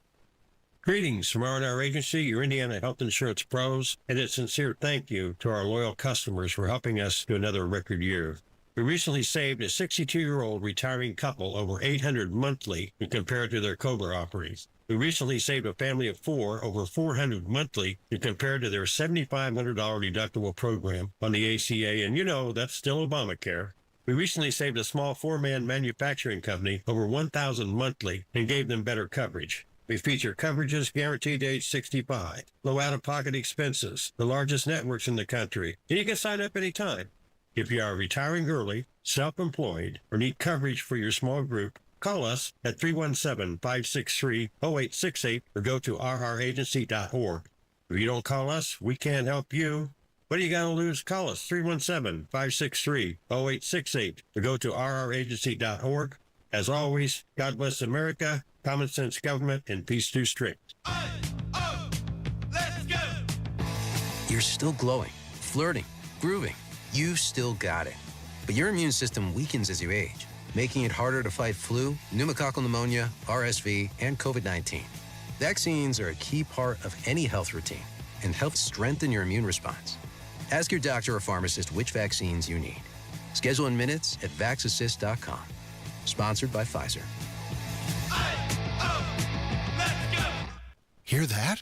Greetings from R&R Agency, your Indiana health insurance pros, and a sincere thank you to our loyal customers for helping us to another record year. We recently saved a 62-year-old retiring couple over $800 monthly when compared to their COBRA offerings. We recently saved a family of 4 over $400 monthly when compared to their $7,500 deductible program on the ACA, and you know that's still Obamacare. We recently saved a small 4-man manufacturing company over $1,000 monthly and gave them better coverage. We feature coverages guaranteed to age 65, low out-of-pocket expenses, the largest networks in the country, and you can sign up anytime. If you are retiring early, self-employed, or need coverage for your small group, call us at 317-563-0868 or go to rragency.org. If you don't call us, we can't help you. What are you going to lose? Call us 317-563-0868 or go to rragency.org. As always, God bless America, common sense government, and peace through strict. Let's go! You're still glowing, flirting, grooving. You still got it. But your immune system weakens as you age, making it harder to fight flu, pneumococcal pneumonia, RSV, and COVID-19. Vaccines are a key part of any health routine and help strengthen your immune response. Ask your doctor or pharmacist which vaccines you need. Schedule in minutes at vaxassist.com. Sponsored by Pfizer. Hear that?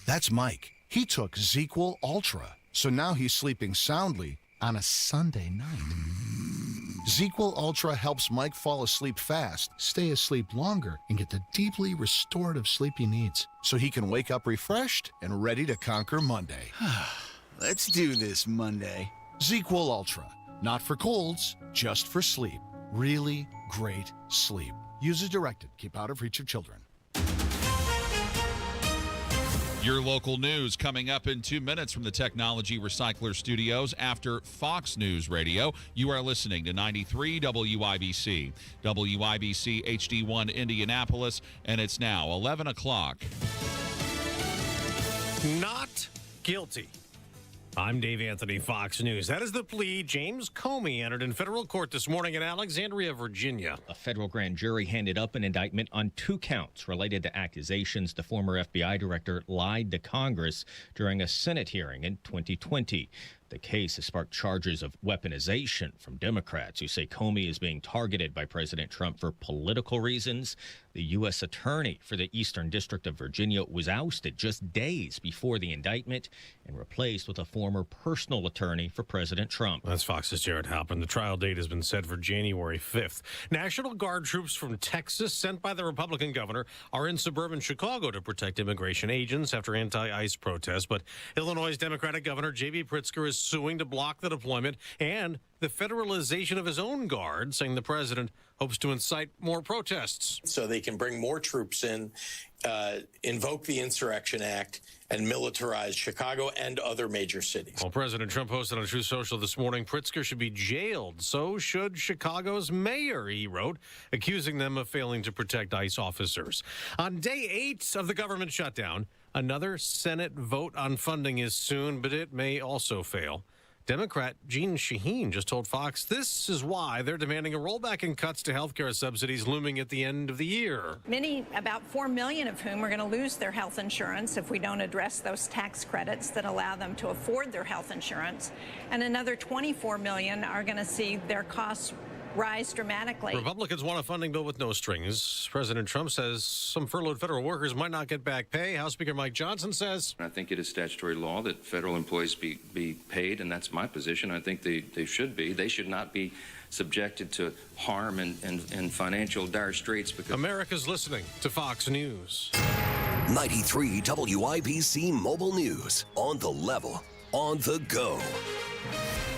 That's Mike. He took ZQL Ultra, so now he's sleeping soundly on a Sunday night. ZQL Ultra helps Mike fall asleep fast, stay asleep longer, and get the deeply restorative sleep he needs, so he can wake up refreshed and ready to conquer Monday. Let's do this Monday. ZQL Ultra. Not for colds, just for sleep. Really great sleep. Use as directed. Keep out of reach of children. Your local news coming up in 2 minutes from the Technology Recycler Studios after Fox News Radio. You are listening to 93 WIBC. WIBC HD1 Indianapolis, and it's now 11 o'clock. Not guilty. I'm Dave Anthony, Fox News. That is the plea James Comey entered in federal court this morning in Alexandria, Virginia. A federal grand jury handed up an indictment on 2 counts related to accusations the former FBI director lied to Congress during a Senate hearing in 2020. The case has sparked charges of weaponization from Democrats who say Comey is being targeted by President Trump for political reasons. The U.S. attorney for the Eastern District of Virginia was ousted just days before the indictment and replaced with a former personal attorney for President Trump. That's Fox's Jared Halpern. The trial date has been set for January 5th. National Guard troops from Texas sent by the Republican governor are in suburban Chicago to protect immigration agents after anti-ICE protests. But Illinois' Democratic Governor J.B. Pritzker is suing to block the deployment and the federalization of his own guard, saying the president hopes to incite more protests. So they can bring more troops in, invoke the Insurrection Act, and militarize Chicago and other major cities. Well, President Trump posted on Truth Social this morning, Pritzker should be jailed. So should Chicago's mayor, he wrote, accusing them of failing to protect ICE officers. On day 8 of the government shutdown, another Senate vote on funding is soon, but it may also fail. Democrat Jeanne Shaheen just told Fox this is why they're demanding a rollback in cuts to health care subsidies looming at the end of the year. Many, about 4 million of whom are going to lose their health insurance if we don't address those tax credits that allow them to afford their health insurance. And another 24 million are going to see their costs rise dramatically. Republicans want a funding bill with no strings. President Trump says some furloughed federal workers might not get back pay. House Speaker Mike Johnson says, I think it is statutory law that federal employees be paid, and that's my position. I think they should be. They should not be subjected to harm and financial dire straits. Because America's listening to Fox News. 93 WIBC Mobile News. On the level, on the go.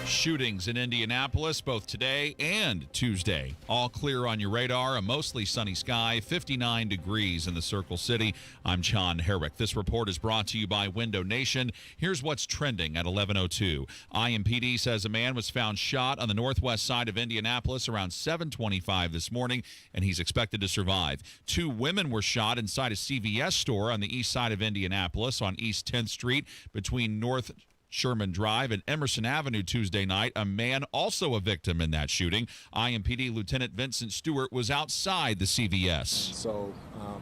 Shootings in Indianapolis both today and Tuesday. All clear on your radar. A mostly sunny sky, 59 degrees in the Circle City. I'm John Herrick. This report is brought to you by Window Nation. Here's what's trending at 11:02. IMPD says a man was found shot on the northwest side of Indianapolis around 7:25 this morning, and he's expected to survive. 2 women were shot inside a CVS store on the east side of Indianapolis on East 10th Street between North Sherman Drive and Emerson Avenue Tuesday night. A man also a victim in that shooting. IMPD Lieutenant Vincent Stewart was outside the CVS. So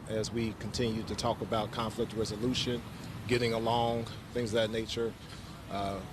as we continue to talk about conflict resolution, getting along, things of that nature,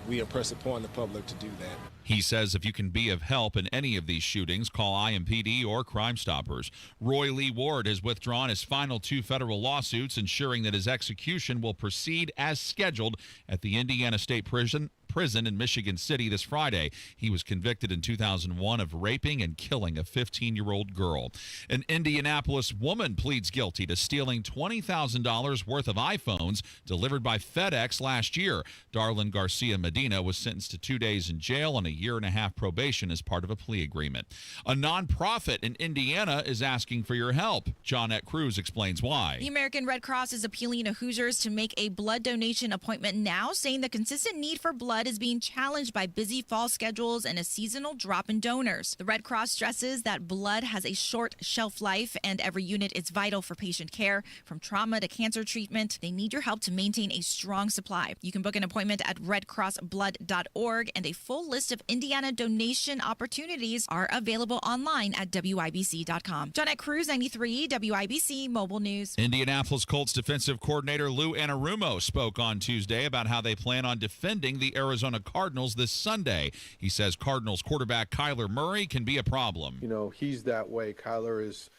we impress upon the public to do that. He says if you can be of help in any of these shootings, call IMPD or Crime Stoppers. Roy Lee Ward has withdrawn his final 2 federal lawsuits, ensuring that his execution will proceed as scheduled at the Indiana State Prison in Michigan City this Friday. He was convicted in 2001 of raping and killing a 15-year-old girl. An Indianapolis woman pleads guilty to stealing $20,000 worth of iPhones delivered by FedEx last year. Darlene Garcia Medina was sentenced to 2 days in jail and a 1.5-year probation as part of a plea agreement. A nonprofit in Indiana is asking for your help. Johnette Cruz explains why. The American Red Cross is appealing to Hoosiers to make a blood donation appointment now, saying the consistent need for blood is being challenged by busy fall schedules and a seasonal drop in donors. The Red Cross stresses that blood has a short shelf life and every unit is vital for patient care. From trauma to cancer treatment, they need your help to maintain a strong supply. You can book an appointment at redcrossblood.org, and a full list of Indiana donation opportunities are available online at WIBC.com. Johnette Cruz, 93 WIBC Mobile News. Indianapolis Colts defensive coordinator Lou Anarumo spoke on Tuesday about how they plan on defending the Arizona Cardinals this Sunday. He says Cardinals quarterback Kyler Murray can be a problem. You know, he's that way. Kyler is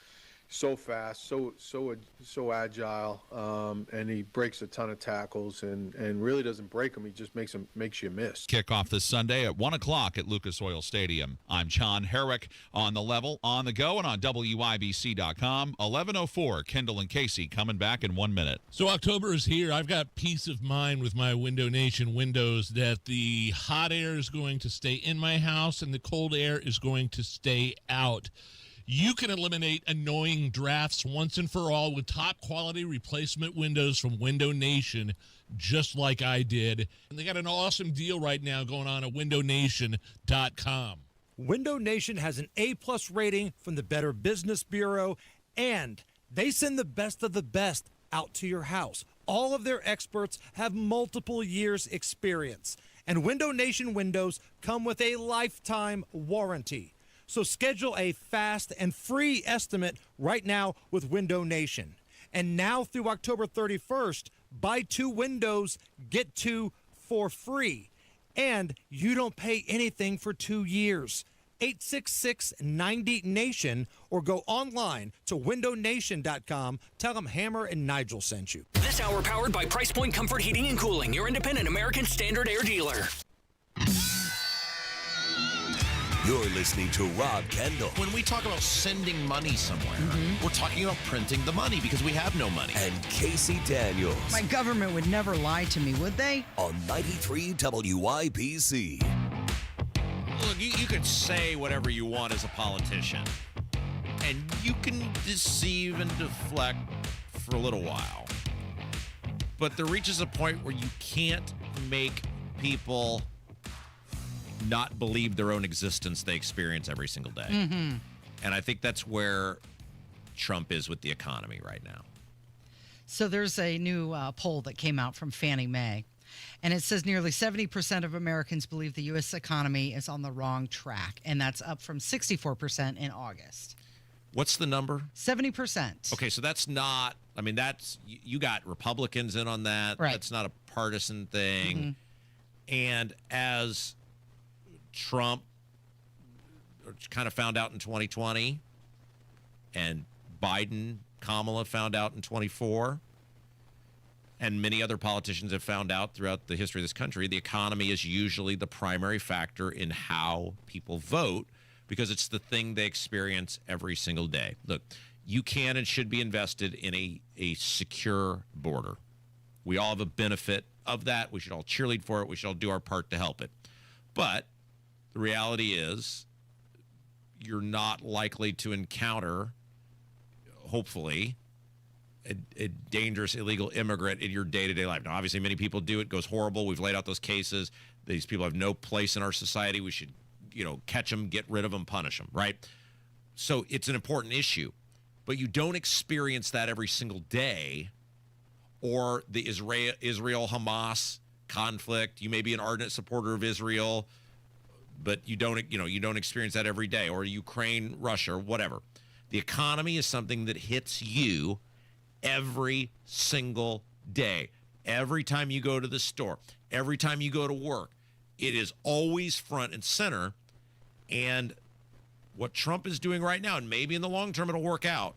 so fast, so agile, and he breaks a ton of tackles and really doesn't break them. He just makes you miss. Kickoff this Sunday at 1 o'clock at Lucas Oil Stadium. I'm John Herrick on the level, on the go, and on WIBC.com. 11:04, Kendall and Casey coming back in 1 minute. So October is here. I've got peace of mind with my Window Nation windows that the hot air is going to stay in my house and the cold air is going to stay out. You can eliminate annoying drafts once and for all with top quality replacement windows from Window Nation, just like I did. And they got an awesome deal right now going on at windownation.com. Window Nation has an A+ rating from the Better Business Bureau, and they send the best of the best out to your house. All of their experts have multiple years experience, and Window Nation windows come with a lifetime warranty. So schedule a fast and free estimate right now with Window Nation. And now through October 31st, buy 2 windows, get 2 for free. And you don't pay anything for 2 years. 866-90-NATION or go online to windownation.com. Tell them Hammer and Nigel sent you. This hour powered by Price Point Comfort Heating and Cooling, your independent American Standard Air dealer. You're listening to Rob Kendall. When we talk about sending money somewhere, we're talking about printing the money because we have no money. And Casey Daniels. My government would never lie to me, would they? On 93 WIBC. Look, you could say whatever you want as a politician, and you can deceive and deflect for a little while. But there reaches a point where you can't make people not believe their own existence they experience every single day. And I think that's where Trump is with the economy right now. So there's a new poll that came out from Fannie Mae, and it says nearly 70% of Americans believe the U.S. economy is on the wrong track, and that's up from 64% in August. What's the number? 70%. Okay, so that's not, I mean, that's, you got Republicans in on that. Right. That's not a partisan thing. And as Trump kind of found out in 2020, and Biden, Kamala found out in 24, and many other politicians have found out throughout the history of this country, the economy is usually the primary factor in how people vote because it's the thing they experience every single day. Look, you can and should be invested in a secure border. We all have a benefit of that. We should all cheerlead for it. We should all do our part to help it. But the reality is you're not likely to encounter, hopefully, a dangerous illegal immigrant in your day-to-day life. Now, obviously, many people do. It goes horrible. We've laid out those cases. These people have no place in our society. We should, catch them, get rid of them, punish them, right? So it's an important issue. But you don't experience that every single day, or the Israel-Hamas conflict. You may be an ardent supporter of Israel, but you don't experience that every day, or Ukraine, Russia, or whatever. The economy is something that hits you every single day. Every time you go to the store, every time you go to work, it is always front and center. And what Trump is doing right now, and maybe in the long term it'll work out,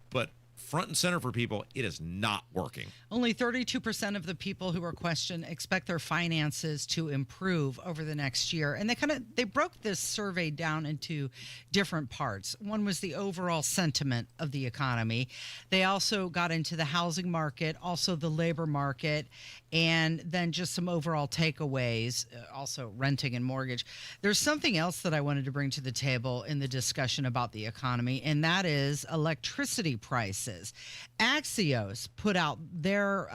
but front and center for people, it is not working. Only 32% of the people who were questioned expect their finances to improve over the next year. And they broke this survey down into different parts. One was the overall sentiment of the economy. They also got into the housing market, also the labor market, and then just some overall takeaways, also renting and mortgage. There's something else that I wanted to bring to the table in the discussion about the economy, and that is electricity prices. Axios put out their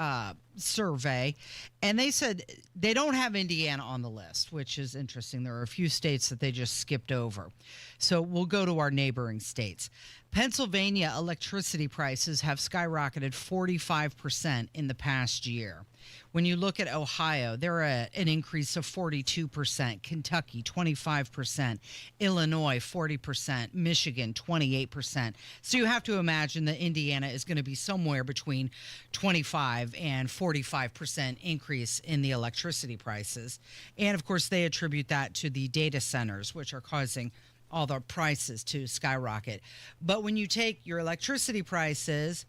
survey, and they said they don't have Indiana on the list, which is interesting. There are a few states that they just skipped over. So we'll go to our neighboring states. Pennsylvania electricity prices have skyrocketed 45% in the past year. When you look at Ohio, they're at an increase of 42%, Kentucky 25%, Illinois 40%, Michigan 28%. So you have to imagine that Indiana is going to be somewhere between 25 and 45% increase in the electricity prices. And of course, they attribute that to the data centers, which are causing all the prices to skyrocket. But when you take your electricity prices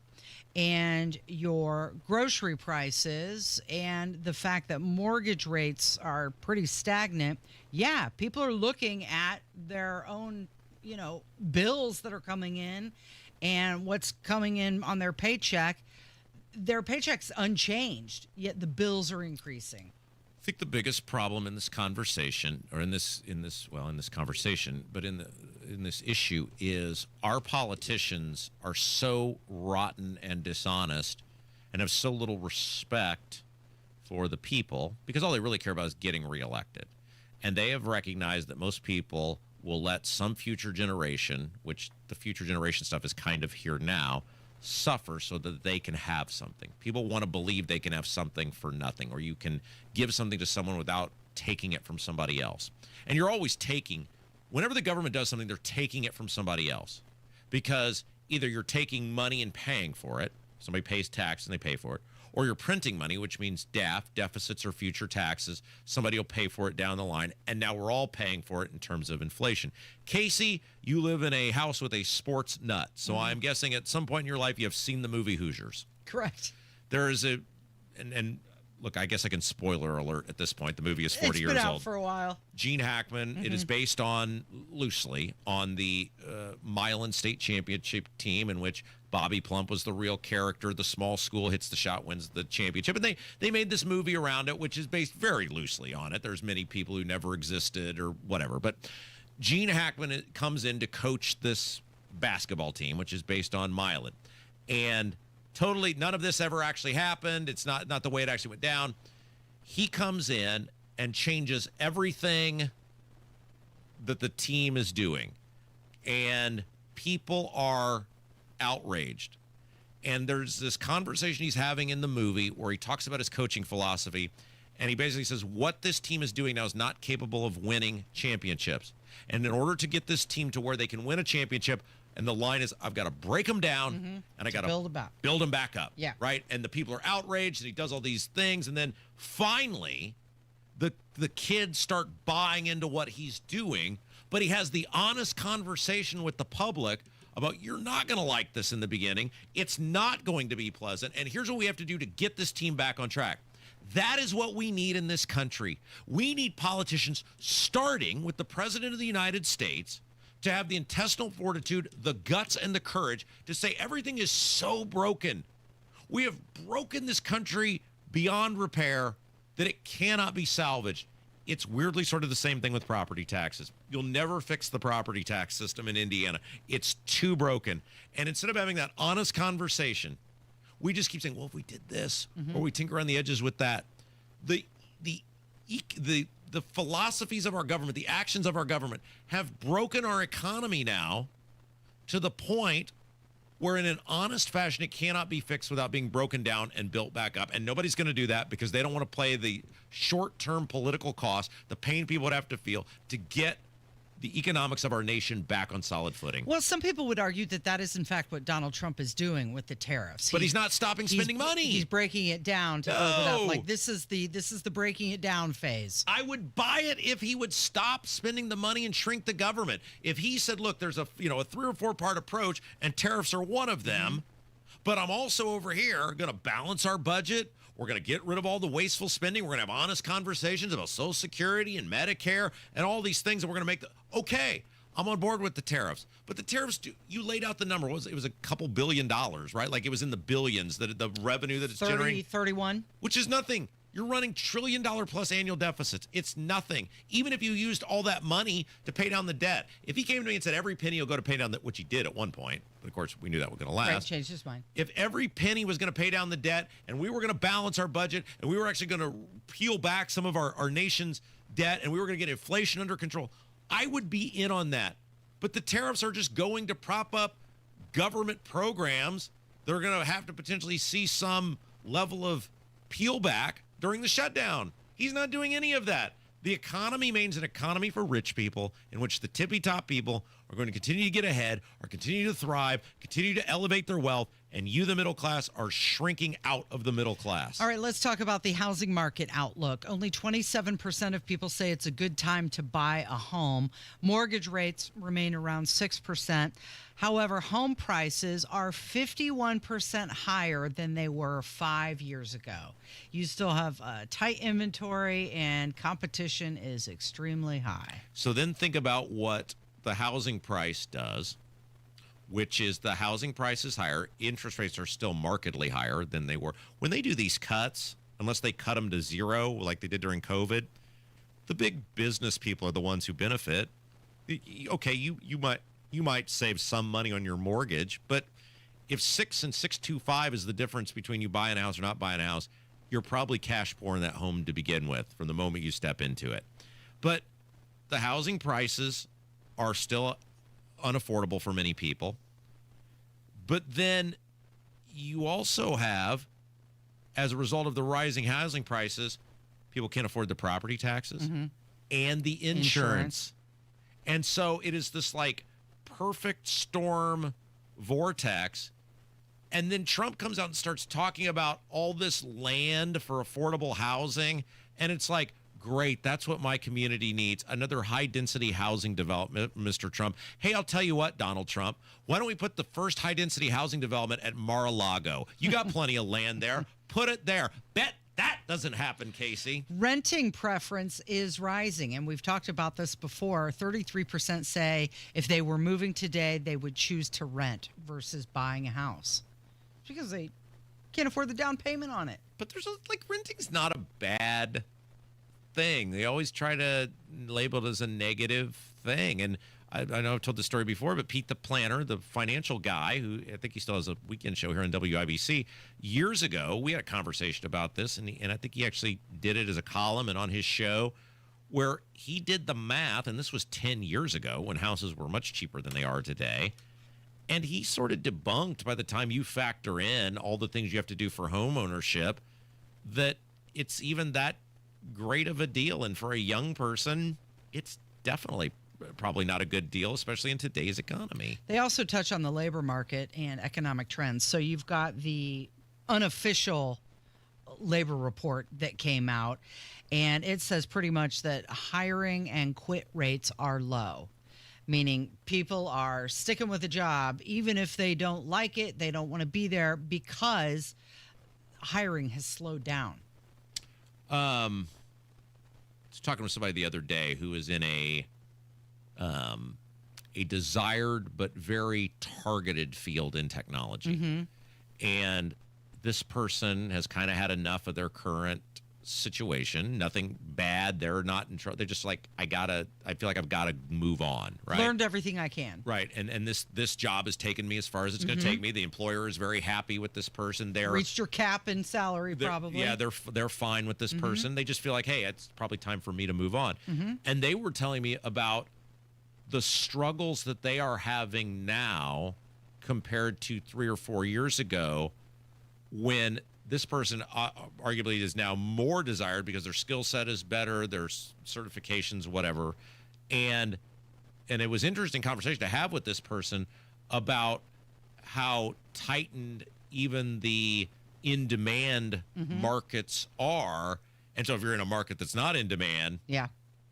and your grocery prices and the fact that mortgage rates are pretty stagnant, yeah, people are looking at their own, bills that are coming in and what's coming in on their paycheck. Their paycheck's unchanged, yet the bills are increasing. I think the biggest problem in this conversation, or in this conversation, but in this issue, is our politicians are so rotten and dishonest and have so little respect for the people, because all they really care about is getting reelected. And they have recognized that most people will let some future generation, which the future generation stuff is kind of here now, suffer so that they can have something. People want to believe they can have something for nothing, or you can give something to someone without taking it from somebody else. And you're always taking, whenever the government does something, they're taking it from somebody else, because either you're taking money and paying for it, somebody pays tax and they pay for it, or you're printing money, which means deficits or future taxes. Somebody will pay for it down the line, and now we're all paying for it in terms of inflation. Casey, you live in a house with a sports nut, so I'm guessing at some point in your life you have seen the movie Hoosiers. Correct. There is and look, I guess I can spoiler alert at this point. The movie is 40 years old. It's been out for a while. Gene Hackman. It is based loosely on the Milan State Championship team, in which Bobby Plump was the real character. The small school hits the shot, wins the championship. And they made this movie around it, which is based very loosely on it. There's many people who never existed or whatever. But Gene Hackman comes in to coach this basketball team, which is based on Milan. And totally none of this ever actually happened. It's not the way it actually went down. He comes in and changes everything that the team is doing. And people are outraged. And there's this conversation he's having in the movie where he talks about his coaching philosophy, and he basically says what this team is doing now is not capable of winning championships. And in order to get this team to where they can win a championship, and the line is, I've got to break them down, and I got to build them back up. Yeah. Right? And the people are outraged, and he does all these things, and then finally the kids start buying into what he's doing, but he has the honest conversation with the public about, you're not going to like this in the beginning. It's not going to be pleasant. And here's what we have to do to get this team back on track. That is what we need in this country. We need politicians, starting with the President of the United States, to have the intestinal fortitude, the guts, and the courage to say everything is so broken. We have broken this country beyond repair that it cannot be salvaged. It's weirdly sort of the same thing with property taxes. You'll never fix the property tax system in Indiana. It's too broken. And instead of having that honest conversation, we just keep saying, well, if we did this, or we tinker around the edges with that, the philosophies of our government, the actions of our government have broken our economy now to the point where in an honest fashion it cannot be fixed without being broken down and built back up. And nobody's going to do that because they don't want to play the short-term political cost, the pain people would have to feel to get the economics of our nation back on solid footing. Well, some people would argue that that is, in fact, what Donald Trump is doing with the tariffs. But he's not stopping spending money. He's breaking it down to open up. Like this is the breaking it down phase. I would buy it if he would stop spending the money and shrink the government. If he said, "Look, there's a 3 or 4 part approach, and tariffs are one of them, but I'm also over here going to balance our budget." We're going to get rid of all the wasteful spending. We're going to have honest conversations about Social Security and Medicare and all these things. And we're going to make okay, I'm on board with the tariffs. But the tariffs, you laid out the number. It was a couple $1 billion, right? Like it was in the billions, that the revenue that it's generating. 31. Which is nothing. You're running $1 trillion plus annual deficits. It's nothing. Even if you used all that money to pay down the debt. If he came to me and said every penny will go to pay down that, which he did at one point, but of course we knew that was going to last. Right, changed his mind. If every penny was going to pay down the debt and we were going to balance our budget and we were actually going to peel back some of our nation's debt and we were going to get inflation under control, I would be in on that. But the tariffs are just going to prop up government programs that are going to have to potentially see some level of peel back during the shutdown. He's not doing any of that. The economy means an economy for rich people in which the tippy top people are going to continue to get ahead, are continue to thrive, continue to elevate their wealth, and you, the middle class, are shrinking out of the middle class. All right, let's talk about the housing market outlook. Only 27% of people say it's a good time to buy a home. Mortgage rates remain around 6%. However, home prices are 51% higher than they were 5 years ago. You still have a tight inventory and competition is extremely high. So then think about what the housing price does, which is the housing price is higher. Interest rates are still markedly higher than they were. When they do these cuts, unless they cut them to zero like they did during COVID, the big business people are the ones who benefit. Okay, you might save some money on your mortgage, but if 6 and 625 is the difference between you buying a house or not buying a house, you're probably cash poor in that home to begin with from the moment you step into it. But the housing prices are still unaffordable for many people. But then you also have, as a result of the rising housing prices, people can't afford the property taxes and the insurance. And so it is this like perfect storm vortex. And then Trump comes out and starts talking about all this land for affordable housing. And it's like, great, that's what my community needs. Another high-density housing development, Mr. Trump. Hey, I'll tell you what, Donald Trump. Why don't we put the first high-density housing development at Mar-a-Lago? You got plenty of land there. Put it there. Bet that doesn't happen, Casey. Renting preference is rising, and we've talked about this before. 33% say if they were moving today, they would choose to rent versus buying a house because they can't afford the down payment on it. But there's renting's not a bad thing. They always try to label it as a negative thing. And I know I've told this story before, but Pete the Planner, the financial guy, who I think he still has a weekend show here on WIBC, years ago, we had a conversation about this, and I think he actually did it as a column and on his show, where he did the math, and this was 10 years ago when houses were much cheaper than they are today. And he sort of debunked, by the time you factor in all the things you have to do for home ownership, that it's even that great of a deal. And for a young person, it's definitely probably not a good deal, especially in today's economy. They also touch on the labor market and economic trends. So you've got the unofficial labor report that came out, and it says pretty much that hiring and quit rates are low, meaning people are sticking with a job even if they don't like it, they don't want to be there because hiring has slowed down. I was talking with somebody the other day who is in a desired but very targeted field in technology. And this person has kind of had enough of their current situation. Nothing bad. They're not in trouble. They're just like, I feel like I've got to move on, right? Learned everything I can. Right. And this job has taken me as far as it's going to take me. The employer is very happy with this person. They're reached your cap in salary, probably. Yeah, they're fine with this person. They just feel like, hey, it's probably time for me to move on. And they were telling me about the struggles that they are having now compared to 3 or 4 years ago, when this person arguably is now more desired because their skill set is better, their certifications, whatever. And it was interesting conversation to have with this person about how tightened even the in-demand markets are. And so if you're in a market that's not in demand, yeah,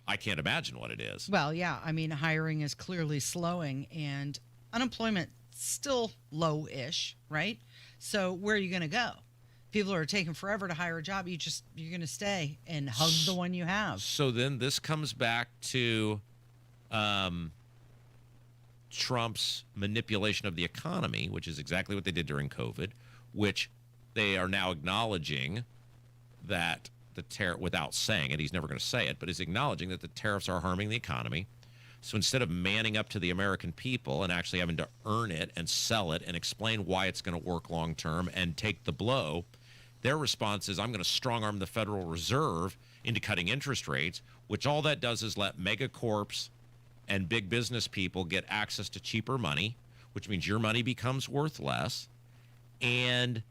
I can't imagine what it is. Well, yeah, I mean, hiring is clearly slowing and unemployment still low-ish, right? So where are you going to go? People are taking forever to hire a job. You're going to stay and hug the one you have. So then this comes back to Trump's manipulation of the economy, which is exactly what they did during COVID, which they are now acknowledging that the tariff, without saying it, he's never going to say it, but is acknowledging that the tariffs are harming the economy. So instead of manning up to the American people and actually having to earn it and sell it and explain why it's going to work long term and take the blow, their response is, I'm going to strong-arm the Federal Reserve into cutting interest rates, which all that does is let megacorps and big business people get access to cheaper money, which means your money becomes worth less. And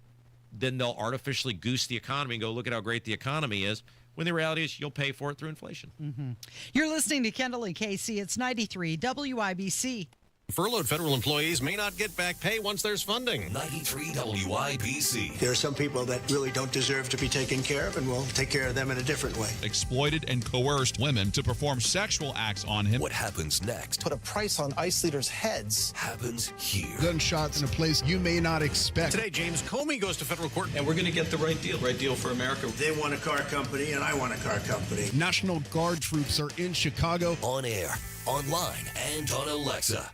then they'll artificially goose the economy and go, look at how great the economy is, when the reality is you'll pay for it through inflation. You're listening to Kendall and Casey. It's 93 WIBC. Furloughed federal employees may not get back pay once there's funding. 93 WIBC. There are some people that really don't deserve to be taken care of, and we'll take care of them in a different way. Exploited and coerced women to perform sexual acts on him. What happens next? Put a price on ICE leaders' heads. Happens here. Gunshots in a place you may not expect. Today, James Comey goes to federal court. And we're going to get the right deal for America. They want a car company, and I want a car company. National Guard troops are in Chicago. On air, online, and on Alexa.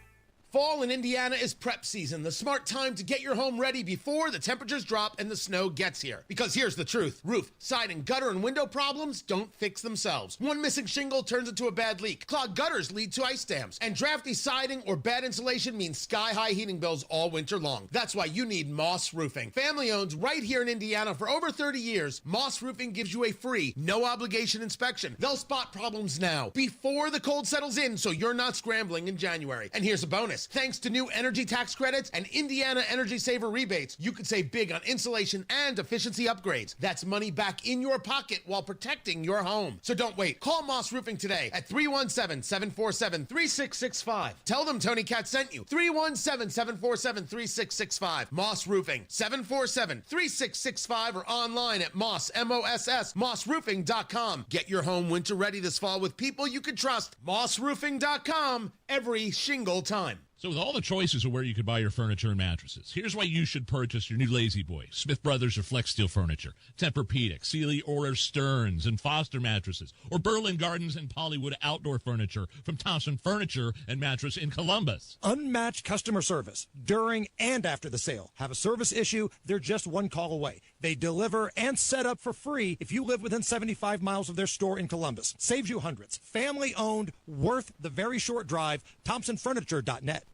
Fall in Indiana is prep season, the smart time to get your home ready before the temperatures drop and the snow gets here. Because here's the truth. Roof, siding, gutter, and window problems don't fix themselves. One missing shingle turns into a bad leak. Clogged gutters lead to ice dams. And drafty siding or bad insulation means sky-high heating bills all winter long. That's why you need Moss Roofing. Family owned right here in Indiana for over 30 years, Moss Roofing gives you a free, no-obligation inspection. They'll spot problems now, before the cold settles in, so you're not scrambling in January. And here's a bonus. Thanks to new energy tax credits and Indiana Energy Saver rebates, you could save big on insulation and efficiency upgrades. That's money back in your pocket while protecting your home. So don't wait. Call Moss Roofing today at 317-747-3665. Tell them Tony Cat sent you. 317-747-3665. Moss Roofing, 747-3665, or online at mossroofing.com. Get your home winter ready this fall with people you can trust. mossroofing.com, every shingle time. So with all the choices of where you could buy your furniture and mattresses, here's why you should purchase your new Lazy Boy, Smith Brothers or Flex Steel Furniture, Tempur-Pedic, Sealy or Stearns and Foster mattresses, or Berlin Gardens and Pollywood outdoor furniture from Thompson Furniture and Mattress in Columbus. Unmatched customer service during and after the sale. Have a service issue, they're just one call away. They deliver and set up for free if you live within 75 miles of their store in Columbus. Saves you hundreds. Family owned, worth the very short drive. ThompsonFurniture.net.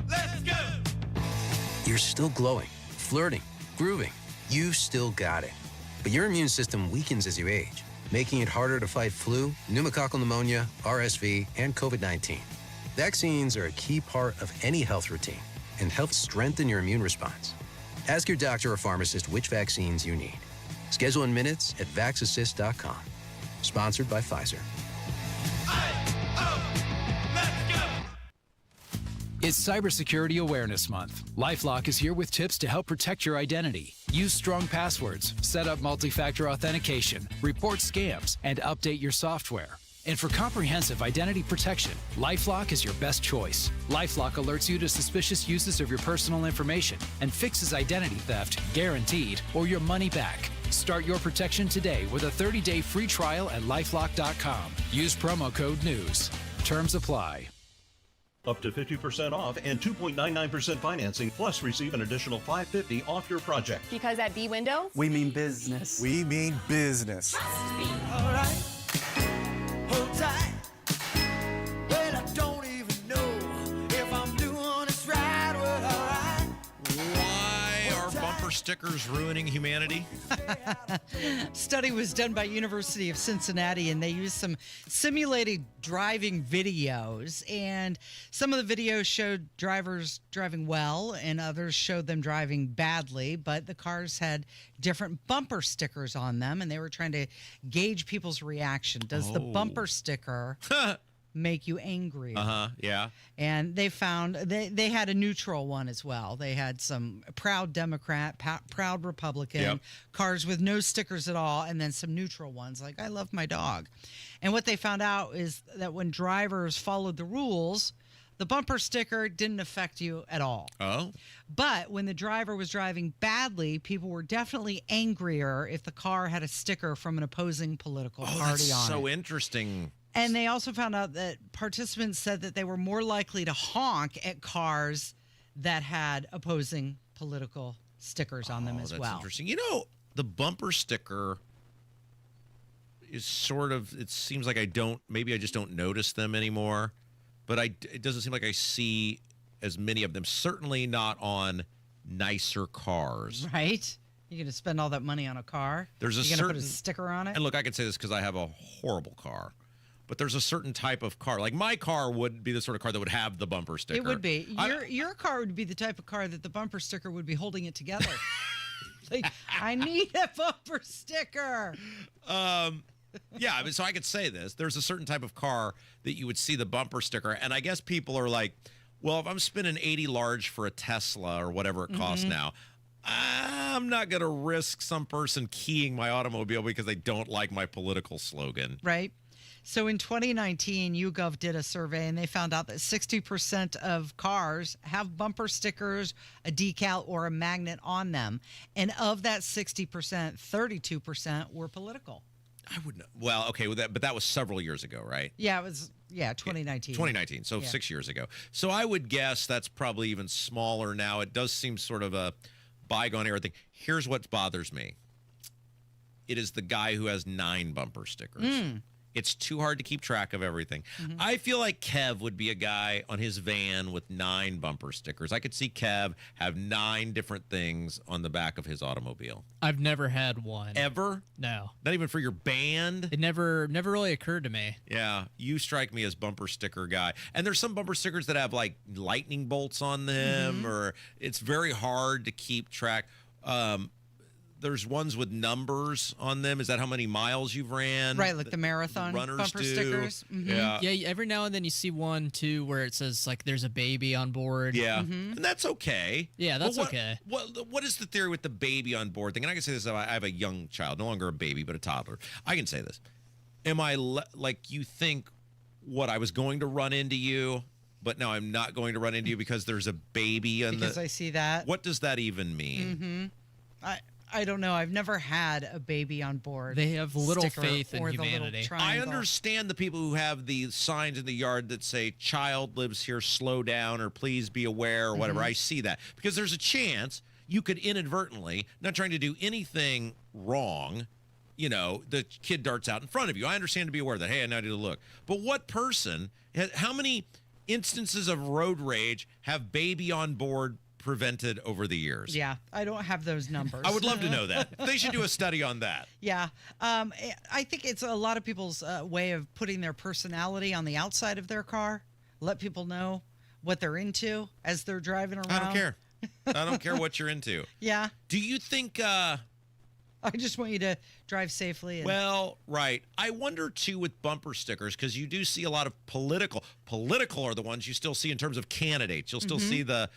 Let's go! You're still glowing, flirting, grooving. You still got it. But your immune system weakens as you age, making it harder to fight flu, pneumococcal pneumonia, RSV, and COVID-19. Vaccines are a key part of any health routine and help strengthen your immune response. Ask your doctor or pharmacist which vaccines you need. Schedule in minutes at vaxassist.com. Sponsored by Pfizer. It's Cybersecurity Awareness Month. LifeLock is here with tips to help protect your identity. Use strong passwords, set up multi-factor authentication, report scams, and update your software. And for comprehensive identity protection, LifeLock is your best choice. LifeLock alerts you to suspicious uses of your personal information and fixes identity theft, guaranteed, or your money back. Start your protection today with a 30-day free trial at LifeLock.com. Use promo code NEWS. Terms apply. Up to 50% off and 2.99% financing, plus receive an additional $550 off your project. Because at B Windows, we mean business. We mean business. All right. Hold tight. Well, I don't even know if I'm doing this right. Well, all right. Why are bumper bumper stickers ruining humanity? Study was done by University of Cincinnati, and they used some simulated driving videos. And some of the videos showed drivers driving well, and others showed them driving badly. But the cars had different bumper stickers on them, and they were trying to gauge people's reaction. Does the bumper sticker make you angry? Yeah. And they found they had a neutral one as well. They had some proud Democrat, proud Republican, cars with no stickers at all, and then some neutral ones like I love my dog. And what they found out is that when drivers followed the rules, the bumper sticker didn't affect you at all. Oh. But when the driver was driving badly, people were definitely angrier if the car had a sticker from an opposing political party that's on it. so interesting. And they also found out that participants said that they were more likely to honk at cars that had opposing political stickers on them as that's well. Interesting. You know, the bumper sticker is sort of, it seems like maybe I just don't notice them anymore, but it doesn't seem like I see as many of them, certainly not on nicer cars. Right? You're going to spend all that money on a car? You're going to put a sticker on it? And look, I can say this because I have a horrible car. But there's a certain type of car. Like my car would be the sort of car that would have the bumper sticker. It would be. Your car would be the type of car that the bumper sticker would be holding it together. Like, I need a bumper sticker. Yeah, I mean, so I could say this. There's a certain type of car that you would see the bumper sticker. And I guess people are like, well, if I'm spending 80 large for a Tesla or whatever it costs now, I'm not going to risk some person keying my automobile because they don't like my political slogan. Right. So in 2019, YouGov did a survey, and they found out that 60% of cars have bumper stickers, a decal, or a magnet on them. And of that 60%, 32% were political. I would know. Well, okay, but that was several years ago, right? Yeah, it was, 2019. 2019, so 6 years ago. So I would guess that's probably even smaller now. It does seem sort of a bygone era thing. Here's what bothers me. It is the guy who has 9 bumper stickers. It's too hard to keep track of everything. I feel like Kev would be a guy on his van with 9 bumper stickers. I could see Kev have 9 different things on the back of his automobile. I've never had one. Ever? No. Not even for your band? It never really occurred to me. Yeah, you strike me as bumper sticker guy. And there's some bumper stickers that have like lightning bolts on them, or it's very hard to keep track. There's ones with numbers on them. Is that how many miles you've ran? Right, like the marathon runners bumper do. stickers. Yeah. Yeah, every now and then you see one, too, where it says, like, there's a baby on board. Yeah, and that's okay. Yeah, that's okay. What is the theory with the baby on board thing? And I can say this, I have a young child, no longer a baby, but a toddler. I can say this. Am I, like, you think, I was going to run into you, but now I'm not going to run into you because there's a baby on Because I see that. What does that even mean? I don't know. I've never had a baby on board. They have little sticker faith in or the little humanity. I triangle. understand the people who have the signs in the yard that say child lives here, slow down, or please be aware, or whatever. I see that because there's a chance you could inadvertently, not trying to do anything wrong, the kid darts out in front of you. I understand to be aware of that. Hey, I now need to look. But what person, how many instances of road rage have baby on board prevented over the years? Yeah, I don't have those numbers. I would love to know that. They should do a study on that. Yeah. I think it's a lot of people's way of putting their personality on the outside of their car. Let people know what they're into as they're driving around. I don't care. I don't care what you're into. Yeah. Do you think... I just want you to drive safely. Well, right. I wonder, too, with bumper stickers, because you do see a lot of political. Political are the ones you still see in terms of candidates. You'll still see the...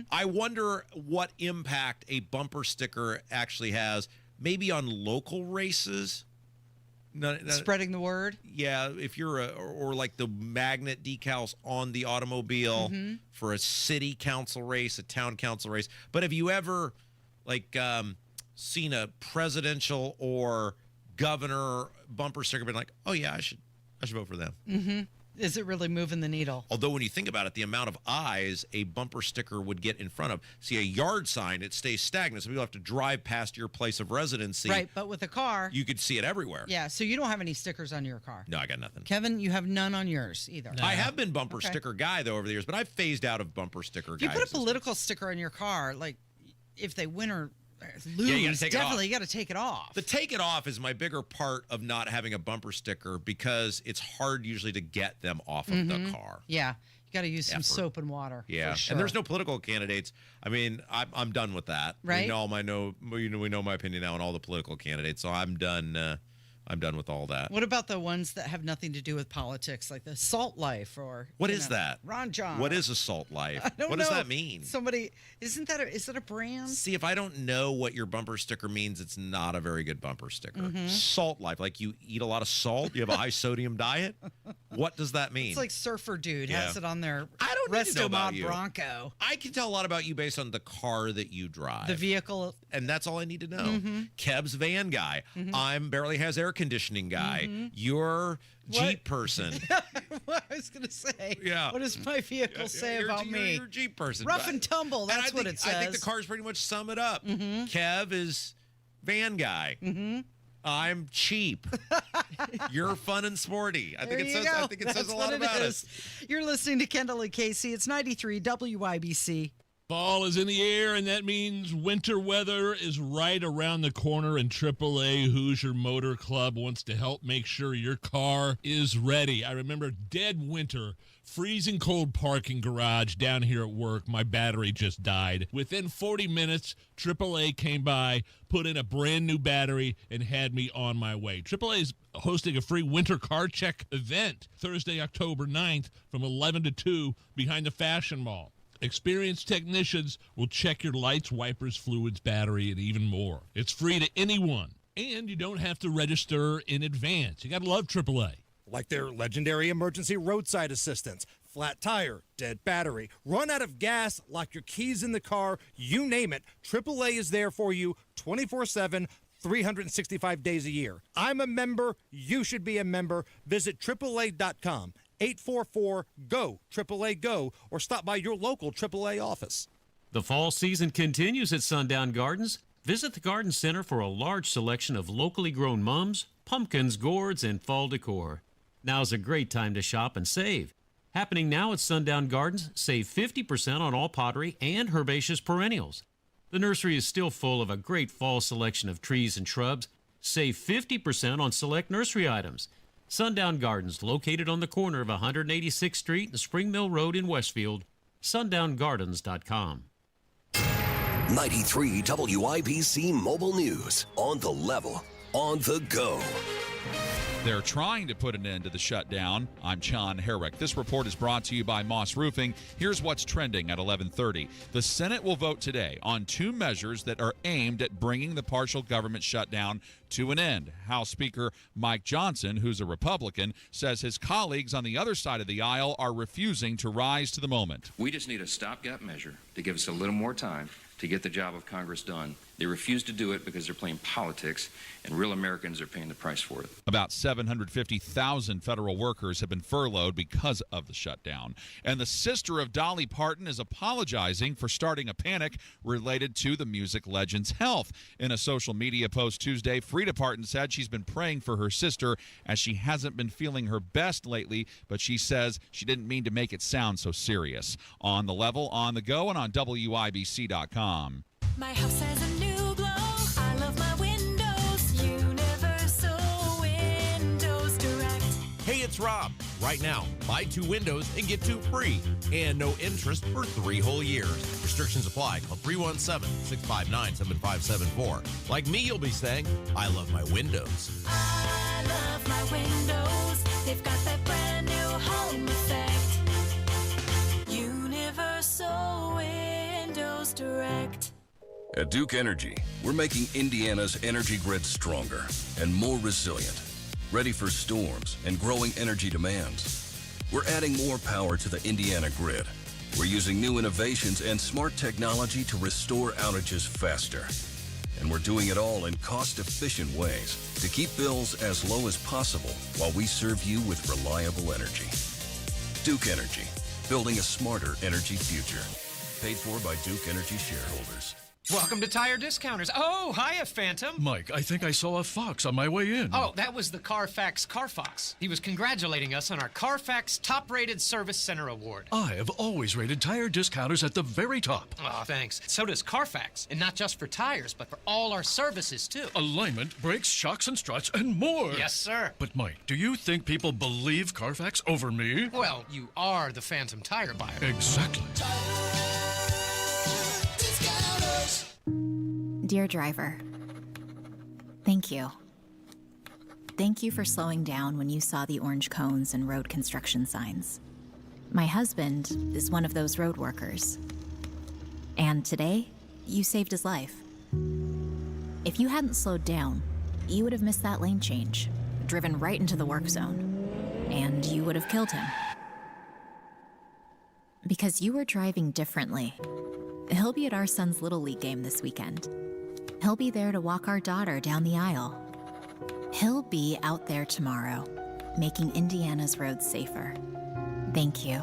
I wonder what impact a bumper sticker actually has, maybe on local races. Spreading the word? Yeah, if you're or like the magnet decals on the automobile for a city council race, a town council race. But have you ever, seen a presidential or governor bumper sticker been like, oh yeah, I should vote for them? Is it really moving the needle? Although when you think about it, the amount of eyes a bumper sticker would get in front of, see a yard sign, it stays stagnant. So people have to drive past your place of residency. Right, but with a car, you could see it everywhere. Yeah, so you don't have any stickers on your car. No, I got nothing. Kevin, you have none on yours either. No. I have been bumper sticker guy though over the years, but I've phased out of bumper sticker guys. If you put a political sticker on your car, like if they win or Lose, Yeah, you gotta take definitely. it You got to take it off. The take it off is my bigger part of not having a bumper sticker because it's hard usually to get them off of the car. Yeah, you got to use some Effort. soap and water. Yeah, for sure. and there's no political candidates. I mean, I'm done with that. Right. We know my opinion now on all the political candidates, so I'm done. I'm done with all that. What about the ones that have nothing to do with politics, like the Salt Life or What is that? Ron John. What is a Salt Life? I don't What know. does that mean? Somebody is that a brand? See, if I don't know what your bumper sticker means, it's not a very good bumper sticker. Salt Life, like you eat a lot of salt, you have a high sodium diet. What does that mean? It's like Surfer Dude Yeah. has it on their I don't need to know about Restomod you. Bronco. I can tell a lot about you based on the car that you drive. The vehicle. And that's all I need to know. Kev's van guy. I'm barely has air conditioning guy. You're Jeep person. What I was going to say. Yeah. What does my vehicle say about me? You're a Jeep person. Rough and tumble. And That's I what think- it says. I think the cars pretty much sum it up. Kev is van guy. I'm cheap. You're fun and sporty. I think it says a lot about us. You're listening to Kendall and Casey. It's 93 WIBC. Fall is in the air, and that means winter weather is right around the corner, and AAA Hoosier Motor Club wants to help make sure your car is ready. I remember dead winter, freezing cold parking garage down here at work. My battery just died. Within 40 minutes, AAA came by, put in a brand new battery, and had me on my way. AAA is hosting a free winter car check event Thursday, October 9th from 11 to 2 behind the Fashion Mall. Experienced technicians will check your lights, wipers, fluids, battery, and even more. It's free to anyone, and you don't have to register in advance. You got to love AAA. Like their legendary emergency roadside assistance, flat tire, dead battery, run out of gas, lock your keys in the car, you name it, AAA is there for you 24/7, 365 days a year. I'm a member. You should be a member. Visit AAA.com. 844-GO, AAA GO, or stop by your local AAA office. The fall season continues at Sundown Gardens. Visit the Garden Center for a large selection of locally grown mums, pumpkins, gourds, and fall decor. Now's a great time to shop and save. Happening now at Sundown Gardens, save 50% on all pottery and herbaceous perennials. The nursery is still full of a great fall selection of trees and shrubs. Save 50% on select nursery items. Sundown Gardens, located on the corner of 186th Street and Spring Mill Road in Westfield. SundownGardens.com. 93 WIBC Mobile News. On the level, on the go. They're trying to put an end to the shutdown. I'm John Herrick. This report is brought to you by Moss Roofing. Here's what's trending at 11:30. The Senate will vote today on two measures that are aimed at bringing the partial government shutdown to an end. House Speaker Mike Johnson, who's a Republican, says his colleagues on the other side of the aisle are refusing to rise to the moment. We just need a stopgap measure to give us a little more time to get the job of Congress done. They refuse to do it because they're playing politics, and real Americans are paying the price for it. About 750,000 federal workers have been furloughed because of the shutdown. And the sister of Dolly Parton is apologizing for starting a panic related to the music legend's health. In a social media post Tuesday, Frida Parton said she's been praying for her sister as she hasn't been feeling her best lately, but she says she didn't mean to make it sound so serious. On the level, on the go, and on WIBC.com. My house has a new glow. I love my windows. Universal Windows Direct. Hey, it's Rob. Right now, buy 2 windows and get 2 free. And no interest for 3 whole years. Restrictions apply. Call 317-659-7574. Like me, you'll be saying, I love my windows. I love my windows. They've got that brand new home effect. Universal Windows Direct. At Duke Energy, we're making Indiana's energy grid stronger and more resilient, ready for storms and growing energy demands. We're adding more power to the Indiana grid. We're using new innovations and smart technology to restore outages faster. And we're doing it all in cost-efficient ways to keep bills as low as possible while we serve you with reliable energy. Duke Energy, building a smarter energy future. Paid for by Duke Energy shareholders. Welcome to Tire Discounters. Oh, hiya, Phantom. Mike, I think I saw a fox on my way in. Oh, that was the Carfax Carfox. He was congratulating us on our Carfax Top Rated Service Center Award. I have always rated Tire Discounters at the very top. Oh, thanks. So does Carfax. And not just for tires, but for all our services, too. Alignment, brakes, shocks and struts, and more. Yes, sir. But Mike, do you think people believe Carfax over me? Well, you are the Phantom tire buyer. Exactly. Dear driver, thank you. Thank you for slowing down when you saw the orange cones and road construction signs. My husband is one of those road workers. And today, you saved his life. If you hadn't slowed down, you would have missed that lane change, driven right into the work zone, and you would have killed him. Because you were driving differently. He'll be at our son's Little League game this weekend. He'll be there to walk our daughter down the aisle. He'll be out there tomorrow, making Indiana's roads safer. Thank you.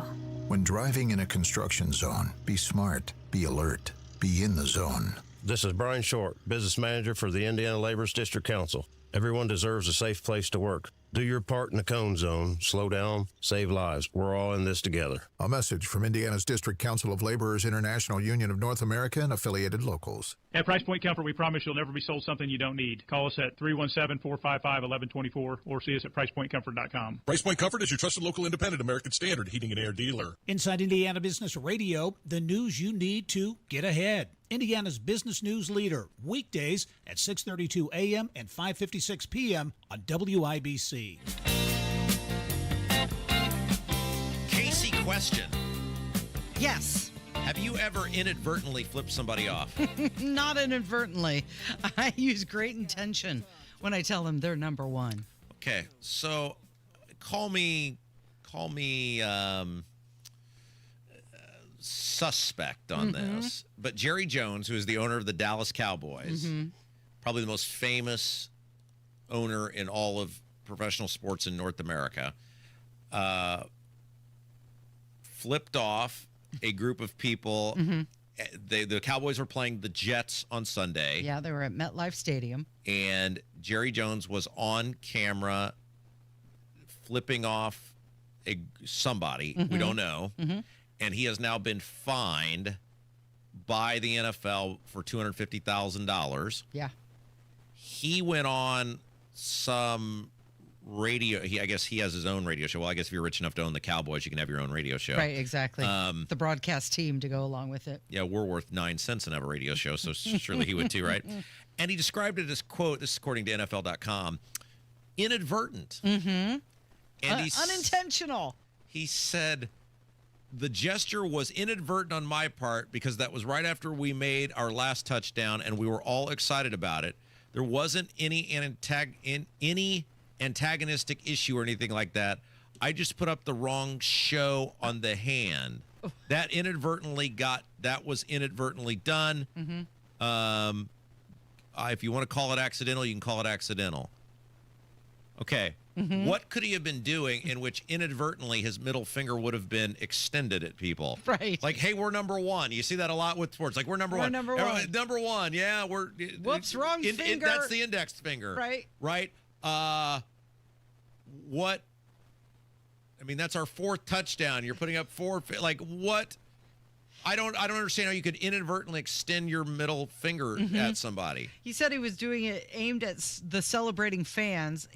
When driving in a construction zone, be smart, be alert, be in the zone. This is Brian Short, Business Manager for the Indiana Laborers District Council. Everyone deserves a safe place to work. Do your part in the cone zone. Slow down, save lives. We're all in this together. A message from Indiana's District Council of Laborers International Union of North America and affiliated locals. At Price Point Comfort, we promise you'll never be sold something you don't need. Call us at 317-455-1124 or see us at pricepointcomfort.com. Price Point Comfort is your trusted local independent American Standard heating and air dealer. Inside Indiana Business Radio, the news you need to get ahead. Indiana's business news leader, weekdays at 6:32 a.m. and 5:56 p.m. on WIBC. Casey, question. Yes. Have you ever inadvertently flipped somebody off? Not inadvertently. I use great intention when I tell them they're number one. Okay, so call me suspect on this, but Jerry Jones, who is the owner of the Dallas Cowboys, probably the most famous owner in all of professional sports in North America, flipped off a group of people. The Cowboys were playing the Jets on Sunday. Yeah, they were at MetLife Stadium. And Jerry Jones was on camera flipping off somebody. We don't know. And he has now been fined by the NFL for $250,000. Yeah. He went on some radio. I guess he has his own radio show. Well, I guess if you're rich enough to own the Cowboys, you can have your own radio show. Right, exactly. The broadcast team to go along with it. Yeah, we're worth 9 cents and have a radio show, so surely he would too, right? And he described it as, quote, this is according to NFL.com, inadvertent. And he's unintentional. He said, the gesture was inadvertent on my part because that was right after we made our last touchdown and we were all excited about it. There wasn't any antagonistic issue or anything like that. I just put up the wrong show on the hand. That was inadvertently done. If you want to call it accidental, you can call it accidental. Okay. What could he have been doing in which inadvertently his middle finger would have been extended at people? Right. Like, hey, we're number one. You see that a lot with sports. Like, we're number one. Number one. Everyone, number one. Yeah, we're. Whoops, wrong finger. That's the index finger. Right. Right. What? I mean, that's our fourth touchdown. You're putting up four. Like, what? I don't understand how you could inadvertently extend your middle finger at somebody. He said he was doing it aimed at the celebrating fans.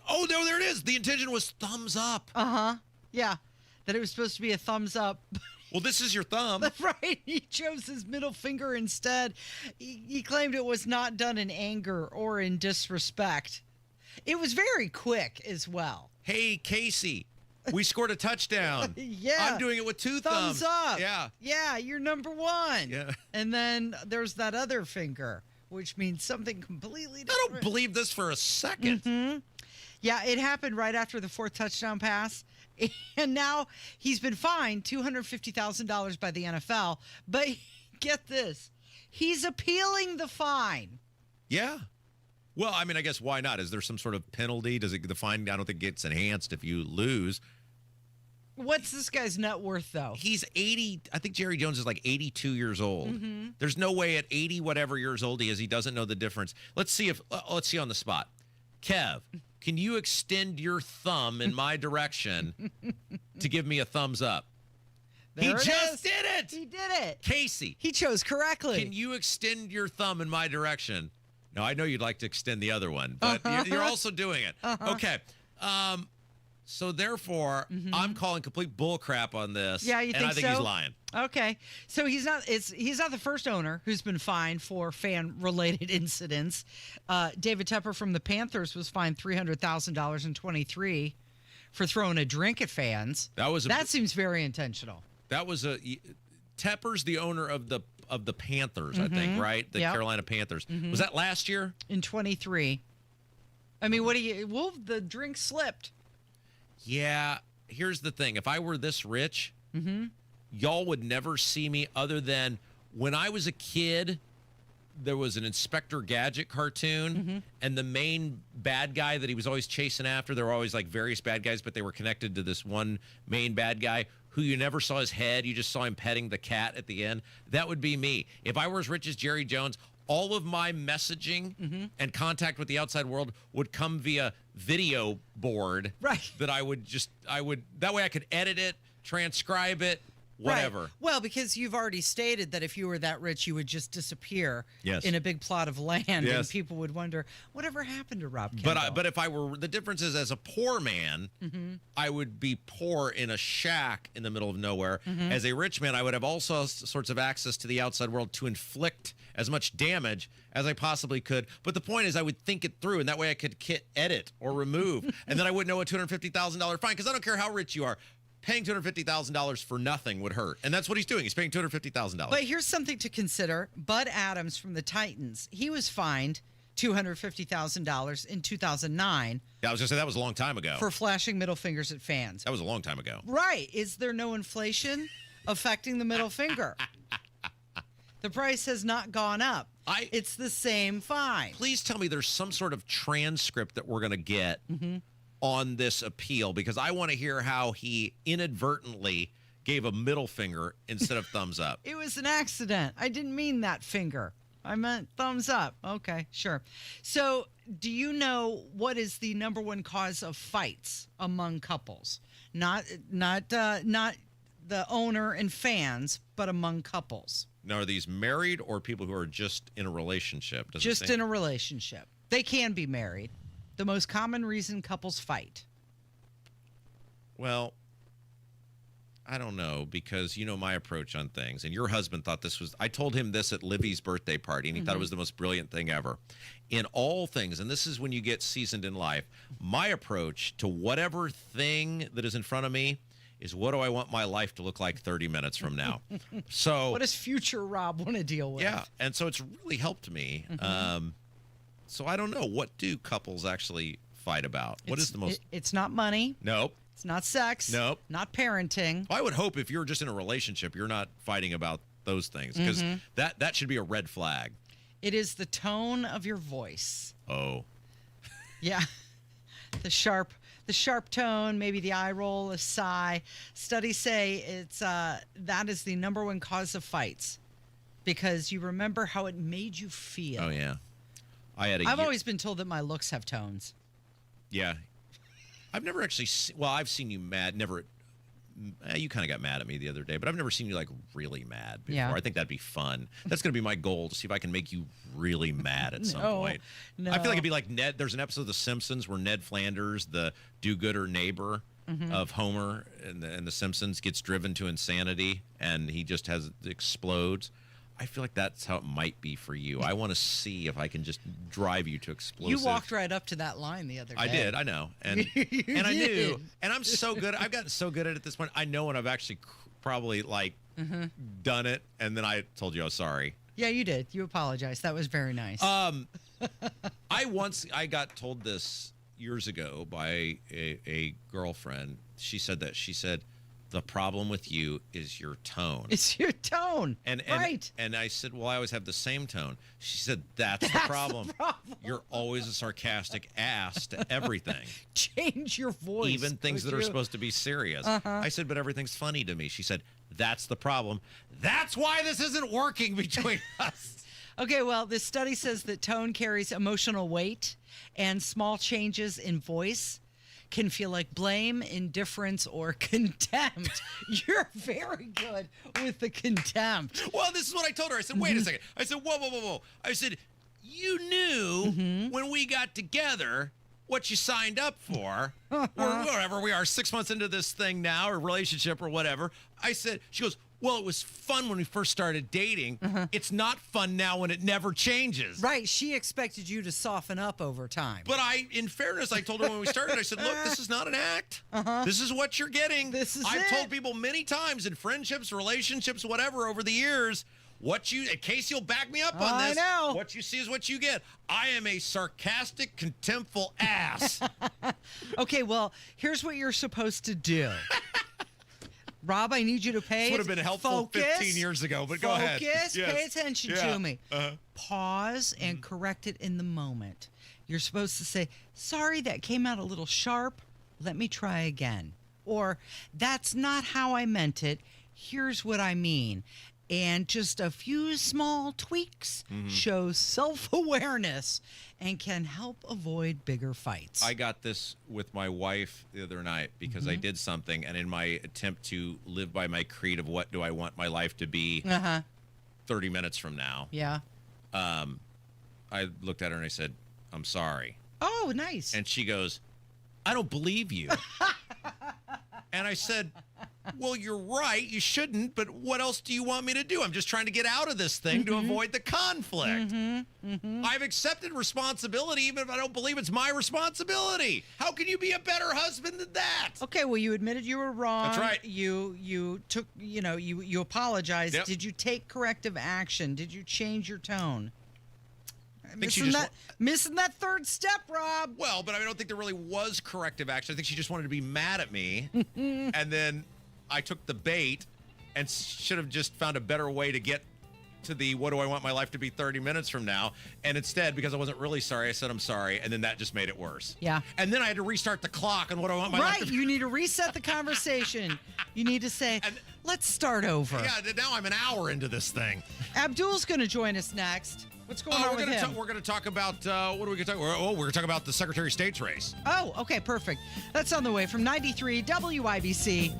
Oh, no, there it is. The intention was thumbs up. Yeah, that it was supposed to be a thumbs up. Well, this is your thumb. Right. He chose his middle finger instead. He claimed it was not done in anger or in disrespect. It was very quick as well. Hey, Casey. We scored a touchdown. Yeah. I'm doing it with two thumbs. Thumbs up. Yeah. Yeah, you're number one. Yeah. And then there's that other finger, which means something completely different. I don't believe this for a second. Yeah, it happened right after the fourth touchdown pass. And now he's been fined $250,000 by the NFL. But get this, he's appealing the fine. Yeah. Well, I mean, I guess why not? Is there some sort of penalty? Does the fine, I don't think, gets enhanced if you lose? What's this guy's net worth, though? He's 80. I think Jerry Jones is like 82 years old. Mm-hmm. There's no way at 80 whatever years old he is, he doesn't know the difference. Let's see on the spot. Kev, can you extend your thumb in my direction to give me a thumbs up? There He it just is. did it. He did it. Casey, He chose correctly. can you extend your thumb in my direction? No, I know you'd like to extend the other one, but you're also doing it. Okay. So therefore, I'm calling complete bullcrap on this. Yeah, you and think I think so? he's lying. Okay, so he's not the first owner who's been fined for fan-related incidents. David Tepper from the Panthers was fined $300,000 in 23 for throwing a drink at fans. That seems very intentional. That was Tepper's the owner of the Panthers, I think, right? The Yep. Carolina Panthers. Was that last year? In 23. I mean, the drink slipped. Yeah. Here's the thing: if I were this rich, y'all would never see me other than when I was a kid. There was an Inspector Gadget cartoon, and the main bad guy that he was always chasing after, there were always like various bad guys, but they were connected to this one main bad guy who you never saw his head. You just saw him petting the cat at the end. That would be me. If I were as rich as Jerry Jones, all of my messaging and contact with the outside world would come via video board. Right. That that way I could edit it, transcribe it, whatever. Right. Well, because you've already stated that if you were that rich, you would just disappear Yes. in a big plot of land, and Yes. people would wonder, whatever happened to Rob Kendall? But if I were, the difference is, as a poor man, I would be poor in a shack in the middle of nowhere. As a rich man, I would have all sorts of access to the outside world to inflict as much damage as I possibly could. But the point is, I would think it through, and that way I could edit or remove, and then I wouldn't know a $250,000 fine, because I don't care how rich you are. Paying $250,000 for nothing would hurt. And that's what he's doing. He's paying $250,000. But here's something to consider. Bud Adams from the Titans, he was fined $250,000 in 2009 Yeah, I was going to say that was a long time ago. for flashing middle fingers at fans. That was a long time ago. Right. Is there no inflation affecting the middle finger? The price has not gone up. It's the same fine. Please tell me there's some sort of transcript that we're going to get on this appeal, because I want to hear how he inadvertently gave a middle finger instead of thumbs up. It was an accident. I didn't mean that finger. I meant thumbs up. Okay, sure. So, do you know what is the number one cause of fights among couples? Not the owner and fans, but among couples. Now, are these married or people who are just in a relationship? Does it Just say? in a relationship. They can be married. The most common reason couples fight. Well, I don't know, because you know my approach on things, and your husband thought this was, I told him this at Livy's birthday party, and he thought it was the most brilliant thing ever. In all things, and this is when you get seasoned in life, my approach to whatever thing that is in front of me is, what do I want my life to look like 30 minutes from now? So what does future Rob want to deal with? yeah, and so it's really helped me. So I don't know, what do couples actually fight about? What is the most? It's not money. Nope. It's not sex. Nope. Not parenting. I would hope if you're just in a relationship, you're not fighting about those things, because that should be a red flag. It is the tone of your voice. Oh. Yeah. The sharp tone, maybe the eye roll, a sigh. Studies say it's that is the number one cause of fights, because you remember how it made you feel. Oh yeah. I've always been told that my looks have tones. Yeah. I've never actually I've seen you mad. Never. You kind of got mad at me the other day, but I've never seen you like really mad before. Yeah. I think that'd be fun. That's going to be my goal, to see if I can make you really mad at some point. No. I feel like it'd be like Ned. There's an episode of The Simpsons where Ned Flanders, the do-gooder neighbor of Homer and the Simpsons, gets driven to insanity, and he just explodes. I feel like that's how it might be for you. I want to see if I can just drive you to explosive. You walked right up to that line the other day. I did. I know. And and I knew. And I'm so good. I've gotten so good at it at this point. I know when I've actually probably done it, and then I told you I was sorry. Yeah, you did. You apologized. That was very nice. I got told this years ago by a girlfriend. She said, the problem with you is your tone. It's your tone. Right. And I said, well, I always have the same tone. She said, that's the problem. You're always a sarcastic ass to everything. Change your voice. Even things that are supposed to be serious. I said, but everything's funny to me. She said, that's the problem. That's why this isn't working between us. Okay, well, this study says that tone carries emotional weight, and small changes in voice can feel like blame, indifference, or contempt. You're very good with the contempt. Well, this is what I told her. I said, wait a second. I said, whoa. I said, you knew when we got together what you signed up for, or whatever. We are 6 months into this thing now, or relationship or whatever. I said, she goes, well, it was fun when we first started dating. It's not fun now when it never changes. Right. She expected you to soften up over time. But in fairness, I told her when we started, I said, look, this is not an act. This is what you're getting. I've told people many times in friendships, relationships, whatever, over the years, Casey will back me up on this. I know. What you see is what you get. I am a sarcastic, contemptful ass. Okay, well, here's what you're supposed to do. Rob, I need you to pay. This would have been helpful 15 years ago, but go ahead. Focus. Pay attention to me. Pause and correct it in the moment. You're supposed to say, sorry, that came out a little sharp. Let me try again. Or, that's not how I meant it. Here's what I mean. And just a few small tweaks show self-awareness and can help avoid bigger fights. I got this with my wife the other night because I did something, and in my attempt to live by my creed of what do I want my life to be 30 minutes from now, I looked at her and I said, I'm sorry. Oh, nice. And she goes, I don't believe you. And I said, well, you're right. You shouldn't. But what else do you want me to do? I'm just trying to get out of this thing to avoid the conflict. I've accepted responsibility, even if I don't believe it's my responsibility. How can you be a better husband than that? Okay, well, you admitted you were wrong. That's right. You took, you apologized. Yep. Did you take corrective action? Did you change your tone? Missing that third step, Rob. Well, but I don't think there really was corrective action. I think she just wanted to be mad at me. And then I took the bait and should have just found a better way to get to the what do I want my life to be 30 minutes from now. And instead, because I wasn't really sorry, I said I'm sorry. And then that just made it worse. Yeah. And then I had to restart the clock on what do I want my life to be. Right. You need to reset the conversation. You need to say, let's start over. Yeah, now I'm an hour into this thing. Abdul's going to join us next. What's going on with him? We're going to talk about, what are we going to talk about? We're going to talk about the Secretary of State's race. Oh, okay, perfect. That's on the way from 93 WIBC.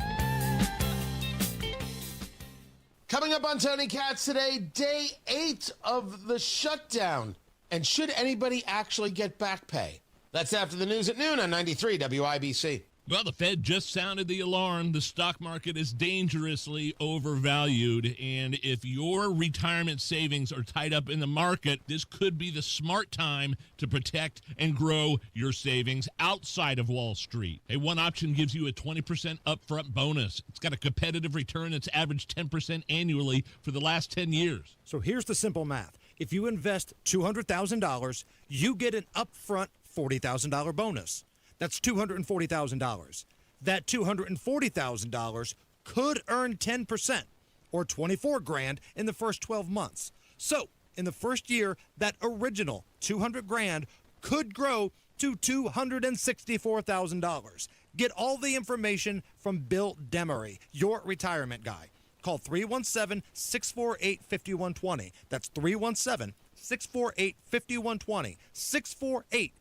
Coming up on Tony Katz today, day 8 of the shutdown. And should anybody actually get back pay? That's after the news at noon on 93 WIBC. Well, the Fed just sounded the alarm. The stock market is dangerously overvalued. And if your retirement savings are tied up in the market, this could be the smart time to protect and grow your savings outside of Wall Street. One option gives you a 20% upfront bonus. It's got a competitive return that's averaged 10% annually for the last 10 years. So here's the simple math. If you invest $200,000, you get an upfront $40,000 bonus. That's $240,000. That $240,000 could earn 10% or $24,000 in the first 12 months. So, in the first year, that original $200,000 could grow to $264,000. Get all the information from Bill Demery, your retirement guy. Call 317-648-5120. That's 317-648-5120. 648-5120.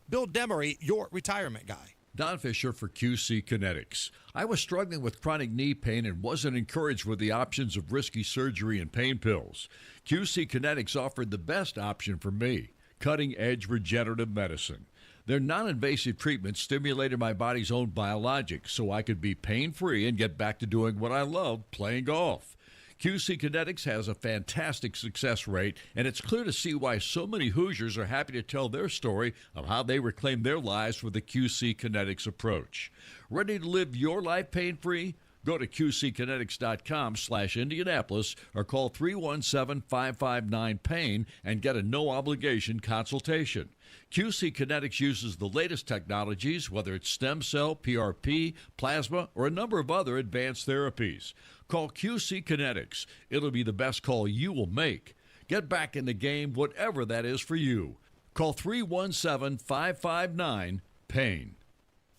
Bill Demery, your retirement guy. Don Fisher for QC Kinetics. I was struggling with chronic knee pain and wasn't encouraged with the options of risky surgery and pain pills. QC Kinetics offered the best option for me, cutting-edge regenerative medicine. Their non-invasive treatment stimulated my body's own biologics so I could be pain-free and get back to doing what I love, playing golf. QC Kinetics has a fantastic success rate, and it's clear to see why so many Hoosiers are happy to tell their story of how they reclaimed their lives with the QC Kinetics approach. Ready to live your life pain-free? Go to qckinetics.com/Indianapolis or call 317-559-PAIN and get a no-obligation consultation. QC Kinetics uses the latest technologies, whether it's stem cell, PRP, plasma, or a number of other advanced therapies. Call QC Kinetics. It'll be the best call you will make. Get back in the game, whatever that is for you. Call 317-559-PAIN.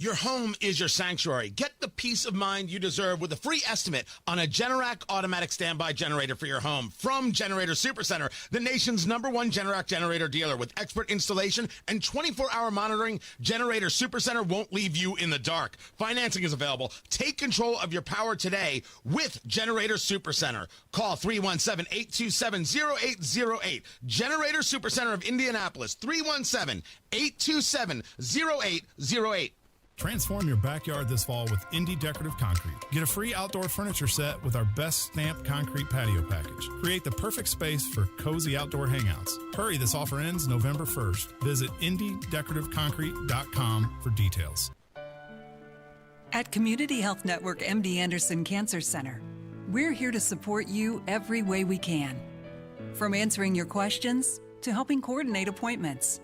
Your home is your sanctuary. Get the peace of mind you deserve with a free estimate on a Generac automatic standby generator for your home from Generator Supercenter, the nation's #1 Generac generator dealer. With expert installation and 24-hour monitoring, Generator Supercenter won't leave you in the dark. Financing is available. Take control of your power today with Generator Supercenter. Call 317-827-0808. Generator Supercenter of Indianapolis, 317-827-0808. Transform your backyard this fall with Indy Decorative Concrete. Get a free outdoor furniture set with our best stamped concrete patio package. Create the perfect space for cozy outdoor hangouts. Hurry, this offer ends November 1st. Visit IndyDecorativeConcrete.com for details. At Community Health Network MD Anderson Cancer Center, we're here to support you every way we can. From answering your questions to helping coordinate appointments.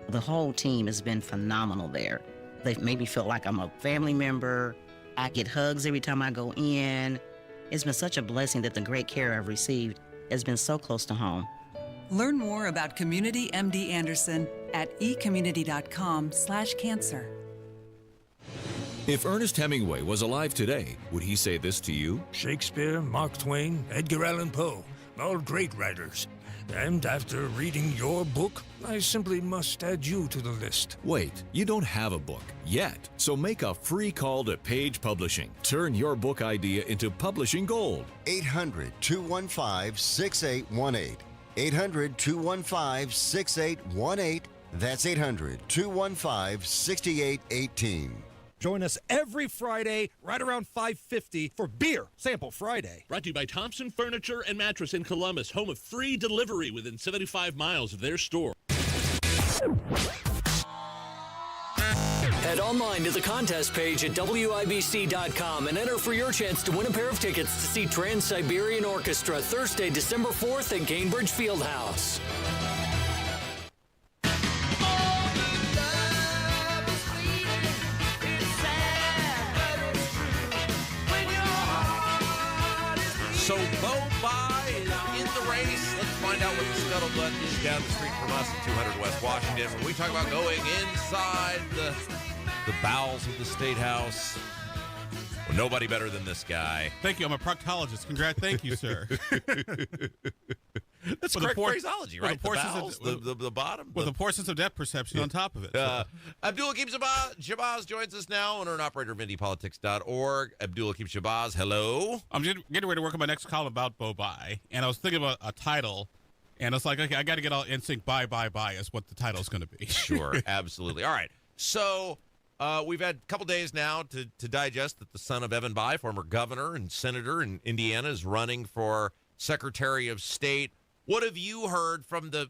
The whole team has been phenomenal there. They've made me feel like I'm a family member. I get hugs every time I go in. It's been such a blessing that the great care I've received has been so close to home. Learn more about Community MD Anderson at ecommunity.com/cancer. If Ernest Hemingway was alive today, would he say this to you? Shakespeare, Mark Twain, Edgar Allan Poe, all great writers. And after reading your book, I simply must add you to the list. Wait, you don't have a book yet, so make a free call to Page Publishing. Turn your book idea into publishing gold. 800-215-6818. 800-215-6818. That's 800-215-6818. Join us every Friday right around 5:50 for Beer Sample Friday. Brought to you by Thompson Furniture and Mattress in Columbus, home of free delivery within 75 miles of their store. Head online to the contest page at WIBC.com and enter for your chance to win a pair of tickets to see Trans-Siberian Orchestra Thursday, December 4th at Gainbridge Fieldhouse. So Bo Bye is in the race. Let's find out what the scuttlebutt is down the street from us at 200 West Washington. When we talk about going inside the bowels of the State House, well, nobody better than this guy. Thank you. I'm a proctologist. Thank you, sir. That's correct phraseology, right? The bowels, the bottom. With a poor sense of depth perception on top of it. Abdul Hakim Shabazz joins us now, owner and operator of IndyPolitics.org. Abdul Hakim Shabazz, hello. I'm getting ready to work on my next column about Bo Bye, and I was thinking about a title, and it's like, okay, I got to get all in sync. Bye is what the title is going to be. Sure, absolutely. All right, so we've had a couple days now to digest that the son of Evan Bayh, former governor and senator in Indiana, is running for Secretary of State. What have you heard from the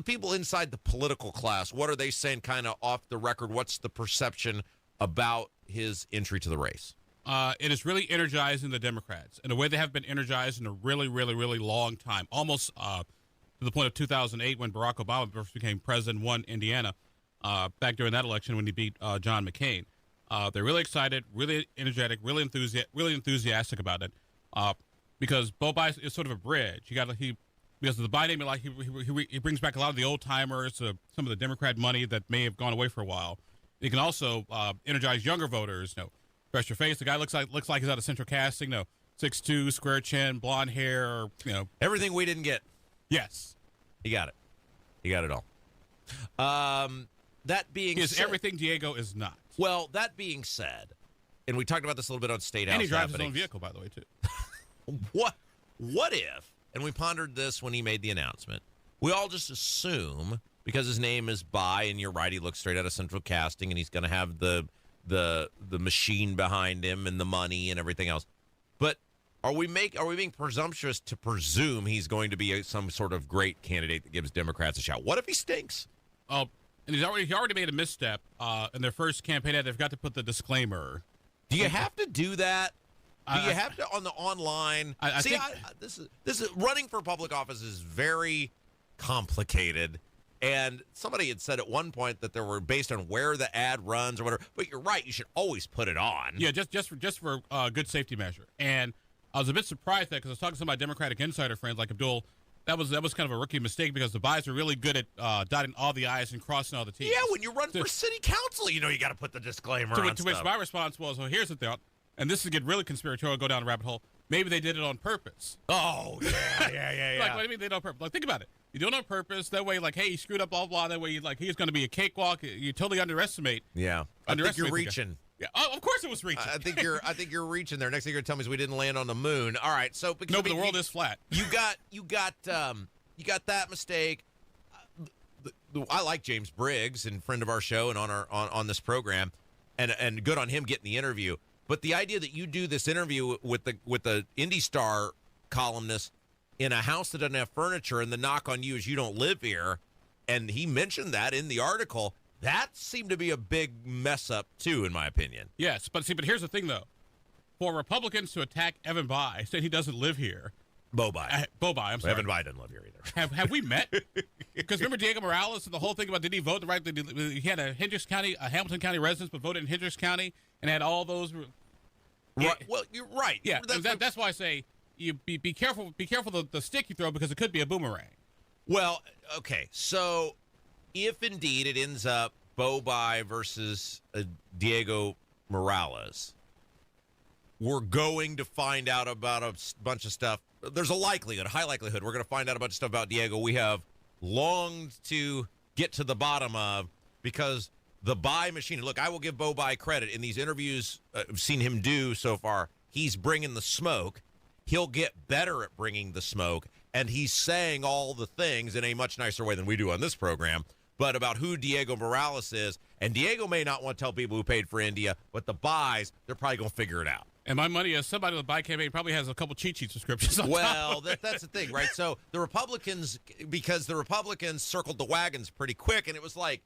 people inside the political class? What are they saying kind of off the record? What's the perception about his entry to the race? It is really energizing the Democrats in a way they have been energized in a really, really, really long time, almost to the point of 2008 when Barack Obama first became president, won Indiana, back during that election when he beat John McCain. They're really excited, really energetic, really enthusiastic about it because Bo Bye is sort of a bridge. Because of the Biden, like he brings back a lot of the old timers, some of the Democrat money that may have gone away for a while. He can also energize younger voters. Fresh your face. The guy looks like he's out of Central Casting. 6'2", square chin, blonde hair. Everything we didn't get. Yes, he got it. He got it all. That being said, everything Diego is not. Well, that being said, and we talked about this a little bit on State House. And he drives his own vehicle, by the way, too. What if? And we pondered this when he made the announcement. We all just assume, because his name is Bayh, and you're right, he looks straight out of Central Casting, and he's going to have the machine behind him and the money and everything else. But are we being presumptuous to presume he's going to be some sort of great candidate that gives Democrats a shot? What if he stinks? Oh, and he already made a misstep in their first campaign ad. They've got to put the disclaimer. Do you have to do that? Do you have to on the online? I think this is running for public office is very complicated. And somebody had said at one point that there were based on where the ad runs or whatever. But you're right; you should always put it on. Yeah, just for good safety measure. And I was a bit surprised that because I was talking to some of my Democratic insider friends like Abdul. That was kind of a rookie mistake because the buys are really good at dotting all the I's and crossing all the T's. Yeah, when you run for city council, you got to put the disclaimer on to which my response was, well, here's the thought, and this is get really conspiratorial, go down a rabbit hole. Maybe they did it on purpose. Oh, yeah. Like, what do you mean they did it on purpose? Like, think about it. You do it on purpose. That way, like, hey, you screwed up, blah, blah. That way, he's going to be a cakewalk. You totally underestimate. Yeah. I think you're reaching. Yeah, of course it was reaching. I think you're reaching there. Next thing you're going to tell me is we didn't land on the moon. All right, so because the world is flat. You got that mistake. I like James Briggs and friend of our show and on this program, and good on him getting the interview. But the idea that you do this interview with the Indy Star columnist in a house that doesn't have furniture, and the knock on you is you don't live here, and he mentioned that in the article. That seemed to be a big mess up too, in my opinion. Yes, but here's the thing though: for Republicans to attack Evan Bayh, saying he doesn't live here. Bo Bayh. I'm sorry. Evan Bayh doesn't live here either. Have we met? Because remember Diego Morales and the whole thing about did he vote the right? He had a Hamilton County residence, but voted in Hendricks County and had all those. Right. Well, you're right. Yeah, that's why I say you be careful. Be careful the stick you throw because it could be a boomerang. Well, okay. So if indeed it ends up Bo Bayh versus Diego Morales, we're going to find out about a bunch of stuff. There's a high likelihood, we're going to find out a bunch of stuff about Diego we have longed to get to the bottom of because the Bayh machine. Look, I will give Bo Bayh credit in these interviews I've seen him do so far. He's bringing the smoke. He'll get better at bringing the smoke, and he's saying all the things in a much nicer way than we do on this program, but about who Diego Morales is. And Diego may not want to tell people who paid for India, but the Bayhs, they're probably going to figure it out. And my money is somebody with the Bayh campaign probably has a couple cheat sheet subscriptions. Well, that's the thing, right? So the Republicans circled the wagons pretty quick, and it was like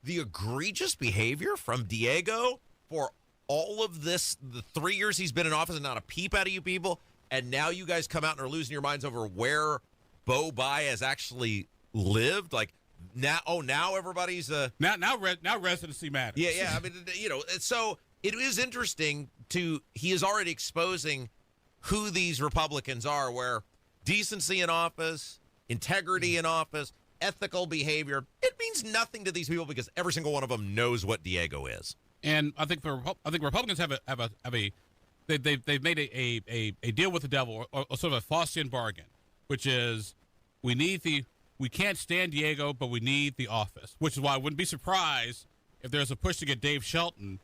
the egregious behavior from Diego for all of this, the 3 years he's been in office and not a peep out of you people, and now you guys come out and are losing your minds over where Bo Bayh has actually lived. Like now everybody's now residency matters. Yeah. I mean, so it is interesting he is already exposing who these Republicans are, where decency in office, integrity in office, ethical behavior, it means nothing to these people because every single one of them knows what Diego is. And I think Republicans they've made a deal with the devil, or sort of a Faustian bargain, which is we can't stand Diego, but we need the office, which is why I wouldn't be surprised if there's a push to get Dave Shelton,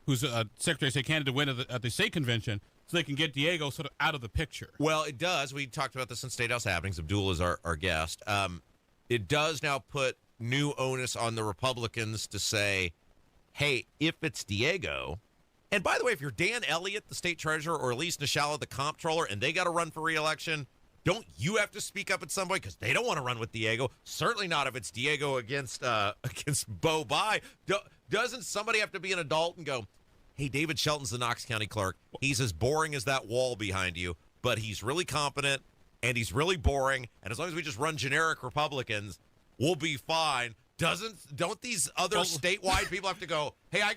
who's a Secretary of State candidate, to win at the state convention, so they can get Diego sort of out of the picture. Well, it does. We talked about this in State House Happenings. Abdul is our guest. It does now put new onus on the Republicans to say, hey, if it's Diego, and by the way, if you're Dan Elliott, the state treasurer, or Elise Nishala, the comptroller, and they got to run for re-election, don't you have to speak up at some point because they don't want to run with Diego? Certainly not if it's Diego against Bo Bayh. Doesn't somebody have to be an adult and go, hey, David Shelton's the Knox County clerk. He's as boring as that wall behind you, but he's really competent and he's really boring. And as long as we just run generic Republicans, we'll be fine. Don't these other statewide people have to go, hey, I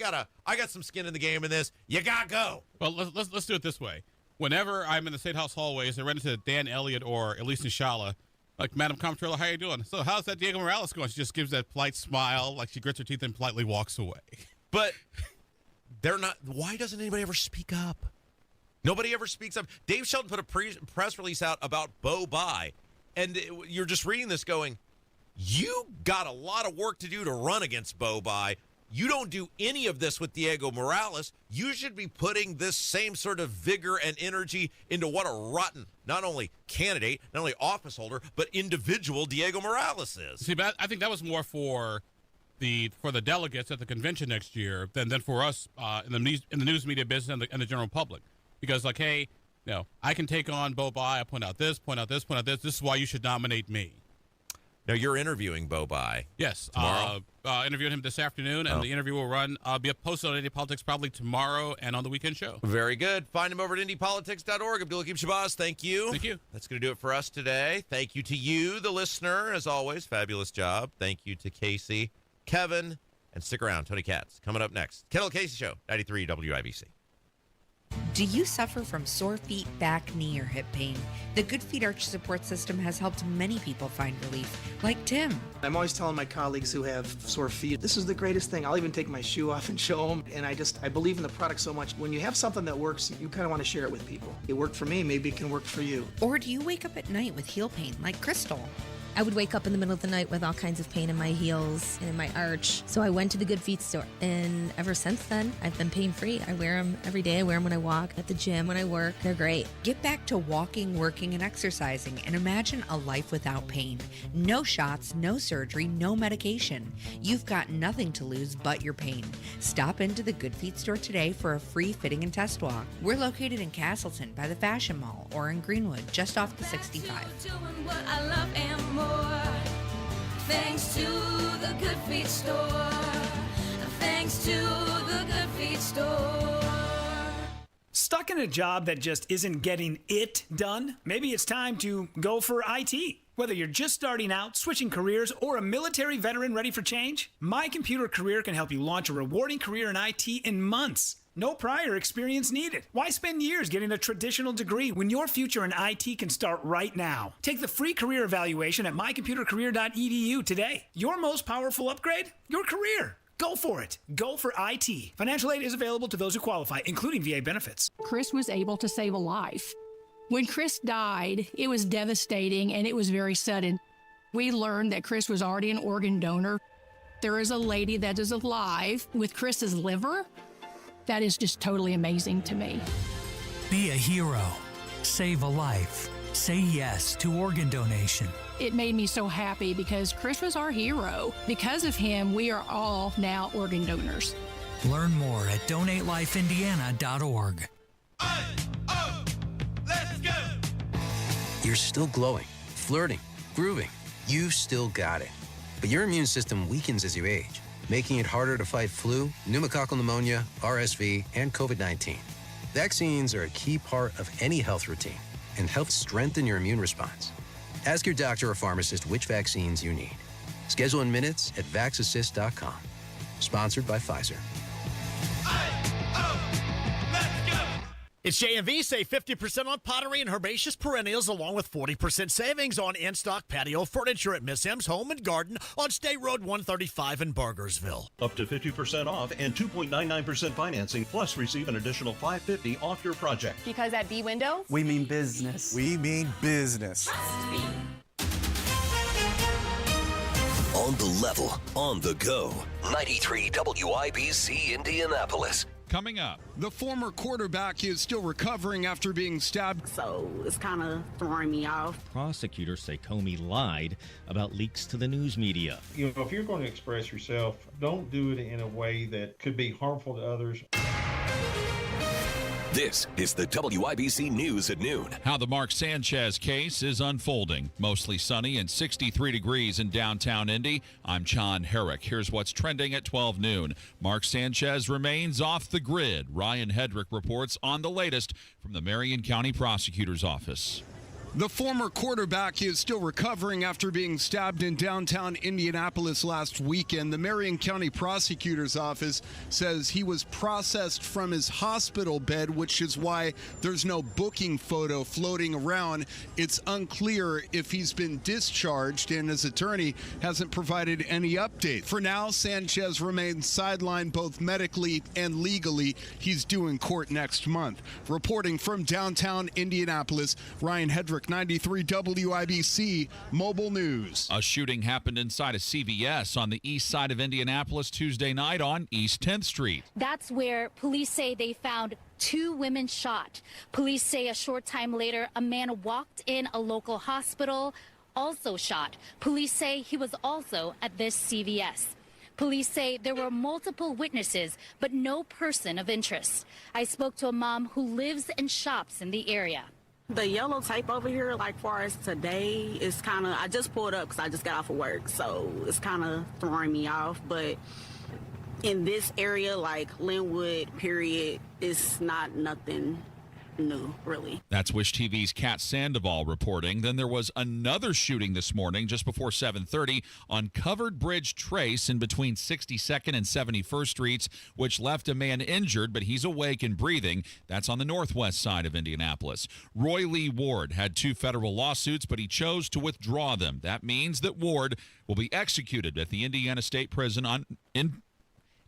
got some skin in the game in this. You got to go. Well, let's do it this way. Whenever I'm in the State House hallways, I run into Dan Elliott or Elise Nishala, like, Madam Comptroller, how are you doing? So how's that Diego Morales going? She just gives that polite smile, like she grits her teeth and politely walks away. But they're not. Why doesn't anybody ever speak up? Nobody ever speaks up. Dave Shelton put a press release out about Bo Bayh, and you're just reading this going, you got a lot of work to do to run against Bo Bayh. You don't do any of this with Diego Morales. You should be putting this same sort of vigor and energy into what a rotten, not only candidate, not only office holder, but individual Diego Morales is. See, but I think that was more for the delegates at the convention next year than for us in the news media business and the general public. Because, like, hey, I can take on Bo Bayh. I point out this. This is why you should nominate me. Now, you're interviewing Bo by. Yes. Tomorrow? Interviewed him this afternoon, and the interview will run, be posted on Indy Politics probably tomorrow and on the weekend show. Very good. Find him over at indypolitics.org. Abdul-Hakim Shabazz, thank you. Thank you. That's going to do it for us today. Thank you to you, the listener, as always. Fabulous job. Thank you to Casey, Kevin, and stick around. Tony Katz coming up next. Kendall Casey Show, 93 WIBC. Do you suffer from sore feet, back, knee, or hip pain? The Good Feet Arch Support System has helped many people find relief, like Tim. I'm always telling my colleagues who have sore feet, this is the greatest thing. I'll even take my shoe off and show them. And I believe in the product so much. When you have something that works, you kind of want to share it with people. It worked for me, maybe it can work for you. Or do you wake up at night with heel pain, like Crystal? I would wake up in the middle of the night with all kinds of pain in my heels and in my arch. So I went to the Good Feet store, and ever since then, I've been pain-free. I wear them every day. I wear them when I walk, at the gym, when I work. They're great. Get back to walking, working, and exercising, and imagine a life without pain. No shots, no surgery, no medication. You've got nothing to lose but your pain. Stop into the Good Feet store today for a free fitting and test walk. We're located in Castleton by the Fashion Mall or in Greenwood, just off the 65. Thanks to the Good Feet store. Thanks to the Good Feet store. Stuck in a job that just isn't getting it done? Maybe it's time to go for IT. Whether you're just starting out, switching careers, or a military veteran ready for change, My Computer Career can help you launch a rewarding career in IT in months. No prior experience needed. Why spend years getting a traditional degree when your future in IT can start right now? Take the free career evaluation at mycomputercareer.edu today. Your most powerful upgrade? Your career. Go for it. Go for IT. Financial aid is available to those who qualify, including VA benefits. Chris was able to save a life. When Chris died, it was devastating and it was very sudden. We learned that Chris was already an organ donor. There is a lady that is alive with Chris's liver. That is just totally amazing to me. Be a hero. Save a life. Say yes to organ donation. It made me so happy because Chris was our hero. Because of him, we are all now organ donors. Learn more at donatelifeindiana.org. Let's go! You're still glowing, flirting, grooving. You still got it. But your immune system weakens as you age, making it harder to fight flu, pneumococcal pneumonia, RSV, and COVID-19. Vaccines are a key part of any health routine and help strengthen your immune response. Ask your doctor or pharmacist which vaccines you need. Schedule in minutes at vaxassist.com. Sponsored by Pfizer. It's JMV. Save 50% on pottery and herbaceous perennials, along with 40% savings on in-stock patio furniture at Miss M's Home and Garden on State Road 135 in Burgersville. Up to 50% off and 2.99% financing, plus receive an additional $550 off your project. Because at B Windows, we mean business. We mean business. On the level, on the go. 93 WIBC Indianapolis. Coming up, the former quarterback is still recovering after being stabbed. So it's kind of throwing me off. Prosecutors say Comey lied about leaks to the news media. You know, if you're going to express yourself, don't do it in a way that could be harmful to others. This is the WIBC News at noon. How the Mark Sanchez case is unfolding. Mostly sunny and 63 degrees in downtown Indy. I'm John Herrick. Here's what's trending at 12 noon. Mark Sanchez remains off the grid. Ryan Hedrick reports on the latest from the Marion County Prosecutor's Office. The former quarterback is still recovering after being stabbed in downtown Indianapolis last weekend. The Marion County Prosecutor's Office says he was processed from his hospital bed, which is why there's no booking photo floating around. It's unclear if he's been discharged, and his attorney hasn't provided any update. For now, Sanchez remains sidelined both medically and legally. He's due in court next month. Reporting from downtown Indianapolis, Ryan Hedrick, 93 WIBC Mobile News. A shooting happened inside a CVS on the east side of Indianapolis Tuesday night on East 10th Street. That's where police say they found 2 women shot. Police say a short time later, a man walked in a local hospital, also shot. Police say he was also at this CVS. Police say there were multiple witnesses, but no person of interest. I spoke to a mom who lives and shops in the area. The yellow tape over here, like far as today, is kind of, I just pulled up because I just got off of work, so it's kind of throwing me off. But in this area, like Linwood, period, it's not nothing new, really. That's Wish TV's Kat Sandoval reporting. Then there was another shooting this morning just before 7:30 on Covered Bridge Trace in between 62nd and 71st Streets, which left a man injured, but he's awake and breathing. That's on the northwest side of Indianapolis. Roy Lee Ward had 2 federal lawsuits, but he chose to withdraw them. That means that Ward will be executed at the Indiana State Prison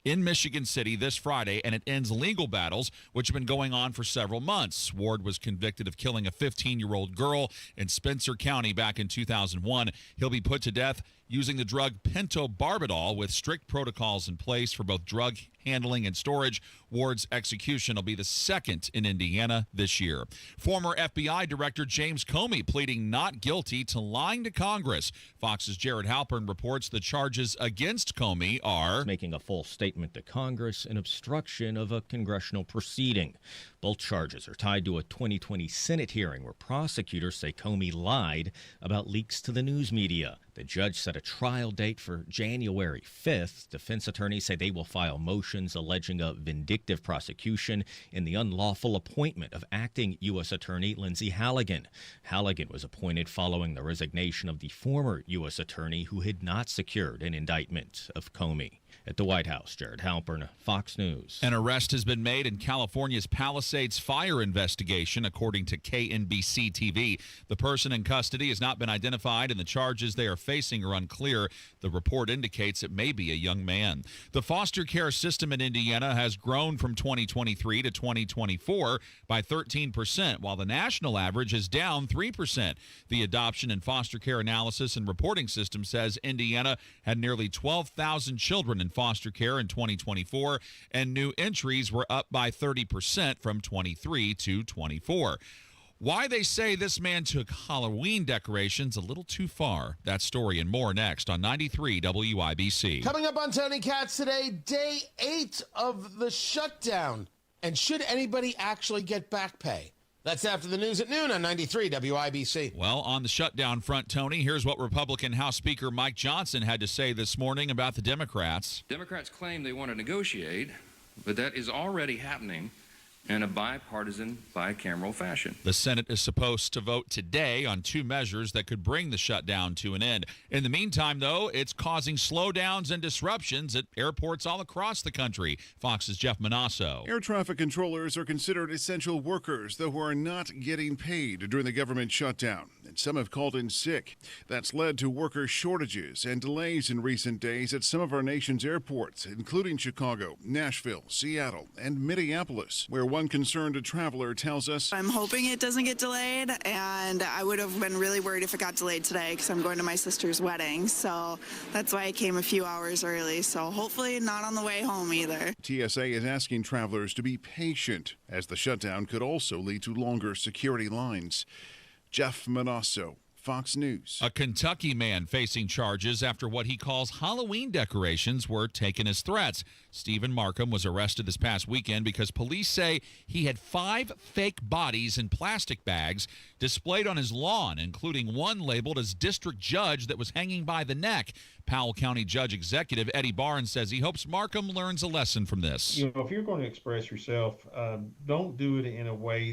in Michigan City this Friday, and it ends legal battles, which have been going on for several months. Ward was convicted of killing a 15-year-old girl in Spencer County back in 2001. He'll be put to death using the drug pentobarbital with strict protocols in place for both drug handling and storage. Ward's execution will be the second in Indiana this year. Former FBI Director James Comey pleading not guilty to lying to Congress. Fox's Jared Halpern reports the charges against Comey are making a false statement to Congress and obstruction of a congressional proceeding. Both charges are tied to a 2020 Senate hearing where prosecutors say Comey lied about leaks to the news media. The judge set a trial date for January 5th. Defense attorneys say they will file motions alleging a vindictive prosecution in the unlawful appointment of acting U.S. Attorney Lindsay Halligan. Halligan was appointed following the resignation of the former U.S. Attorney who had not secured an indictment of Comey. At the White House, Jared Halpern, Fox News. An arrest has been made in California's Palisades fire investigation, according to KNBC TV. The person in custody has not been identified, and the charges they are facing are unclear. The report indicates it may be a young man. The foster care system in Indiana has grown from 2023 to 2024 by 13%, while the national average is down 3%. The Adoption and Foster Care Analysis and Reporting System says Indiana had nearly 12,000 children in foster care in 2024, and new entries were up by 30% from 23 to 24. Why they say this man took Halloween decorations a little too far. That story and more next on 93 WIBC. Coming up on Tony Katz today, day 8 of the shutdown. And should anybody actually get back pay? That's after the news at noon on 93 WIBC. Well, on the shutdown front, Tony, here's what Republican House Speaker Mike Johnson had to say this morning about the Democrats. Democrats claim they want to negotiate, but that is already happening in a bipartisan, bicameral fashion. The Senate is supposed to vote today on 2 measures that could bring the shutdown to an end. In the meantime, though, it's causing slowdowns and disruptions at airports all across the country. Fox's Jeff Manasso. Air traffic controllers are considered essential workers, though who are not getting paid during the government shutdown. And some have called in sick. That's led to worker shortages and delays in recent days at some of our nation's airports, including Chicago, Nashville, Seattle, and Minneapolis, where one concerned traveler tells us, I'm hoping it doesn't get delayed, and I would have been really worried if it got delayed today because I'm going to my sister's wedding. So that's why I came a few hours early. So hopefully not on the way home either. TSA is asking travelers to be patient, as the shutdown could also lead to longer security lines. Jeff Manasso, Fox News. A Kentucky man facing charges after what he calls Halloween decorations were taken as threats. Stephen Markham was arrested this past weekend because police say he had 5 fake bodies in plastic bags displayed on his lawn, including one labeled as district judge that was hanging by the neck. Powell County Judge Executive Eddie Barnes says he hopes Markham learns a lesson from this. You know, if you're going to express yourself, don't do it in a way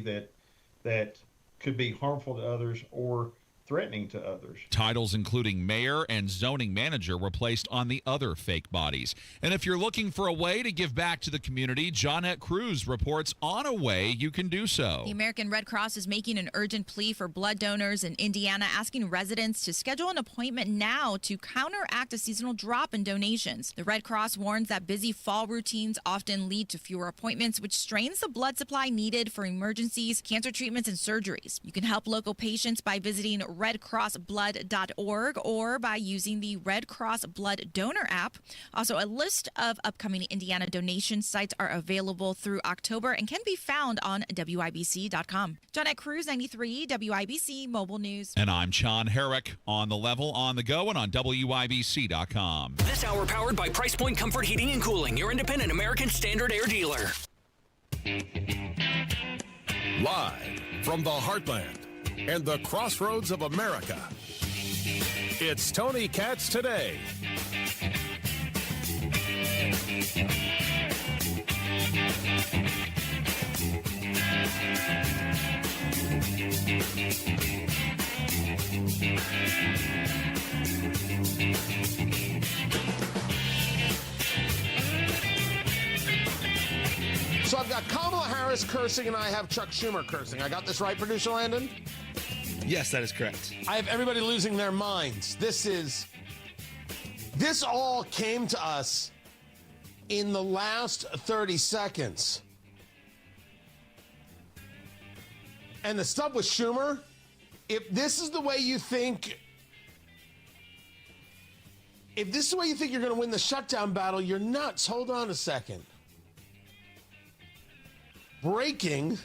that could be harmful to others or threatening to others. Titles including mayor and zoning manager were placed on the other fake bodies. And if you're looking for a way to give back to the community, Johnette Cruz reports on a way you can do so. The American Red Cross is making an urgent plea for blood donors in Indiana, asking residents to schedule an appointment now to counteract a seasonal drop in donations. The Red Cross warns that busy fall routines often lead to fewer appointments, which strains the blood supply needed for emergencies, cancer treatments, and surgeries. You can help local patients by visiting redcrossblood.org or by using the Red Cross Blood Donor app. Also, a list of upcoming Indiana donation sites are available through October and can be found on WIBC.com. Johnette Cruz, 93 WIBC Mobile News. And I'm Sean Herrick, on the level, on the go, and on WIBC.com. This hour powered by Price Point Comfort Heating and Cooling, your independent American Standard Air dealer. Live from the heartland and the crossroads of America. It's Tony Katz Today. So I've got Kamala Harris cursing and I have Chuck Schumer cursing. I got this right, Producer Landon? Yes, that is correct. I have everybody losing their minds. This all came to us in the last 30 seconds. And the stuff with Schumer, if this is the way you think you're going to win the shutdown battle, you're nuts. Hold on a second. Breaking,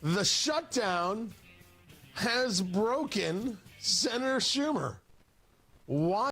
the shutdown has broken Senator Schumer. Why?